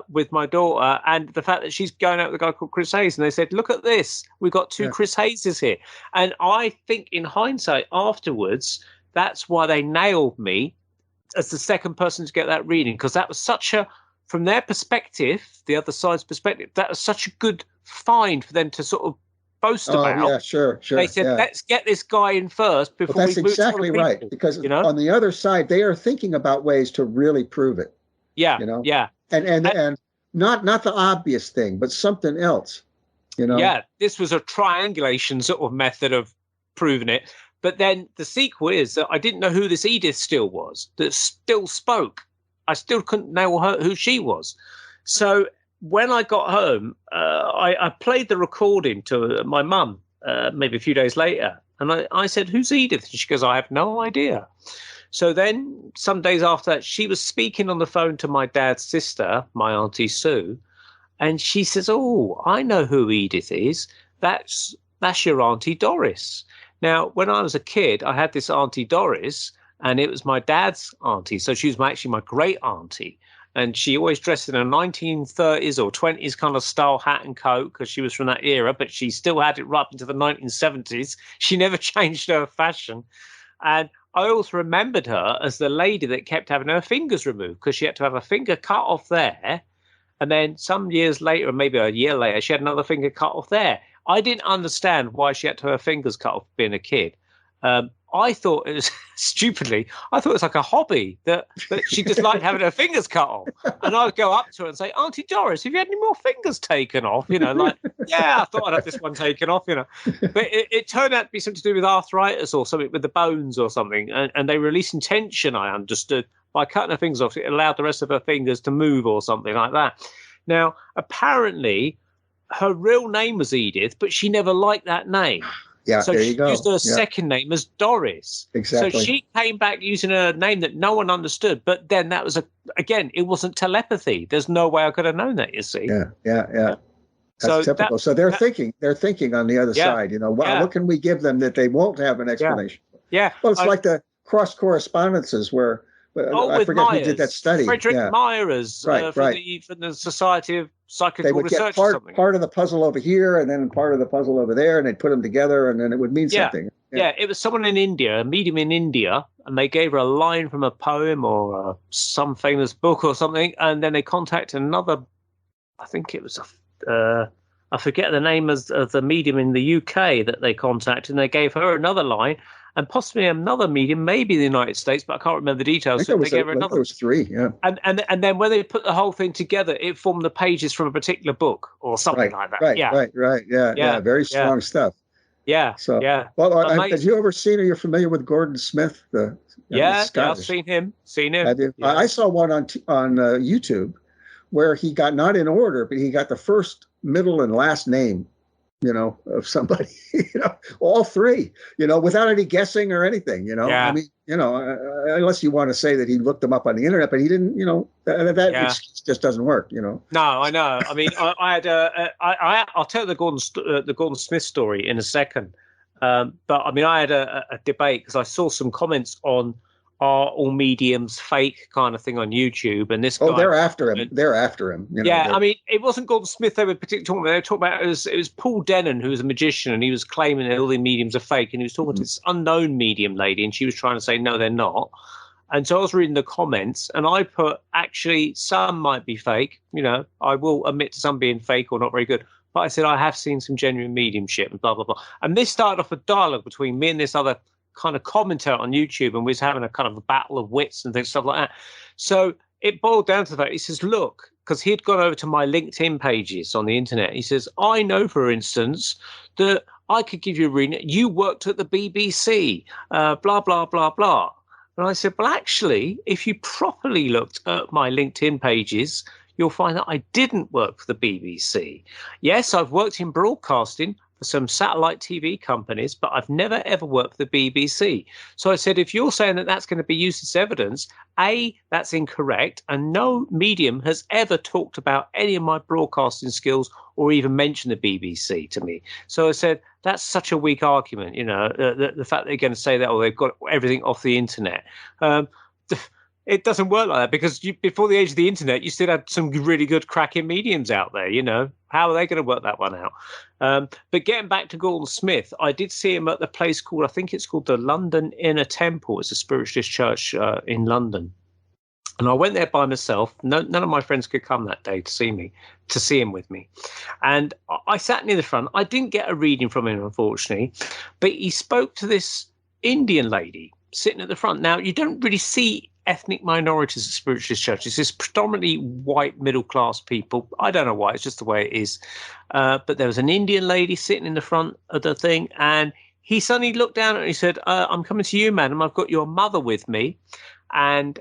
with my daughter and the fact that she's going out with a guy called Chris Hayes. And they said, look at this. We've got two Chris Hayeses here. And I think in hindsight afterwards, that's why they nailed me as the second person to get that reading, because that was such a, from their perspective, the other side's perspective, that was such a good find for them to sort of boast about. Yeah, sure. They said, let's get this guy in first before we move to other people. That's exactly right, because on the other side, they are thinking about ways to really prove it. Yeah, and not the obvious thing, but something else. Yeah, this was a triangulation sort of method of proving it. But then the sequel is that I didn't know who this Edith still was that still spoke. I still couldn't nail who she was. So when I got home, I played the recording to my mum maybe a few days later. And I said, who's Edith? And she goes, I have no idea. So then some days after that, she was speaking on the phone to my dad's sister, my Auntie Sue. And she says, oh, I know who Edith is. That's your Auntie Doris. Now, when I was a kid, I had this Auntie Doris, and it was my dad's auntie. So she was actually my great auntie. And she always dressed in a 1930s or 20s kind of style hat and coat because she was from that era, but she still had it right up into the 1970s. She never changed her fashion. And I always remembered her as the lady that kept having her fingers removed because she had to have a finger cut off there. And then some years later, or maybe a year later, she had another finger cut off there. I didn't understand why she had to have her fingers cut off being a kid. I thought it was stupidly, I thought it was like a hobby that she just liked having her fingers cut off. And I'd go up to her and say, Auntie Doris, have you had any more fingers taken off? I thought I'd have this one taken off, But it turned out to be something to do with arthritis or something with the bones or something. And they were releasing tension, I understood. By cutting her fingers off, it allowed the rest of her fingers to move or something like that. Now, apparently, her real name was Edith, but she never liked that name. Yeah, so there she you go. used her second name as Doris. Exactly. So she came back using a name that no one understood. But then that was it wasn't telepathy. There's no way I could have known that. You see. Yeah. That's typical. So they're thinking on the other side. What can we give them that they won't have an explanation? Yeah. Well, it's like the cross correspondences where. I forget Myers, who did that study. Frederick Myers from the Society of Psychical they would Research get or something. part of the puzzle over here and then part of the puzzle over there, and they'd put them together, and then it would mean something. Yeah, it was someone in India, a medium in India, and they gave her a line from a poem or some famous book or something, and then they contacted another, I think it was I forget the name of the medium in the UK that they contacted, and they gave her another line, and possibly another medium, maybe in the United States, but I can't remember the details. So they gave her another. There was three, yeah. And then when they put the whole thing together, it formed the pages from a particular book or something like that. Right. Yeah. Very strong stuff. Yeah. So Well, have you ever seen? Are you familiar with Gordon Smith? I've seen him. Have you? Yeah. I saw one on YouTube where he got not in order, but he got the first, middle, and last name of somebody, all three, without any guessing or anything, I Yeah. mean, unless you want to say that he looked them up on the internet, but he didn't, that Yeah. excuse just doesn't work, No, I know. I mean, I had I'll tell the Gordon Smith story in a second. But I mean, I had a debate because I saw some comments on are all mediums fake kind of thing on YouTube, and this guy. they're after him. They're after him. Yeah, I mean, it wasn't Gordon Smith they were particularly talking about. They were talking about it was Paul Denon, who was a magician, and he was claiming that all the mediums are fake, and he was talking to this unknown medium lady, and she was trying to say no, they're not. And so I was reading the comments, and I put, actually, some might be fake. I will admit to some being fake or not very good. But I said, I have seen some genuine mediumship and blah, blah, blah. And this started off a dialogue between me and this other kind of commentator on YouTube, and we was having a kind of a battle of wits and things, stuff like that. So it boiled down to that. He says, look, because he had gone over to my LinkedIn pages on the internet. He says, I know, for instance, that I could give you a reading. You worked at the BBC, blah, blah, blah, blah. And I said, well, actually, if you properly looked at my LinkedIn pages, you'll find that I didn't work for the BBC. Yes, I've worked in broadcasting for some satellite TV companies, but I've never, ever worked for the BBC. So I said, if you're saying that that's going to be used as evidence, A, that's incorrect. And no medium has ever talked about any of my broadcasting skills or even mentioned the BBC to me. So I said, that's such a weak argument, the fact they're going to say that, or they've got everything off the internet. It doesn't work like that, because before the age of the internet, you still had some really good cracking mediums out there. How are they going to work that one out? But getting back to Gordon Smith, I did see him at the place called, I think it's called the London Inner Temple. It's a spiritualist church in London. And I went there by myself. None of my friends could come that day to see him with me. And I sat near the front. I didn't get a reading from him, unfortunately, but he spoke to this Indian lady sitting at the front. Now, you don't really see ethnic minorities at spiritualist churches. It's predominantly white middle-class people. I don't know why. It's just the way it is. But there was an Indian lady sitting in the front of the thing, and he suddenly looked down and he said, I'm coming to you, madam. I've got your mother with me. And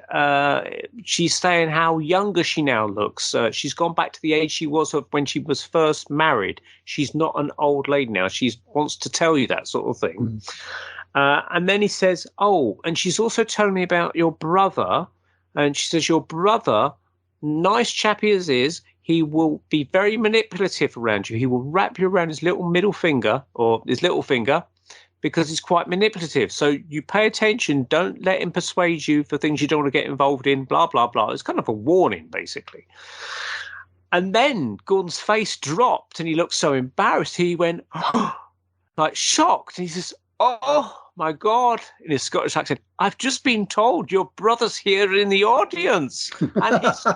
she's saying how younger she now looks. She's gone back to the age she was of when she was first married. She's not an old lady now. She wants to tell you that sort of thing. And then he says, oh, and she's also telling me about your brother. And she says, your brother, nice chap he is, he will be very manipulative around you. He will wrap you around his little middle finger or his little finger, because he's quite manipulative. So you pay attention. Don't let him persuade you for things you don't want to get involved in, blah, blah, blah. It's kind of a warning, basically. And then Gordon's face dropped and he looked so embarrassed. He went, like shocked. And he says, oh, my God, in his Scottish accent, I've just been told your brother's here in the audience. And he's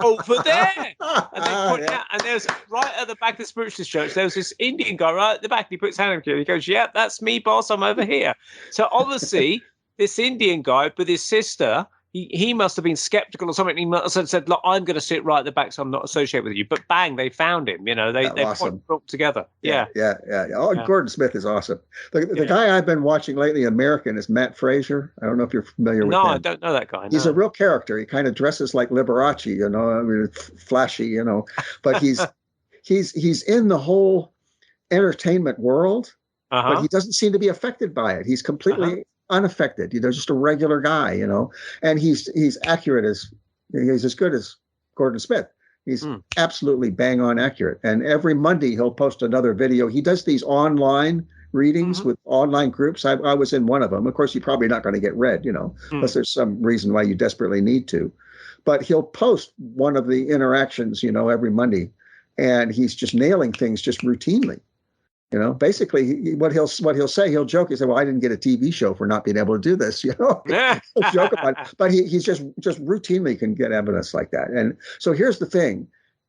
over there. And they point out, and there's right at the back of the spiritualist church, there was this Indian guy right at the back, and he puts his hand on him. He goes, yeah, that's me, boss, I'm over here. So obviously, this Indian guy with his sister, he must have been skeptical or something. He must have said, look, I'm going to sit right at the back, so I'm not associated with you. But bang, they found him. They awesome. put together. Yeah. Oh, yeah. Gordon Smith is awesome. The guy I've been watching lately, American, is Matt Fraser. I don't know if you're familiar with him. No, I don't know that guy. No. He's a real character. He kind of dresses like Liberace, I mean, flashy, but he's in the whole entertainment world, but he doesn't seem to be affected by it. He's completely unaffected, just a regular guy, and he's accurate he's as good as Gordon Smith. He's absolutely bang on accurate. And every Monday he'll post another video. He does these online readings with online groups. I was in one of them. Of course, you're probably not going to get read, unless there's some reason why you desperately need to. But he'll post one of the interactions, every Monday, and he's just nailing things just routinely. Basically, what he'll say, he'll joke. He say, "Well, I didn't get a TV show for not being able to do this." Yeah. He'll joke about it, but he's just routinely can get evidence like that. And so here's the thing: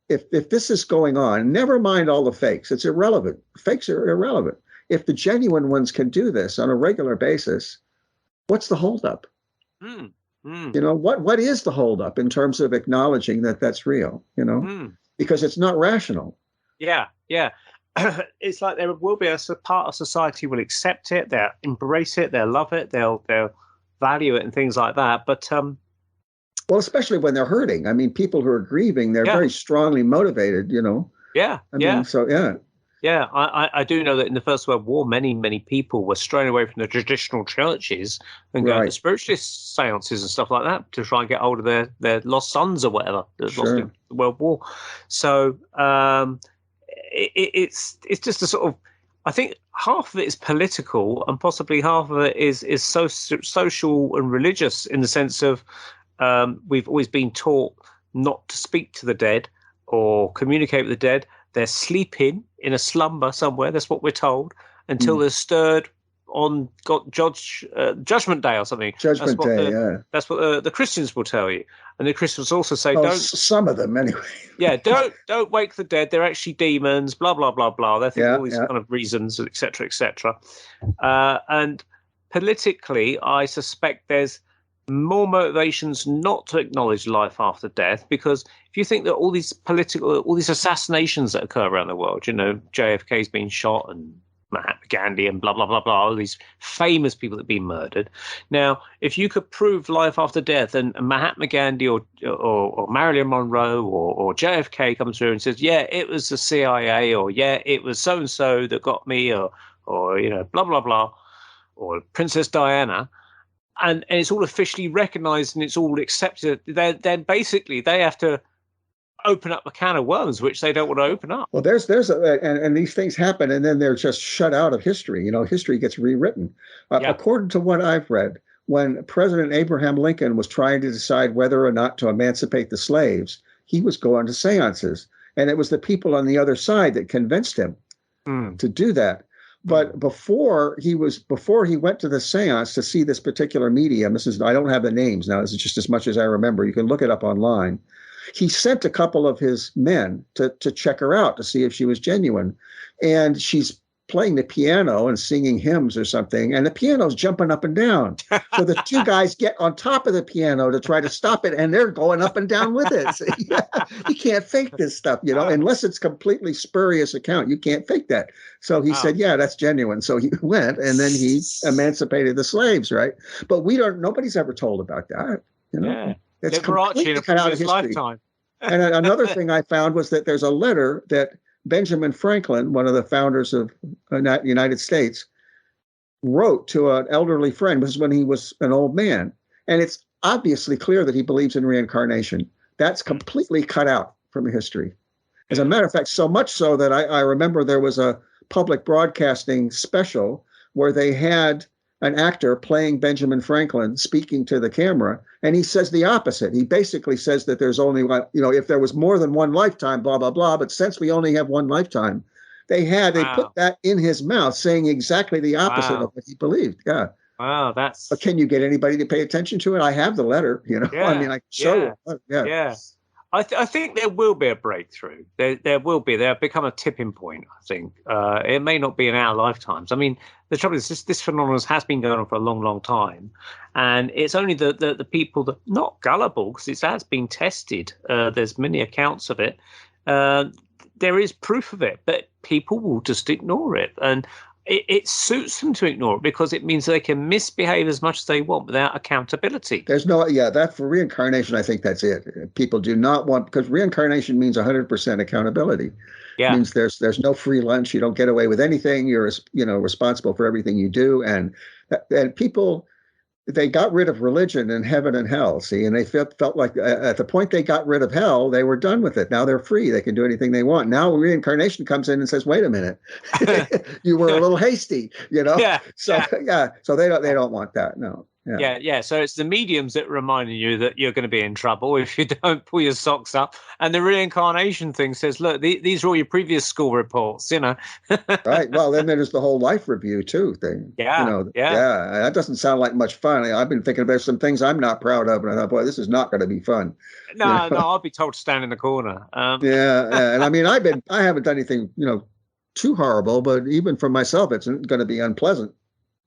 if this is going on, never mind all the fakes. It's irrelevant. Fakes are irrelevant. If the genuine ones can do this on a regular basis, what's the holdup? What is the holdup in terms of acknowledging that that's real? Because it's not rational. Yeah. It's like there will be a part of society will accept it, they'll embrace it, they'll love it, they'll value it and things like that. But well, especially when they're hurting. I mean, people who are grieving, they're very strongly motivated. Yeah. I mean, so yeah. Yeah, I do know that in the First World War, many people were straying away from the traditional churches and going to Right. spiritualist seances and stuff like that to try and get hold of their lost sons or whatever that lost in the World War. So it's just a sort of, I think half of it is political and possibly half of it is social and religious, in the sense of we've always been taught not to speak to the dead or communicate with the dead. They're sleeping in a slumber somewhere. That's what we're told, until they're stirred on Judgment Day or something. Judgment Day, yeah. That's what the Christians will tell you, and the Christians also say, "Don't." Some of them, anyway. Yeah, don't wake the dead. They're actually demons. Blah blah blah blah. They think all these kind of reasons, etc. etc. And politically, I suspect there's more motivations not to acknowledge life after death, because if you think that all these assassinations that occur around the world, JFK's been shot and Mahatma Gandhi and blah blah blah blah, all these famous people that have been murdered. Now, if you could prove life after death, and Mahatma Gandhi or Marilyn Monroe or JFK comes through and says, yeah, it was the CIA, or yeah, it was so and so that got me, or blah blah blah, or Princess Diana. And it's all officially recognised and it's all accepted. Then basically they have to open up a can of worms, which they don't want to open up. Well, and these things happen, and then they're just shut out of history. History gets rewritten. According to what I've read, when President Abraham Lincoln was trying to decide whether or not to emancipate the slaves, he was going to seances, and it was the people on the other side that convinced him to do that. But before he went to the seance to see this particular medium, I don't have the names now, this is just as much as I remember. You can look it up online. He sent a couple of his men to check her out to see if she was genuine. And she's playing the piano and singing hymns or something, and the piano's jumping up and down. So the two guys get on top of the piano to try to stop it, and they're going up and down with it. So, you can't fake this stuff, unless it's completely spurious account. You can't fake that. So he said, yeah, that's genuine. So he went, and then he emancipated the slaves, right? But nobody's ever told about that. Yeah. It's completely cut out of history. Lifetime. And another thing I found was that there's a letter that Benjamin Franklin, one of the founders of the United States, wrote to an elderly friend. This is when he was an old man. And it's obviously clear that he believes in reincarnation. That's completely cut out from history. As a matter of fact, so much so that I remember there was a public broadcasting special where they had an actor playing Benjamin Franklin speaking to the camera, and he says the opposite. He basically says that there's only one, if there was more than one lifetime, blah, blah, blah, but since we only have one lifetime, they put that in his mouth, saying exactly the opposite of what he believed. Yeah. Wow, But can you get anybody to pay attention to it? I have the letter, I mean, I can show you. Yeah. I think there will be a breakthrough. There will be. There'll become a tipping point, I think. It may not be in our lifetimes. I mean, the trouble is this phenomenon has been going on for a long, long time. And it's only the people that, not gullible, because it has been tested. There's many accounts of it. There is proof of it, but people will just ignore it. And it suits them to ignore it because it means they can misbehave as much as they want without accountability. There's that for reincarnation, I think that's it. People do not want, because reincarnation means 100% accountability. Yeah. It means there's no free lunch. You don't get away with anything. You're responsible for everything you do. And people, they got rid of religion and heaven and hell, see, and they felt like at the point they got rid of hell, they were done with it. Now they're free. They can do anything they want. Now reincarnation comes in and says, wait a minute, you were a little hasty, Yeah. So they don't want that. No. Yeah. So it's the mediums that reminding you that you're going to be in trouble if you don't pull your socks up. And the reincarnation thing says, look, these are all your previous school reports, Right. Well, then there's the whole life review too thing. Yeah. Yeah. That doesn't sound like much fun. I've been thinking about some things I'm not proud of, and I thought, boy, this is not going to be fun. No, I'll be told to stand in the corner. Yeah. And I mean, I haven't done anything, too horrible, but even for myself, it's going to be unpleasant.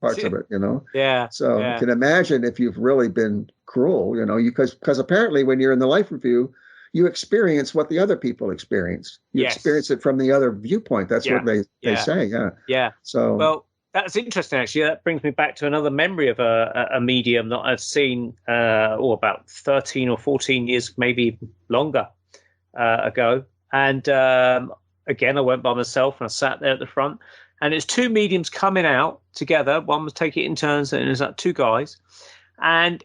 Parts of it, Yeah. So you can imagine if you've really been cruel, because apparently when you're in the life review, you experience what the other people experience. You experience it from the other viewpoint. That's what they say. Yeah. Yeah. So well, that's interesting. Actually, that brings me back to another memory of a medium that I've seen about 13 or 14 years, maybe longer ago, and again, I went by myself and I sat there at the front. And it's two mediums coming out together. One was taking it in turns, and it was like two guys. And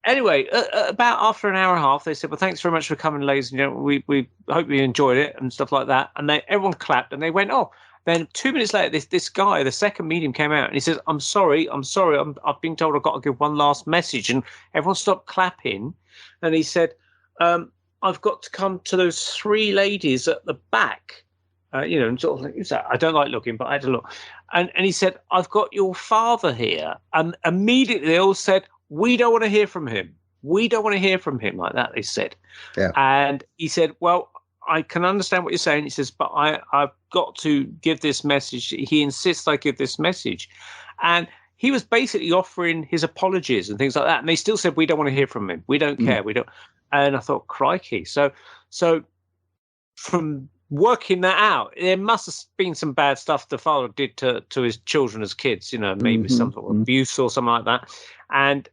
anyway, about after an hour and a half, they said, "Well, thanks very much for coming, ladies and gentlemen. We hope you enjoyed it," and stuff like that. And everyone clapped, and they went, "Oh." Then 2 minutes later, this guy, the second medium, came out, and he says, "I'm sorry. I've been told I've got to give one last message." And everyone stopped clapping, and he said, "I've got to come to those three ladies at the back." And sort of like, I don't like looking, but I had to look. And he said, "I've got your father here." And immediately they all said, "We don't want to hear from him. We don't want to hear from him," like that, they said. Yeah. And he said, "Well, I can understand what you're saying." He says, "But I've got to give this message." He insists I give this message. And he was basically offering his apologies and things like that. And they still said, "We don't want to hear from him. We don't care. We don't." And I thought, crikey. So from working that out, there must have been some bad stuff the father did to his children as kids, maybe some sort of abuse or something like that. And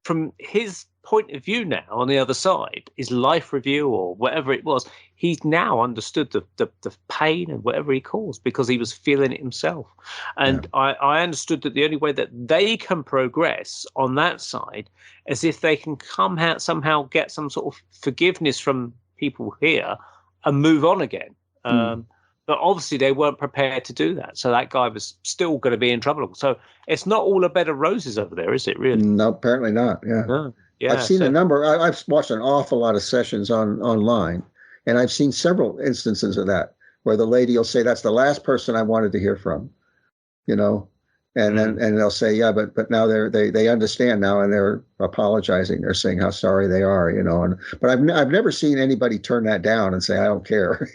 from his point of view now, on the other side, his life review or whatever it was, he's now understood the pain and whatever he caused because he was feeling it himself. And I understood that the only way that they can progress on that side is if they can somehow get some sort of forgiveness from people here and move on again. But obviously they weren't prepared to do that. So that guy was still going to be in trouble. So it's not all a bed of roses over there, is it, really? No, apparently not. Yeah. No. Yeah, I've seen a number. I've watched an awful lot of sessions online, and I've seen several instances of that where the lady will say, "That's the last person I wanted to hear from," and then they'll say, "Yeah, but now they understand now, and they're apologizing. They're saying how sorry they are, but I've never seen anybody turn that down and say, "I don't care."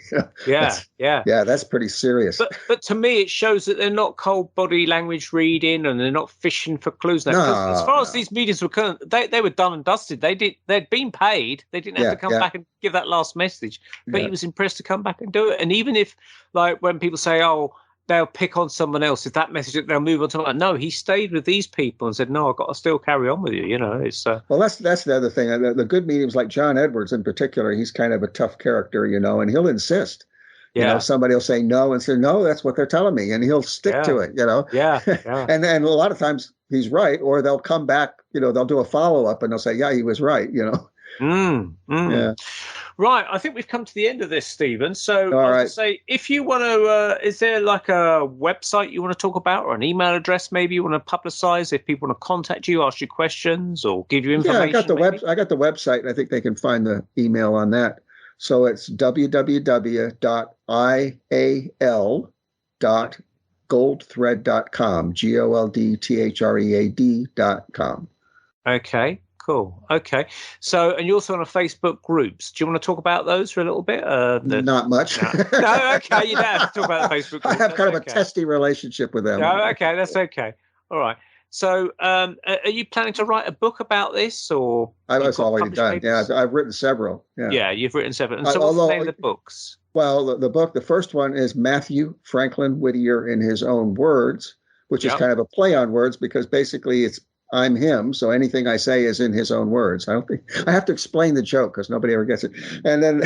Yeah. That's pretty serious. But to me, it shows that they're not cold body language reading, and they're not fishing for clues. No, as far as these mediums were concerned, they were done and dusted. They'd been paid. They didn't have to come back and give that last message. But he was impressed to come back and do it. And even if, like, when people say, "Oh, they'll pick on someone else," if that message, they'll move on to that. No, he stayed with these people and said, "No, I've got to still carry on with you." It's well, that's the other thing. The good mediums like John Edwards in particular, he's kind of a tough character, and he'll insist. Somebody will say no and say, "No, that's what they're telling me," and he'll stick to it. Yeah. and a lot of times he's right, or they'll come back. They'll do a follow up and they'll say, "Yeah, he was right." Yeah. Right, I think we've come to the end of this, Stephen. So All I was right. going to say, if you want to, is there like a website you want to talk about, or an email address maybe you want to publicize if people want to contact you, ask you questions, or give you information? Yeah, I got the website, and I think they can find the email on that. So it's www.ial.goldthread.com, goldthread.com. Okay. Cool. Okay. So, and you're also on a Facebook groups. Do you want to talk about those for a little bit? Not much. No. Okay. You don't have to talk about the Facebook groups. I have kind of a testy relationship with them. No, okay. That's okay. All right. So, are you planning to write a book about this, or? I've already done. Papers? Yeah, I've written several. Yeah, you've written several. And so, what's the name of the books? Well, the first one is Matthew Franklin Whittier in His Own Words, which is kind of a play on words because basically it's I'm him, so anything I say is in his own words. I have to explain the joke because nobody ever gets it. And then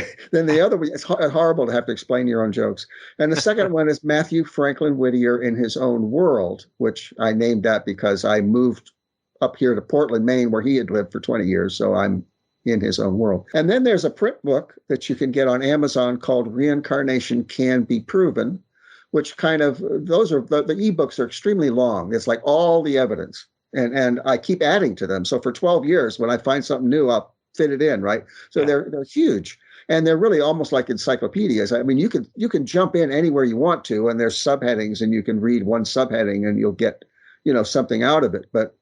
the other one, it's horrible to have to explain your own jokes. And the second one is Matthew Franklin Whittier in His Own World, which I named that because I moved up here to Portland, Maine, where he had lived for 20 years. So I'm in his own world. And then there's a print book that you can get on Amazon called Reincarnation Can Be Proven, which those are the ebooks are extremely long. It's like all the evidence. And I keep adding to them. So for 12 years, when I find something new, I'll fit it in, right? So they're huge. And they're really almost like encyclopedias. I mean, you can jump in anywhere you want to, and there's subheadings, and you can read one subheading and you'll get, something out of it. But,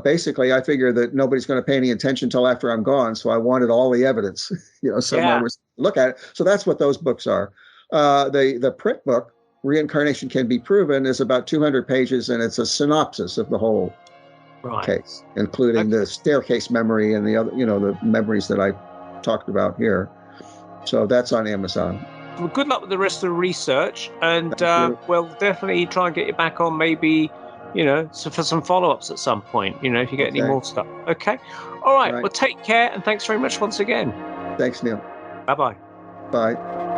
basically I figure that nobody's going to pay any attention until after I'm gone. So I wanted all the evidence, somewhere to look at it. So that's what those books are. The print book, Reincarnation Can Be Proven, is about 200 pages, and it's a synopsis of the whole case, including the staircase memory and the other, the memories that I talked about here. So that's on Amazon. Well, good luck with the rest of the research, and we'll definitely try and get you back on maybe, for some follow-ups at some point, if you get any more stuff. Okay. All right. Well, take care, and thanks very much once again. Thanks, Neil. Bye-bye. Bye.